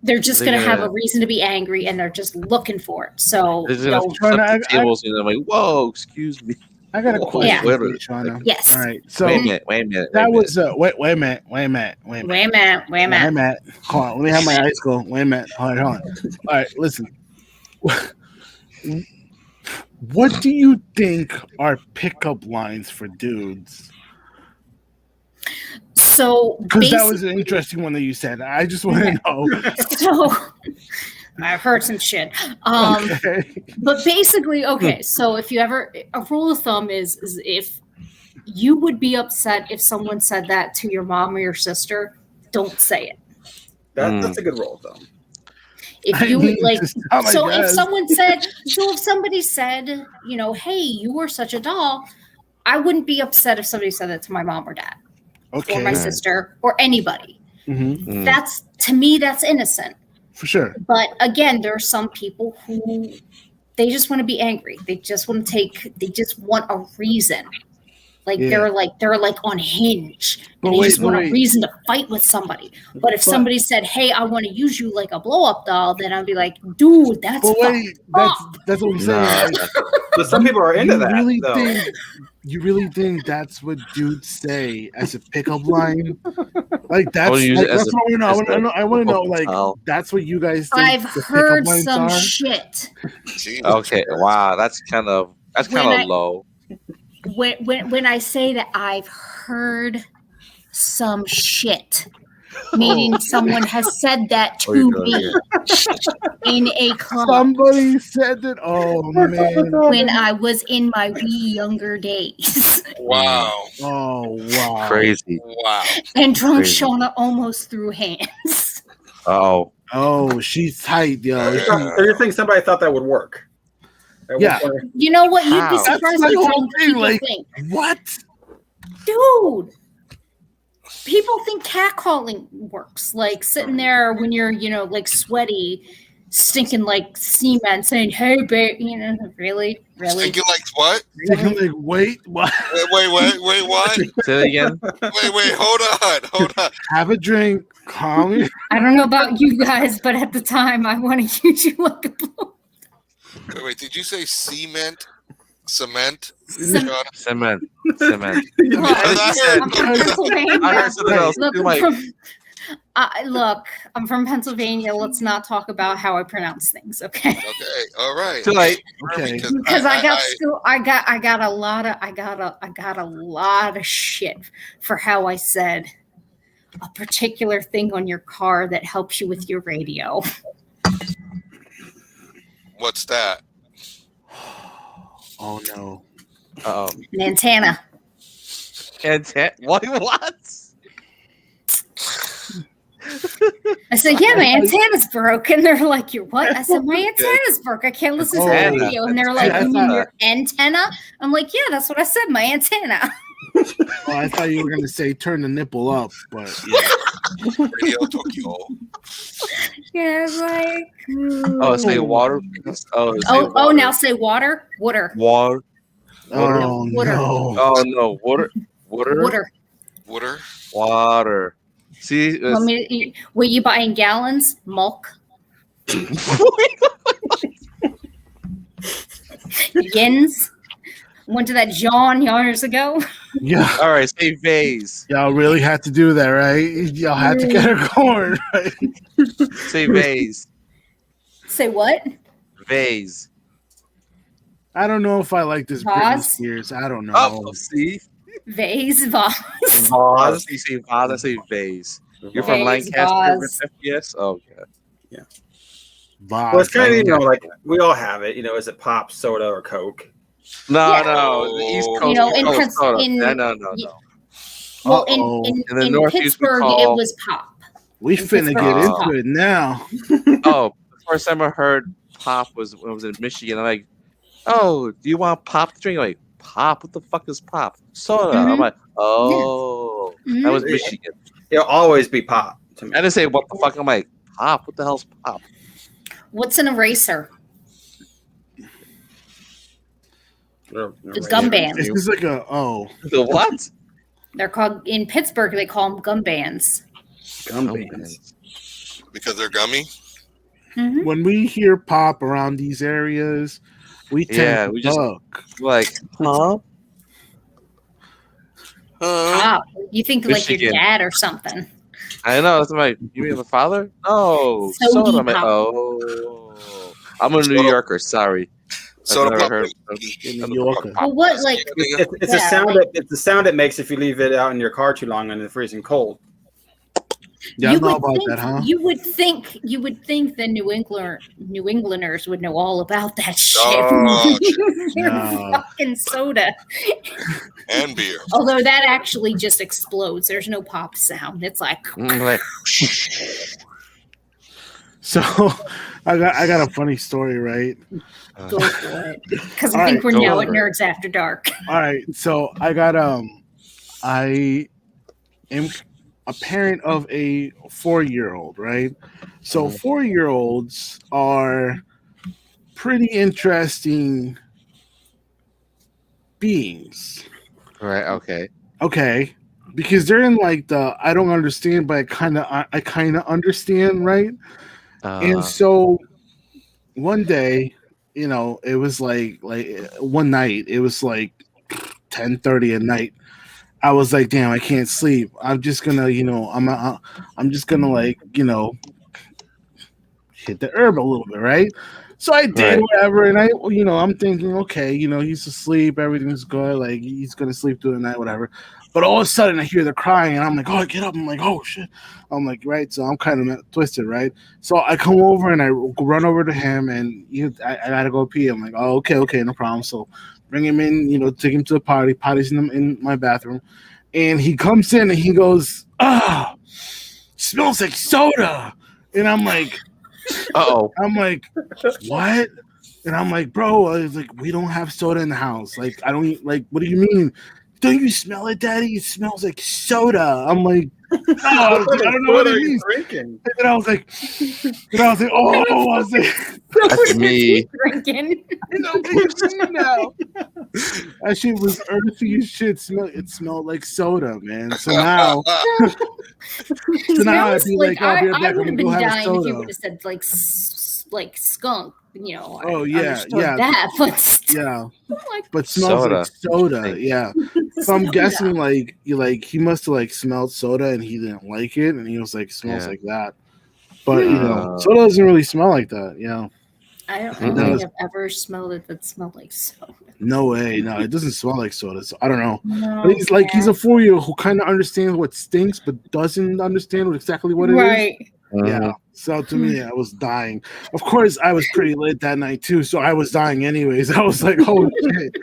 going to have a reason to be angry, and they're just looking for it. So tables, and they're like, "Whoa, excuse me." I got a question for you, Shauna. Yes. All right. So wait a minute. That was wait a minute. Hold on. Let me have my ice cold. Wait a minute. Hold on. All right. Listen. What do you think are pickup lines for dudes? So, because that was an interesting one that you said. I just want to know. So, I've heard some shit. But basically, so if you ever, a rule of thumb is if you would be upset if someone said that to your mom or your sister, don't say it. That's a good rule of thumb. If you if somebody said, hey, you were such a doll, I wouldn't be upset if somebody said that to my mom or dad. Or my sister or anybody. Mm-hmm. That's, to me, that's innocent. For sure. But again, there are some people who they just want to be angry. They just want a reason. They're like on Hinge. And they just want a reason to fight with somebody. But if somebody said, "Hey, I want to use you like a blow-up doll," then I'd be like, "Dude, that's that's what I'm saying." But some people are into that. You really think that's what dudes say as a pickup line? Like that's what I want to know. I want to know. Like that's what you guys think. I've heard some shit. Okay, wow, that's kind of low. When I say that I've heard some shit, meaning someone has said that to me in a club. Somebody said that. Oh man! When I was in my wee younger days. Wow! Oh wow! Crazy! Wow! And drunk Shauna almost threw hands. Oh, she's tight, yo. So you think somebody thought that would work? Yeah. You know what? You'd be surprised what people think. What? Dude. People think catcalling works. Like sitting there when you're, like sweaty, stinking like cement, saying, "Hey, babe," really? Stinking like what? Stinking like, wait, what? Wait, what? Say it again. Wait, hold on. Have a drink, calm. I don't know about you guys, but at the time, I want to use you like a blow. Wait, did you say cement? Cement? Cement. Look, I'm from Pennsylvania. Let's not talk about how I pronounce things, okay? Okay, all right. Okay. Because I got a lot of shit for how I said a particular thing on your car that helps you with your radio. What's that? Oh no! An antenna. What? I said, "Yeah, my antenna's broken." They're like, "Your what?" I said, "My antenna's broke. I can't listen to the radio." And they're like, "You mean your antenna?" I'm like, "Yeah, that's what I said. My antenna." Oh, I thought you were gonna say turn the nipple up, but yeah. Radio Tokyo. Yeah, it's like. Oh, say water. Now say water. Water. Water. Oh water. No. Oh no, water. Water. See, were you buying gallons? Milk. Yins. Went to that John years ago. Yeah. All right, say vase. Y'all really had to do that, right? Y'all had to get her going, right? Say vase. Say what? Vase. I don't know if I like this Britney Spears. I don't know. Oh, see? Vase. Vase. You say vase, I say vase. You're from Lancaster, FPS? Oh, okay. Yeah. Well, it's kind of, like, we all have it. Is it pop, soda, or Coke? No. The East Coast. Well, in Pittsburgh, it was pop. We finna get into it now. The first time I heard pop was when I was in Michigan. I'm like, "Oh, do you want pop to drink?" I'm like, "Pop? What the fuck is pop?" Soda. I'm like, "Oh." Mhm. That was Michigan. It'll always be Pop to me. I didn't say what the fuck. I'm like, Pop? What the hell's Pop? What's an eraser? The gum bands. This is like a The what? They're called in Pittsburgh. They call them gum bands. Gum bands. Because they're gummy. Mm-hmm. When we hear Pop around these areas, we tend to just like, huh? Pop. You think like your Michigan. dad or something. I know. That's my. You mean the father? No. Sody Soda. I'm like, Pop. oh. I'm a New Yorker. Sorry. Soda I've pop. never heard of New Yorker. Well, what like? It's a sound. It's the sound it makes if you leave it out in your car too long and it's freezing cold. Yeah, I You know would about think, that, huh? You would think the New Englanders would know all about that shit. Oh, They're no. fucking soda. and beer. Although that actually just explodes. There's no pop sound. It's like So I got a funny story, right? go for it. Because All I think right, we're go now over at Nerds After Dark. All right, so I am a parent of a 4-year-old, right? So 4-year-olds are pretty interesting beings. Right. Okay. Okay, because they're in like the I don't understand, but I kind of understand, right? And so one day, it was like one night, it was like 10:30 at night. I was like, damn, I can't sleep. I'm just gonna, I'm just gonna like, hit the herb a little bit, right? So I did whatever, and I'm thinking, okay, he's asleep, everything's good, like he's gonna sleep through the night, whatever. But all of a sudden, I hear the crying, and I'm like, oh, get up! I'm like, oh shit! I'm like, right. So I'm kind of twisted, right? So I come over and I run over to him, and I gotta go pee. I'm like, oh, okay, no problem. So bring him in, take him to the potty. Potty's in my bathroom, and he comes in and he goes, smells like soda, and I'm like. I'm like, what? And I'm like, bro, I was like, we don't have soda in the house. Like, I don't like. What do you mean? Don't you smell it, Daddy? It smells like soda. I'm like, no, I don't know what it means. Drinking? And I was like, oh, I was like, That's me. Drinking. now. That shit was earthy as shit. It smelled like soda, man. So now, I'd be like, I'll be right back. I would have I'm been gonna go have a dying if you soda. would have said like skunk. Oh I yeah, understood yeah, that, but still, yeah. like, But smells like soda, yeah. So I'm Soda. guessing he must have like smelled soda and he didn't like it, and he was like smells like that. But soda doesn't really smell like that, yeah. I don't think I've ever smelled it that smelled like soda. No way, no, it doesn't smell like soda. So I don't know. No, But he's a 4-year-old who kind of understands what stinks, but doesn't understand exactly what it is. Right. Yeah. So to me, I was dying. Of course, I was pretty lit that night too, so I was dying anyways. I was like, holy shit.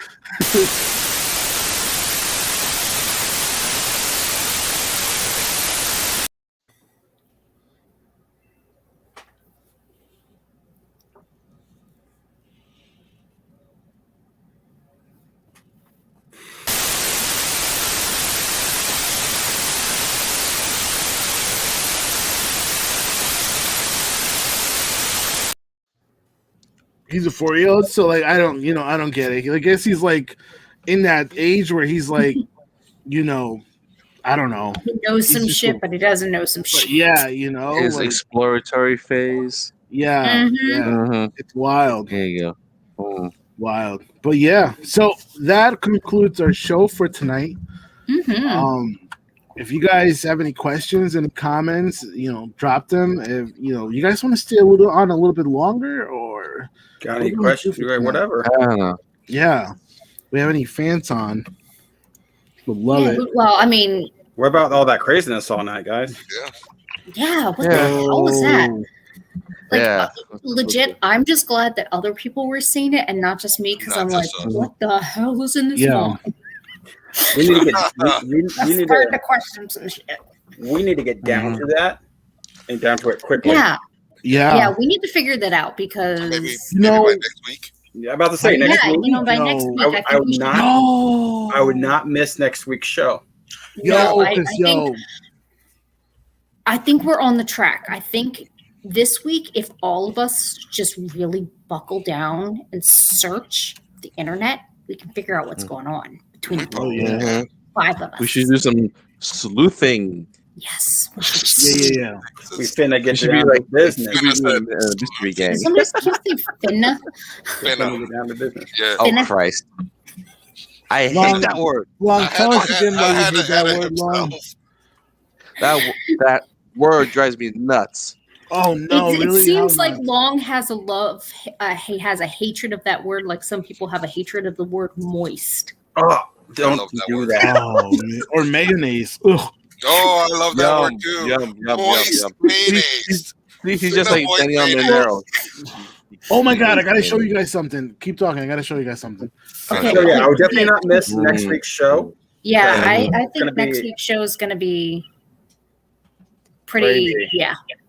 He's a 4-year-old, so like I don't get it. I guess he's like in that age where he's like, I don't know. He knows some shit, but he doesn't know some shit. Yeah, his like, exploratory phase. Yeah, it's wild. There you go. Wild, but yeah. So that concludes our show for tonight. If you guys have any questions and comments, drop them. If you guys want to stay a little bit longer, or got any questions, whatever. I don't know. Yeah, we have any fans on? Would love it. Well, I mean, what about all that craziness all night, guys? Yeah, what the hell was that? Like, Yeah, legit, I'm just glad that other people were seeing it and not just me, because I'm like, what the hell is in this phone? We need to get. We need starting to question some shit. We need to get down to that and down to it quickly. Yeah. We need to figure that out because maybe by next week. Yeah, I'm about to say next week. By next week, I would not miss next week's show. I think we're on the track. I think this week, if all of us just really buckle down and search the internet, we can figure out what's going on between the 5 of us. We should do some sleuthing. Yes. Yeah. We finna get should be down like to business. Mystery gang. Somebody keep saying finna. Finna get down to business. Yeah. Oh Finna. Christ! I hate Long- that word. Long, tell us again why I you had hate to that edit word, Long. himself. That word drives me nuts. Oh no, It really? seems How like much? Long has a love. He has a hatred of that word, like some people have a hatred of the word moist. Oh, don't love that do word. that. Oh, man. Or mayonnaise. Ugh. Oh, I love that word too. Yum. Moist mayonnaise. He's just like Moist Daniel mayonnaise. Monero. Oh my god, I gotta show you guys something. Keep talking. I gotta show you guys something. Okay, So yeah, I would definitely not miss next week's show. Yeah, Yeah, I it's gonna think next be- week's show is going to be pretty, Crazy.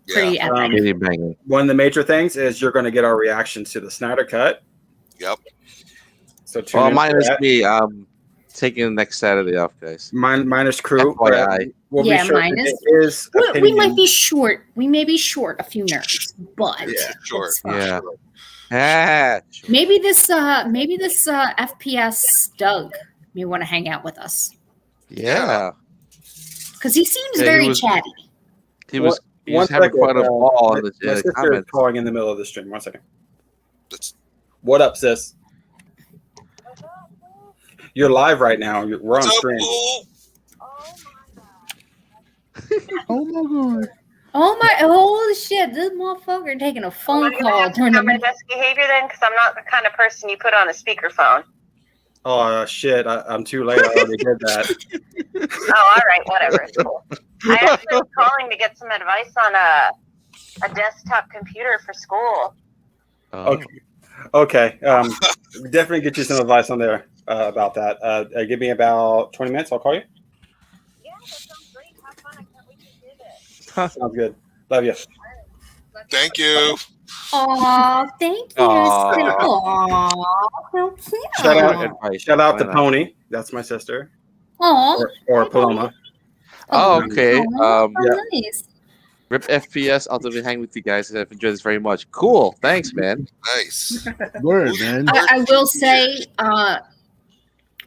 pretty epic. Really banging. One of the major things is you're going to get our reactions to the Snyder Cut. Yep. So tune Well, in for minus that. me. I'm taking next Saturday off, guys. Minus crew. FYI. We'll Yeah, be sure minus. to get his We opinion. might be short. We may be short a few nerds, but Yeah, short. it's fine. Yeah. Ah, Maybe this FPS Doug may want to hang out with us yeah. because he seems Yeah, very he was- chatty. He was One having second, quite a ball my in the sister is comments. calling in the middle of the stream. 1 second. That's- What up, sis? You're live right now. We're on What's up, stream. fool? Oh my god. Holy shit, this motherfucker taking a phone call during the my best behavior then, because I'm not the kind of person you put on a speakerphone. Oh shit! I'm too late. I already did that. Oh, all right, whatever. It's cool. I actually was calling to get some advice on a desktop computer for school. Oh. Okay. Definitely get you some advice on there about that. Give me about 20 minutes. I'll call you. Yeah, that sounds great. Have fun. I can't wait to do this. Sounds good. Love you. Thank you. Aw, thank you. Aw. Aw, so cute. Shout out to Why not? Pony. That's my sister. Aw, Or Paloma. Oh, okay. aw, yeah. nice. Rip FPS. I'll definitely hang with you guys. I've enjoyed this very much. Cool. Thanks, man. Nice. Word, man. I will say,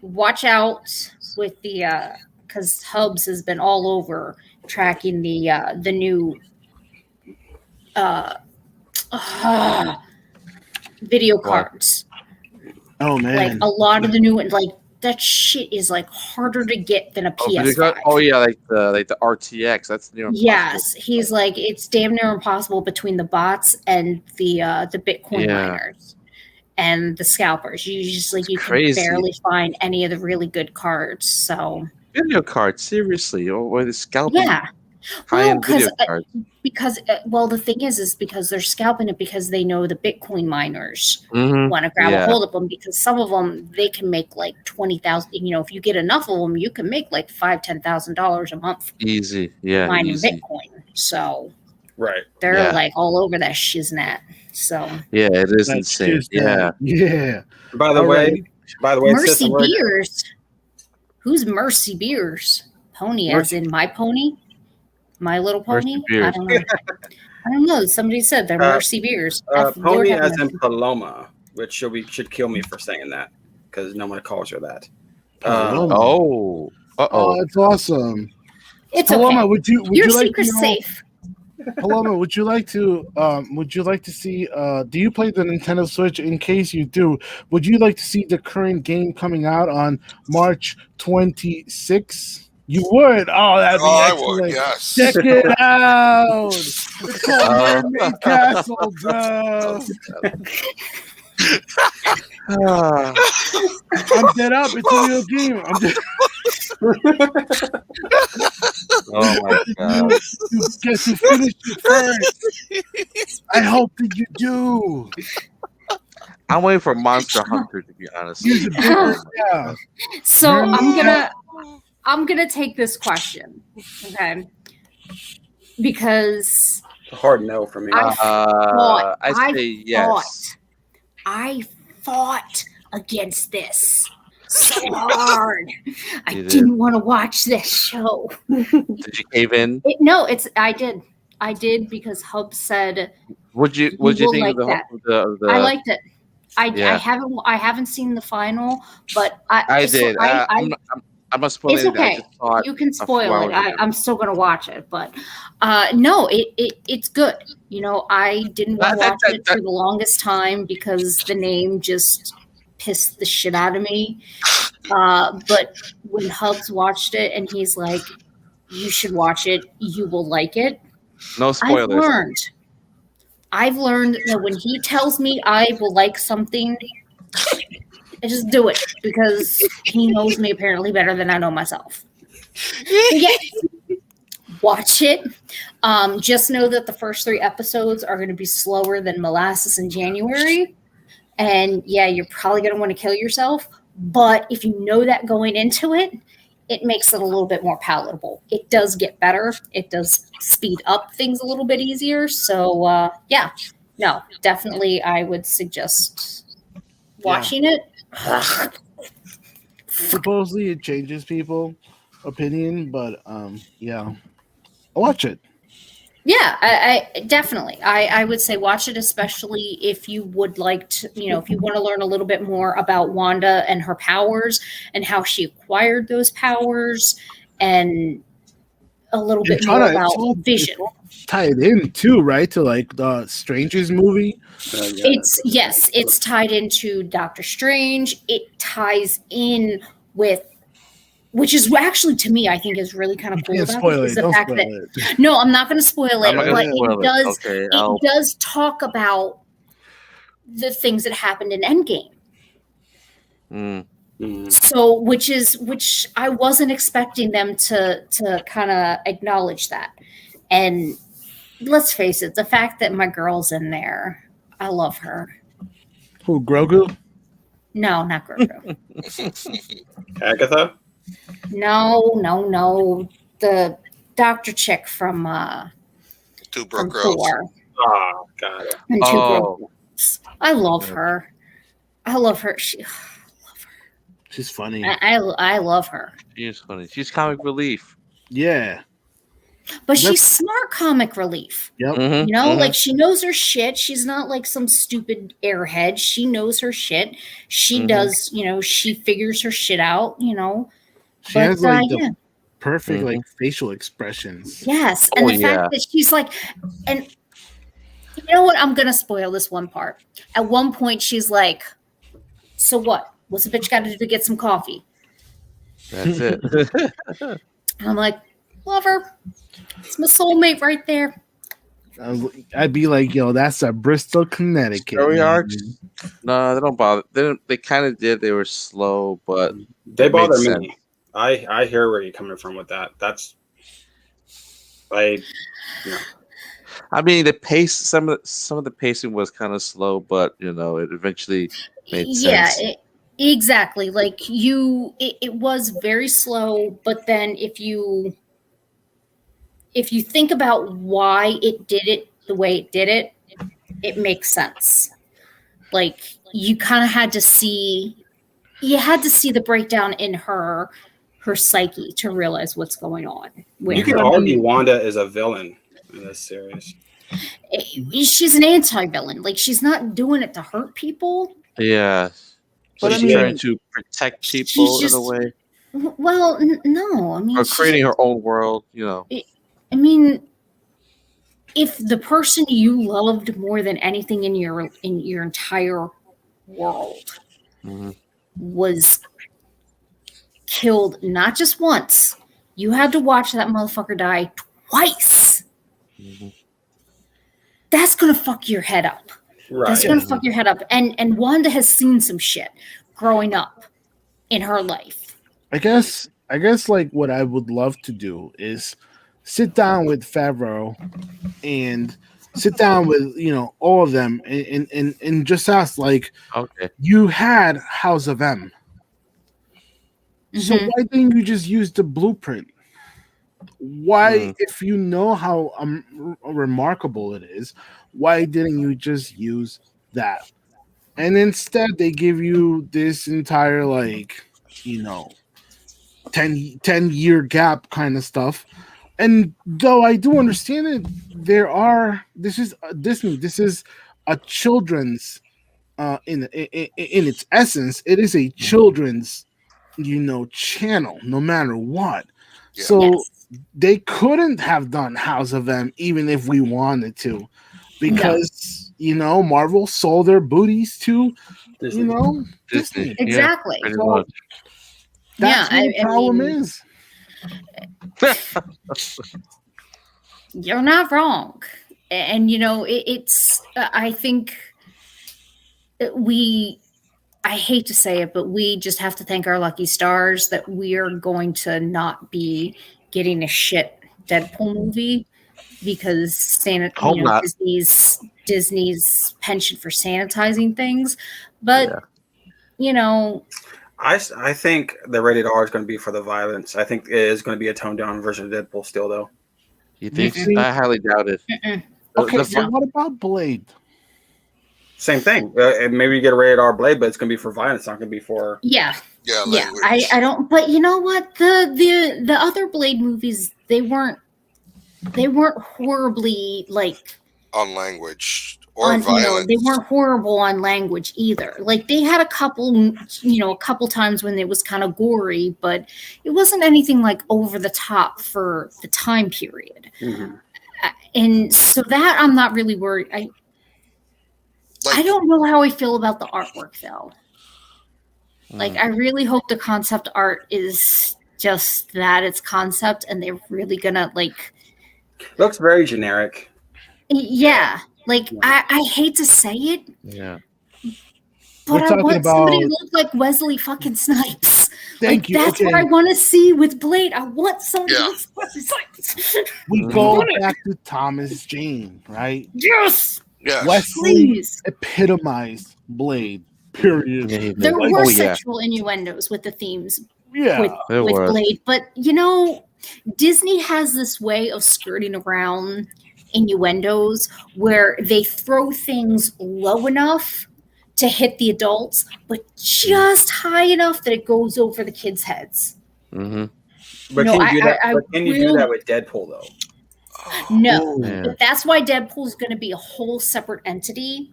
watch out with the because Hubs has been all over tracking the new video cards. Oh man. Like a lot of the new like that shit is like harder to get than a PS5. Oh yeah, like the RTX. That's near impossible. Yes, he's like it's damn near impossible between the bots and the Bitcoin miners and the scalpers. You just like you Crazy. can barely find any of the really good cards. So Video cards, seriously, or the scalping yeah, high-end video cards. because the thing is because they're scalping it because they know the Bitcoin miners Mhm. want to grab Yeah. a hold of them because some of them they can make like 20,000. You know, if you get enough of them, you can make like $5,000-$10,000 a month Easy, yeah, mining easy. Bitcoin. So Right. they're Yeah. like all over that shiznat. So Yeah, it is That's insane. just Yeah. Yeah. By the All way, right. sis, Mercy we're- Beers. Who's Mercy Beers? Pony, as in my pony, my little pony. Mercy Beers. I don't know. I don't know. Somebody said they're Mercy Beers. Lord Pony have as mercy. in Paloma, which should kill me for saying that because no one calls her that. Paloma. Oh. Oh, that's awesome. It's Paloma, okay. would you Your like secret's to know, safe. Paloma, would you like to see do you play the Nintendo Switch? In case you do, would you like to see the current game coming out on March 26th? You would? Oh, that'd be I excellent. would, yes. Check it out. It's called Mermaid Castle, bro. I'm dead up. It's a real game. I'm dead. Oh my god. You get to finish it first. I hope that you do. I'm waiting for Monster Hunter to be honest. Use a bigger, yeah. So Yeah. I'm gonna take this question, okay? Because It's a hard no for me. I say yes. I fought against this. so hard. I didn't want to watch this show. Did you cave in? I did because Hub said. What'd you think of the? I liked it. I haven't seen the final, but I did. I'm not spoiling it's okay. You can spoil it. I'm still gonna watch it, but no, it's good. You know, I didn't want to watch it for the longest time because the name just pissed the shit out of me. But when Hubs watched it and he's like, "You should watch it. You will like it." No spoilers. I've learned that when he tells me I will like something, I just do it because he knows me apparently better than I know myself. Yeah. Watch it. Just know that the first 3 episodes are going to be slower than molasses in January. And yeah, you're probably going to want to kill yourself. But if you know that going into it, it makes it a little bit more palatable. It does get better. It does speed up things a little bit easier. So, yeah. No, definitely I would suggest watching it. Supposedly it changes people's opinion, but yeah. I'll watch it. Yeah, I definitely. I would say watch it, especially if you would like to, if you want to learn a little bit more about Wanda and her powers and how she acquired those powers and a little bit more about Vision. Tied in too, right? To like the Strange's movie. It's tied into Doctor Strange. It ties in with, which is actually to me, I think is really kind of cool about it, is the fact that no, I'm not going to spoil it, but it does talk about the things that happened in Endgame. So, which I wasn't expecting them to kind of acknowledge that. And let's face it, the fact that my girl's in there, I love her. Who, Grogu? No, not Grogu. Agatha? No. The doctor chick from Two Broke Girls. Oh, got it. And Two Broke Girls. I love her. She's funny. I love her. She is funny. She's comic relief. Yeah. But she's smart comic relief. Yep. Like she knows her shit. She's not like some stupid airhead. She knows her shit. She does, she figures her shit out, She has like the perfect like facial expressions. Yes. And the fact that she's like, and you know what? I'm going to spoil this one part. At one point, she's like, so what? What's a bitch got to do to get some coffee? That's it. I'm like, love her. It's my soulmate right there. I'd be like, that's a Bristol, Connecticut. Story arcs? No, they don't bother. They kind of did. They were slow, but they bother me. I hear where you're coming from with that. That's like, I mean, the pace. Some of the pacing was kind of slow, but it eventually made sense. Yeah, exactly. Like it was very slow, but then if you think about why it did it the way it did it, it makes sense. Like you kind of had to see the breakdown in her psyche to realize what's going on. You could argue Wanda is a villain in this series. She's an anti-villain. Like she's not doing it to hurt people. Yeah. But she's trying to protect people in a way. Well, no. I mean, or creating her own world, I mean, if the person you loved more than anything in your entire world was killed not just once, you had to watch that motherfucker die twice. That's gonna fuck your head up. Right. That's gonna fuck your head up. And Wanda has seen some shit growing up in her life. I guess like what I would love to do is sit down with Favreau and sit down with all of them and just ask like, okay, you had House of M, so why didn't you just use the blueprint? Why, if you know how remarkable it is, why didn't you just use that? And instead, they give you this entire like 10-year gap kind of stuff. And though I do understand it, this is Disney. This is a children's in its essence. It is a children's channel, no matter what. Yeah. So they couldn't have done House of M even if we wanted to, because Marvel sold their booties to Disney. Exactly. Pretty So much. that's what the problem is. You're not wrong. And it's I think I hate to say it, but we just have to thank our lucky stars that we are going to not be getting a shit Deadpool movie, because Disney's penchant for sanitizing things. But I think the rated R is going to be for the violence. I think it is going to be a toned down version of Deadpool still, though. You think? I highly doubt it. Okay, so what about Blade? Same thing. Maybe you get a rated R Blade, but it's going to be for violence. It's not going to be for I don't. But you know what? The other Blade movies, they weren't horribly on language or violence. They weren't horrible on language either. Like they had a couple times when it was kind of gory, but it wasn't anything like over the top for the time period. Mm-hmm. And so that I'm not really worried. I don't know how I feel about the artwork though. Like I really hope the concept art is just that, it's concept, and they're really gonna looks very generic. Yeah. I hate to say it. Yeah. But I want somebody to look like Wesley fucking Snipes. Thank you. That's what I want to see with Blade. I want somebody to look like Wesley Snipes. We go back to Thomas Jane, right? Yes. Yeah. Wesley epitomized Blade. Period. There were sexual innuendos with the themes with Blade, but Disney has this way of skirting around innuendos where they throw things low enough to hit the adults, but just high enough that it goes over the kids' heads. Mm-hmm. But can you do that with Deadpool though? No, but that's why Deadpool is going to be a whole separate entity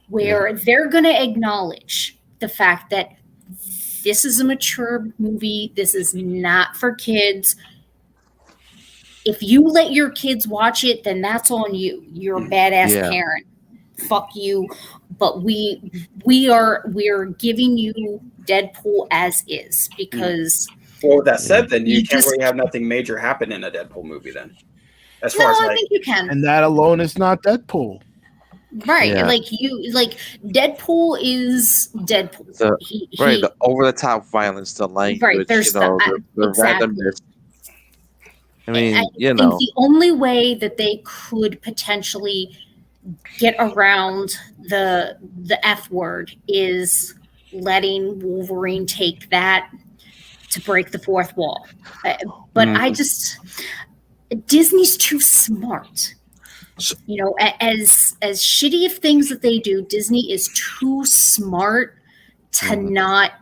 where they're going to acknowledge the fact that this is a mature movie. This is not for kids. If you let your kids watch it, then that's on you. You're a badass parent. Fuck you. But we are giving you Deadpool as is, because. Well, with that said, then you can't really have nothing major happen in a Deadpool movie then. As far as I think you can. And that alone is not Deadpool. Right. Yeah. Deadpool is Deadpool. The over the top violence, the language, right, there's the randomness. I mean, I think the only way that they could potentially get around the F word is letting Wolverine take that to break the fourth wall. But Disney's too smart. As shitty of things that they do, Disney is too smart to not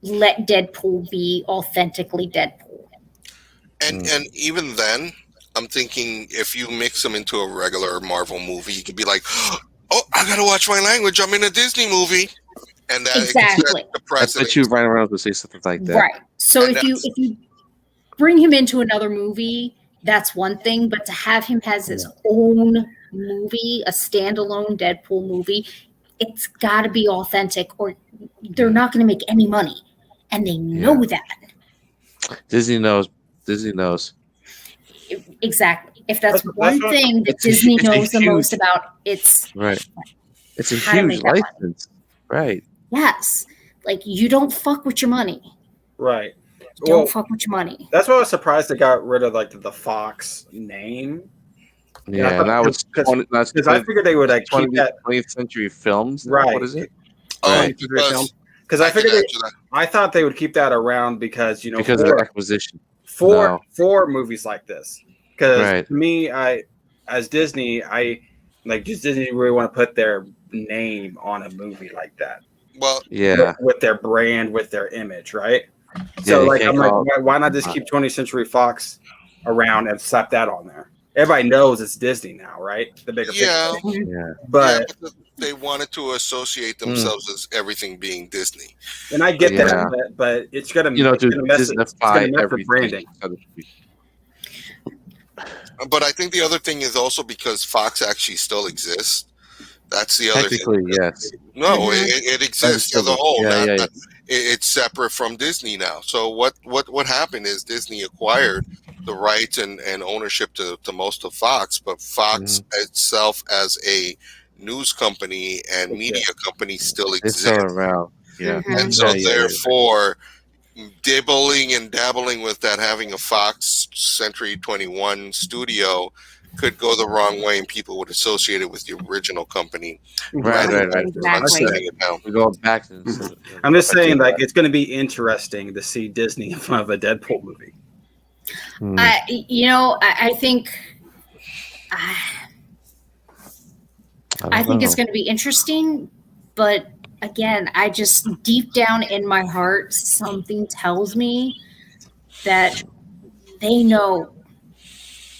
let Deadpool be authentically Deadpool. And even then, I'm thinking if you mix them into a regular Marvel movie, you could be like, "Oh, I gotta watch my language. I'm in a Disney movie," and that exactly. I bet you Ryan Reynolds would say something like that, right? So if you bring him into another movie, that's one thing, but to have him as his own movie, a standalone Deadpool movie, it's got to be authentic, or they're not going to make any money, and they know that. Disney knows. Exactly. If that's one thing that Disney knows the most about, it's right. It's a huge license, right? Yes, you don't fuck with your money, right? Don't fuck with your money. That's why I was surprised they got rid of the Fox name. Yeah, that was because I figured they would keep that 20th Century Films. Right? What is it? Right. Because I thought they would keep that around because of the acquisition for movies like this. Because to me, as Disney, does Disney really want to put their name on a movie like that? Well, with their brand, with their image, right? So I'm like, why not just keep 20th Century Fox around and slap that on there? Everybody knows it's Disney now, right? The bigger picture. But they wanted to associate themselves as everything being Disney. And I get that, but it's gonna mess with branding. But I think the other thing is also because Fox actually still exists. That's the other thing. Yes. No, it exists as a whole. It's separate from Disney now. So what happened is Disney acquired the rights and ownership to most of Fox, but Fox itself as a news company and media company still exists. It's still around. Yeah. And so therefore, dibbling and dabbling with that, having a Fox Century 21 studio could go the wrong way, and people would associate it with the original company. Right. Exactly. We go back. I'm just saying, it's going to be interesting to see Disney in front of a Deadpool movie. I think. I think it's going to be interesting, but again, I just deep down in my heart, something tells me that they know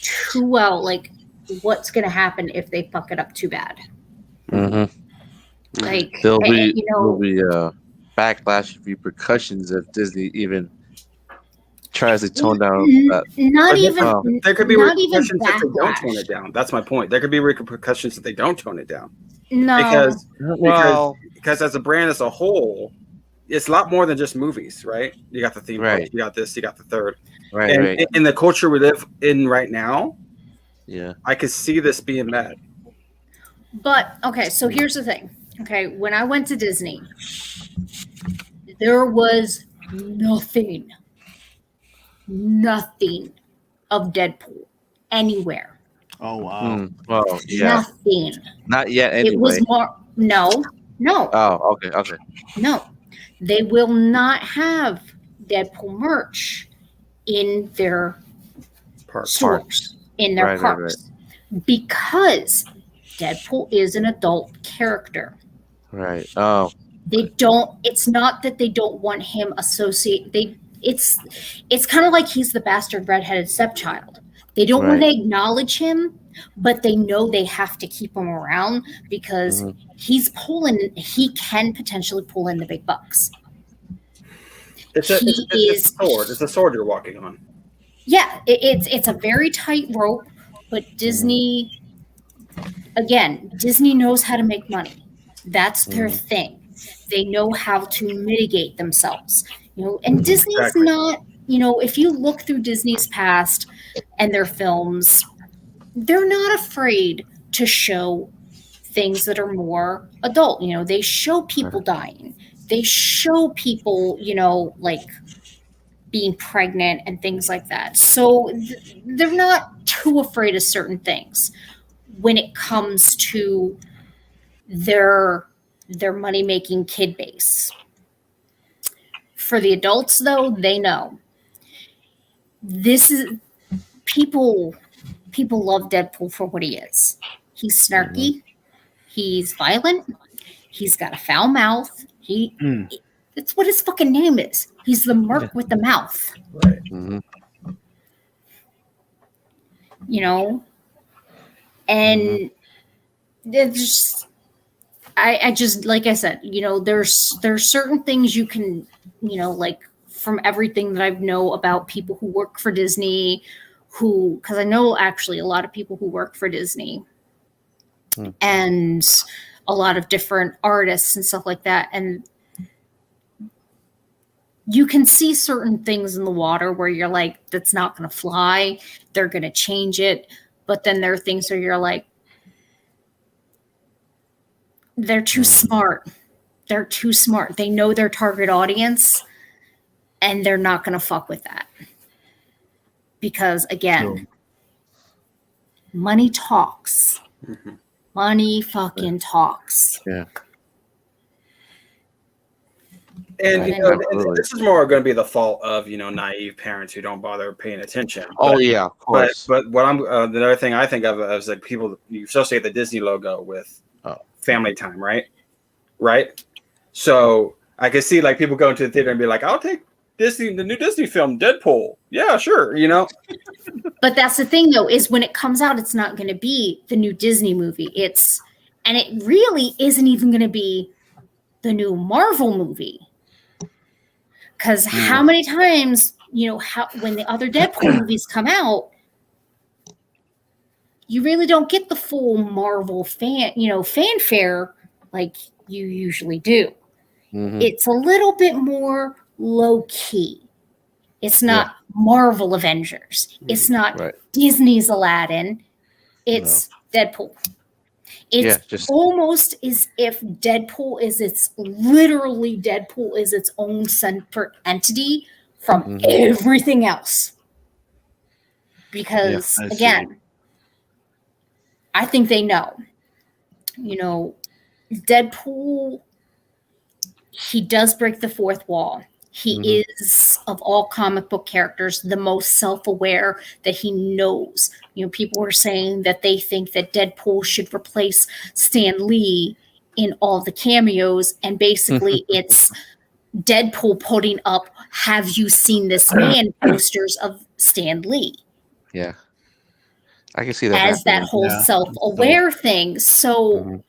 too well, what's going to happen if they fuck it up too bad. There'll be backlash, repercussions if Disney even tries to tone down that. There could be repercussions if they don't tone it down. That's my point. There could be repercussions if they don't tone it down. No, because as a brand as a whole, it's a lot more than just movies, right? You got the theme park, you got this, you got the third, and in the culture we live in right now, I could see this being bad. But okay, so here's the thing. Okay, when I went to Disney, there was nothing of Deadpool anywhere. Oh wow! Well, yeah, nothing. Not yet. Anyway, it was more. No. Oh, okay. No, they will not have Deadpool merch in their stores, in their parks, because Deadpool is an adult character. Right. Oh. They don't. It's not that they don't want him associate. It's kind of like he's the bastard redheaded stepchild. They don't want to acknowledge him, but they know they have to keep him around because he can potentially pull in the big bucks. It's a sword. It's a sword you're walking on. Yeah, it's a very tight rope, but Disney knows how to make money. That's their thing. They know how to mitigate themselves. And Disney's not, if you look through Disney's past and their films, they're not afraid to show things that are more adult. They show people dying. They show people, being pregnant and things like that. So they're not too afraid of certain things when it comes to their money-making kid base. For the adults, though, they know. This is people love Deadpool for what he is. He's snarky. He's violent. He's got a foul mouth. That's what his fucking name is. He's the merc with the mouth. Right. And it's just, I just, like I said, there's certain things you can, from everything that I know about people who work for Disney, because I know actually a lot of people who work for Disney and a lot of different artists and stuff like that. And you can see certain things in the water where you're like, that's not going to fly. They're going to change it. But then there are things where you're like, they're too smart. They're too smart. They know their target audience and they're not going to fuck with that. Because again, money talks. Money fucking talks. Yeah. And this is more going to be the fault of naive parents who don't bother paying attention. Oh yeah, of course. But what I'm the other thing I think of is like people, you associate the Disney logo with family time, right? So I could see like people going to the theater and be like, "I'll take Disney, the new Disney film, Deadpool. Yeah, sure." But that's the thing, though, is when it comes out, it's not going to be the new Disney movie. And it really isn't even going to be the new Marvel movie. Because how many times, when the other Deadpool movies come out, you really don't get the full Marvel fanfare like you usually do. It's a little bit more low key. It's not Marvel Avengers. It's not Disney's Aladdin. It's Deadpool. It's almost as if Deadpool is its own separate entity from everything else. Because again, I think they know. Deadpool, he does break the fourth wall. He is, of all comic book characters, the most self-aware that he knows. People were saying that they think that Deadpool should replace Stan Lee in all the cameos, and basically it's Deadpool putting up "Have you seen this man?" posters of Stan Lee. Yeah, I can see that as that whole self-aware thing. So.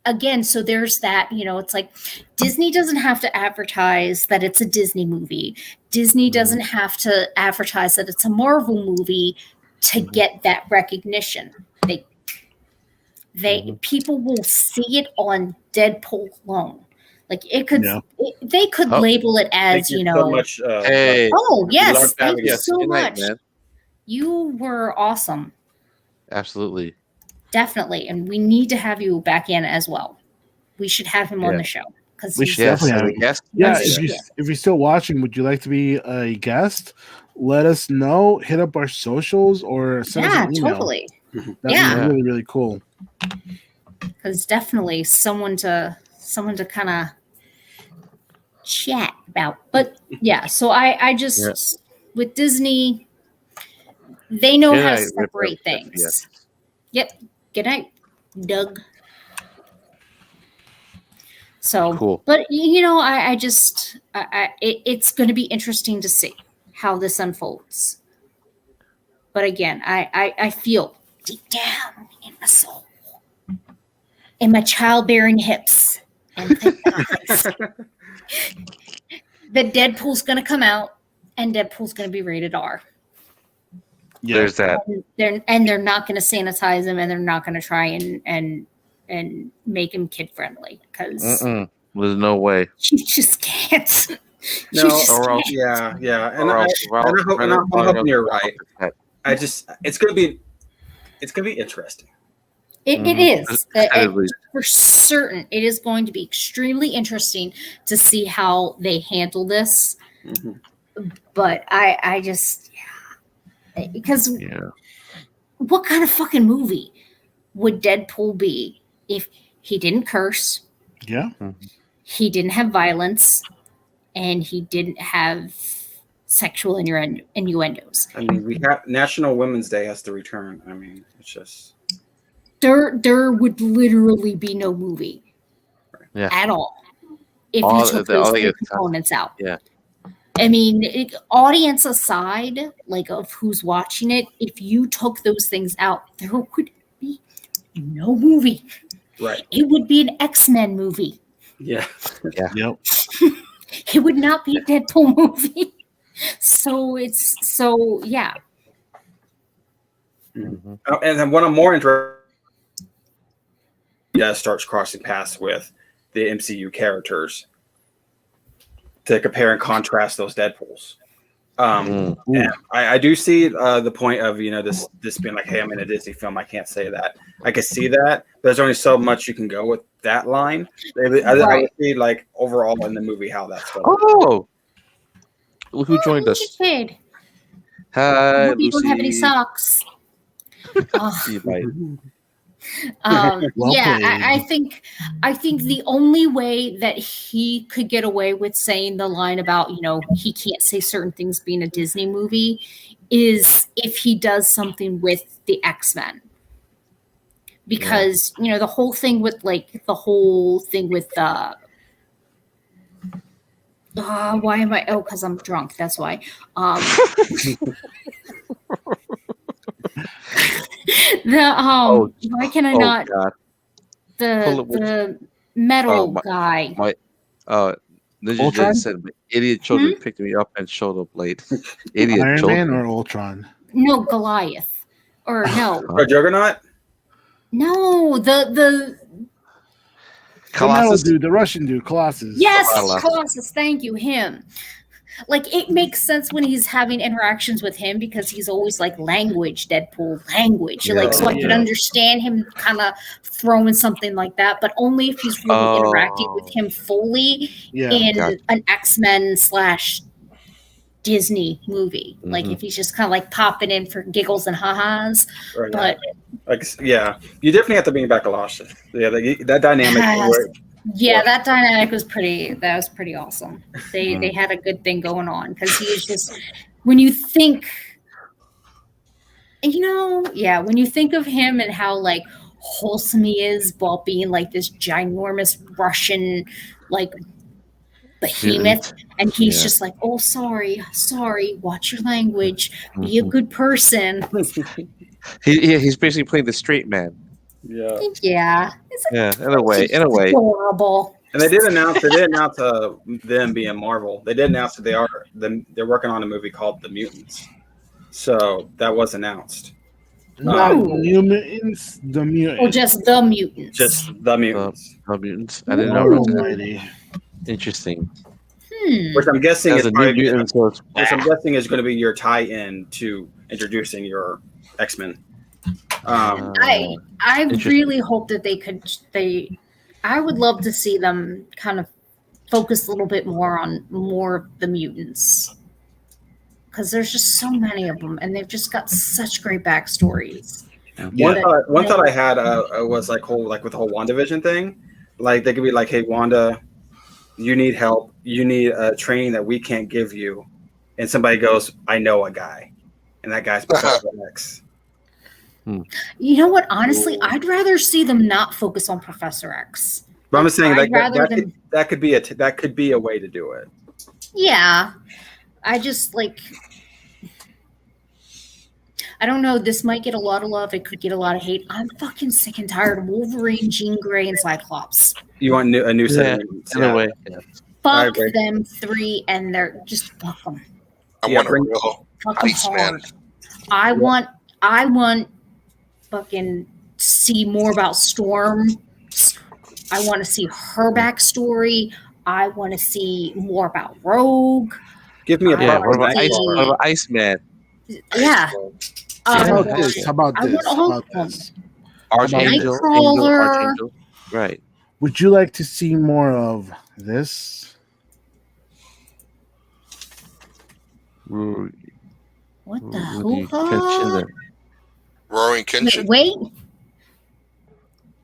Again, so there's that, it's like Disney doesn't have to advertise that it's a Disney movie. Disney doesn't have to advertise that it's a Marvel movie to get that recognition. People will see it on Deadpool alone. Like they could label it as, so much, oh yes, thank you so much. Man. You were awesome. Absolutely. Definitely, and we need to have you back in as well. We should have him on the show because we should definitely have a guest. Yeah, if you're still watching, would you like to be a guest? Let us know. Hit up our socials or send us an email. Totally. That'd be really, really cool. Because definitely someone to kind of chat about. But yeah, so I just with Disney, they know how to separate things. Yep. Good night, Doug. So cool. But I just it's going to be interesting to see how this unfolds. But again, I feel deep down in my soul, in my childbearing hips, and that Deadpool's going to come out, and Deadpool's going to be rated R. Yeah. There's that. They're not going to sanitize him, and they're not going to try and make him kid friendly because there's no way. You just can't. Yeah. And I'm hoping you're right. It's going to be interesting. It is for certain. It is going to be extremely interesting to see how they handle this. But I just. Because what kind of fucking movie would Deadpool be if he didn't curse? Yeah. He didn't have violence, and he didn't have sexual innuendos. I mean, we have National Women's Day has to return. I mean, it's just there would literally be no movie at all if you took those components out. Yeah. I mean, audience aside, like of who's watching it, if you took those things out, there would be no movie. Right. It would be an X-Men movie. Yeah. Yep. It would not be a Deadpool movie. Yeah. Mm-hmm. And then what I'm more interested starts crossing paths with the MCU characters to compare and contrast those Deadpools. And I do see the point of this being like, hey, I'm in a Disney film, I can't say that. I can see that, but there's only so much you can go with that line. I would see like overall in the movie how that's going. Oh, look who joined us. Kid. Hi, Lucy. You don't have any socks. I think the only way that he could get away with saying the line about he can't say certain things being a Disney movie is if he does something with the X-Men, because the whole thing with Why am I? Oh, because I'm drunk. That's why. Why can I not? God. The metal guy. Ninja Jen said, "Idiot children picked me up and showed up late." Idiot Iron children. Man or Ultron? No, Goliath. Or no. Or Juggernaut? No, the Colossus dude, the Russian dude, Colossus. Yes, Colossus. Thank you, him. Like, it makes sense when he's having interactions with him because he's always like language, Deadpool language. So I could understand him kind of throwing something like that, but only if he's really interacting with him fully in an X-Men / Disney movie. Mm-hmm. Like, if he's just kind of like popping in for giggles and ha-has. Right. But you definitely have to bring back Colossus. Yeah, that dynamic. That dynamic was pretty. That was pretty awesome. They had a good thing going on because he is just, when you think, when you think of him and how like wholesome he is while being like this ginormous Russian like behemoth, and he's just like, oh, sorry, watch your language, be a good person. He's basically playing the straight man. Yeah. In a way. Adorable. And they did announce them being Marvel. They did announce that they're working on a movie called The Mutants. So that was announced. Not New Mutants, The Mutants. Or just The Mutants. Just The Mutants. The Mutants. I didn't know that. Interesting. Which I'm guessing is going to be your tie-in to introducing your X-Men. I really hope that I would love to see them kind of focus a little bit more on more of the mutants, because there's just so many of them and they've just got such great backstories. One thought I had was like with the whole WandaVision thing. Like, they could be like, hey, Wanda, you need help. You need a training that we can't give you. And somebody goes, I know a guy. And that guy's Professor X. You know what? Honestly, I'd rather see them not focus on Professor X. But I'm just saying that could be a way to do it. Yeah, I just like. I don't know. This might get a lot of love. It could get a lot of hate. I'm fucking sick and tired of Wolverine, Jean Grey, and Cyclops. You want a new set of mutants? In a way. Fuck them three, and they're just fuck them. I want a real Iceman. I want fucking see more about Storm. I want to see her backstory. I want to see more about Rogue. Give me a what about Iceman? Yeah. How about this? Archangel. Nightcrawler. Right. Would you like to see more of this? What the hell? Roaring Kenshin? Wait.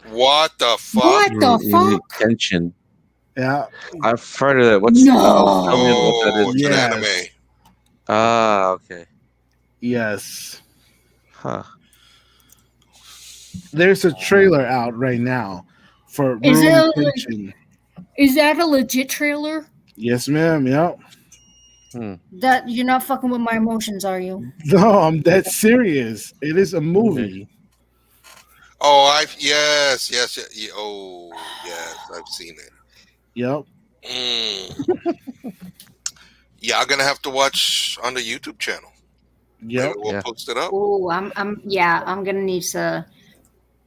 What the fuck? What the fuck? Kenshin. Yeah. I've heard of that. Tell me what that is. It's an anime. Ah, okay. Yes. Huh. There's a trailer out right now for Is Roaring Kenshin. Is that a legit trailer? Yes, ma'am. Yep. That you're not fucking with my emotions, are you? No, I'm dead serious. It is a movie. Oh, yes. Oh, yes, I've seen it. Yep. Yeah, I'm gonna have to watch on the YouTube channel. Yep. We'll post it up. Oh, I'm gonna need to.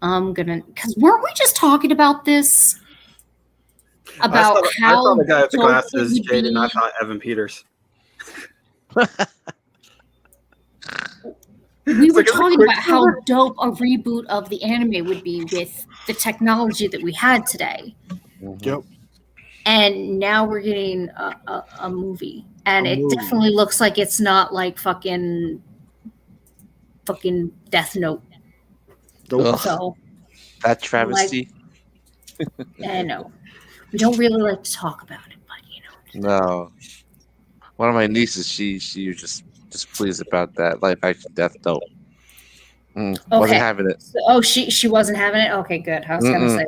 Because weren't we just talking about this? About I saw the guy with the glasses, Jade, and I thought Evan Peters. We were talking about how dope a reboot of the anime would be with the technology that we had today. Yep. And now we're getting a movie. And it definitely looks like it's not like fucking Death Note. So, that travesty. I know. We don't really like to talk about it, but No. One of my nieces, she was just displeased about that live action Death Note. Wasn't having it. So, she wasn't having it? Okay, good. I was gonna say,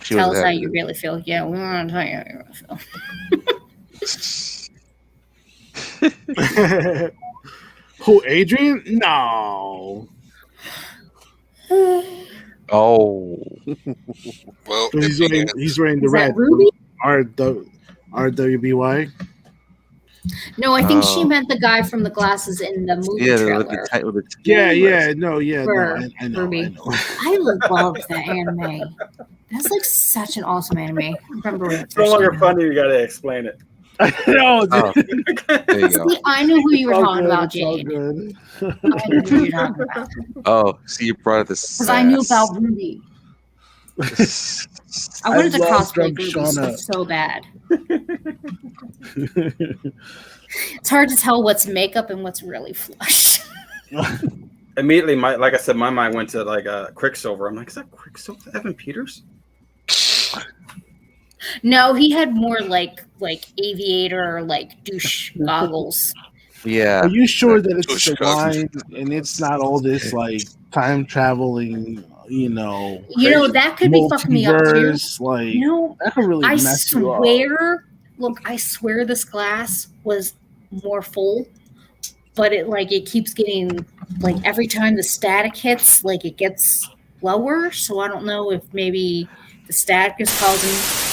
tell us how you really feel. Yeah, we want to tell you how you really feel. Who, Adrian? No. Oh. Well, he's wearing the Is red. that Ruby? RWBY. No, I think she meant the guy from the glasses in the movie trailer. I know. Ruby. I love that anime. That's like such an awesome anime. I remember when It's no longer funny. You got to explain it. No, there you go. See, I knew who you were It's all talking good, about, it's all Jade. good. I knew who you were talking about. Oh, see, you brought this. Because I knew about Ruby. I wanted to love cosplay Drunk Ruby Shauna. so bad. It's hard to tell what's makeup and what's really flush. Immediately, like I said, my mind went to like Quicksilver. I'm like, is that Quicksilver? Evan Peters? No, he had more like aviator, like douche goggles. Yeah. Are you sure that it's the line and it's not all this like time traveling? That could be fucking me up too. Like, that could really I mess you up. I swear this glass was more full, but it keeps getting like every time the static hits, like it gets lower. So I don't know if maybe the static is causing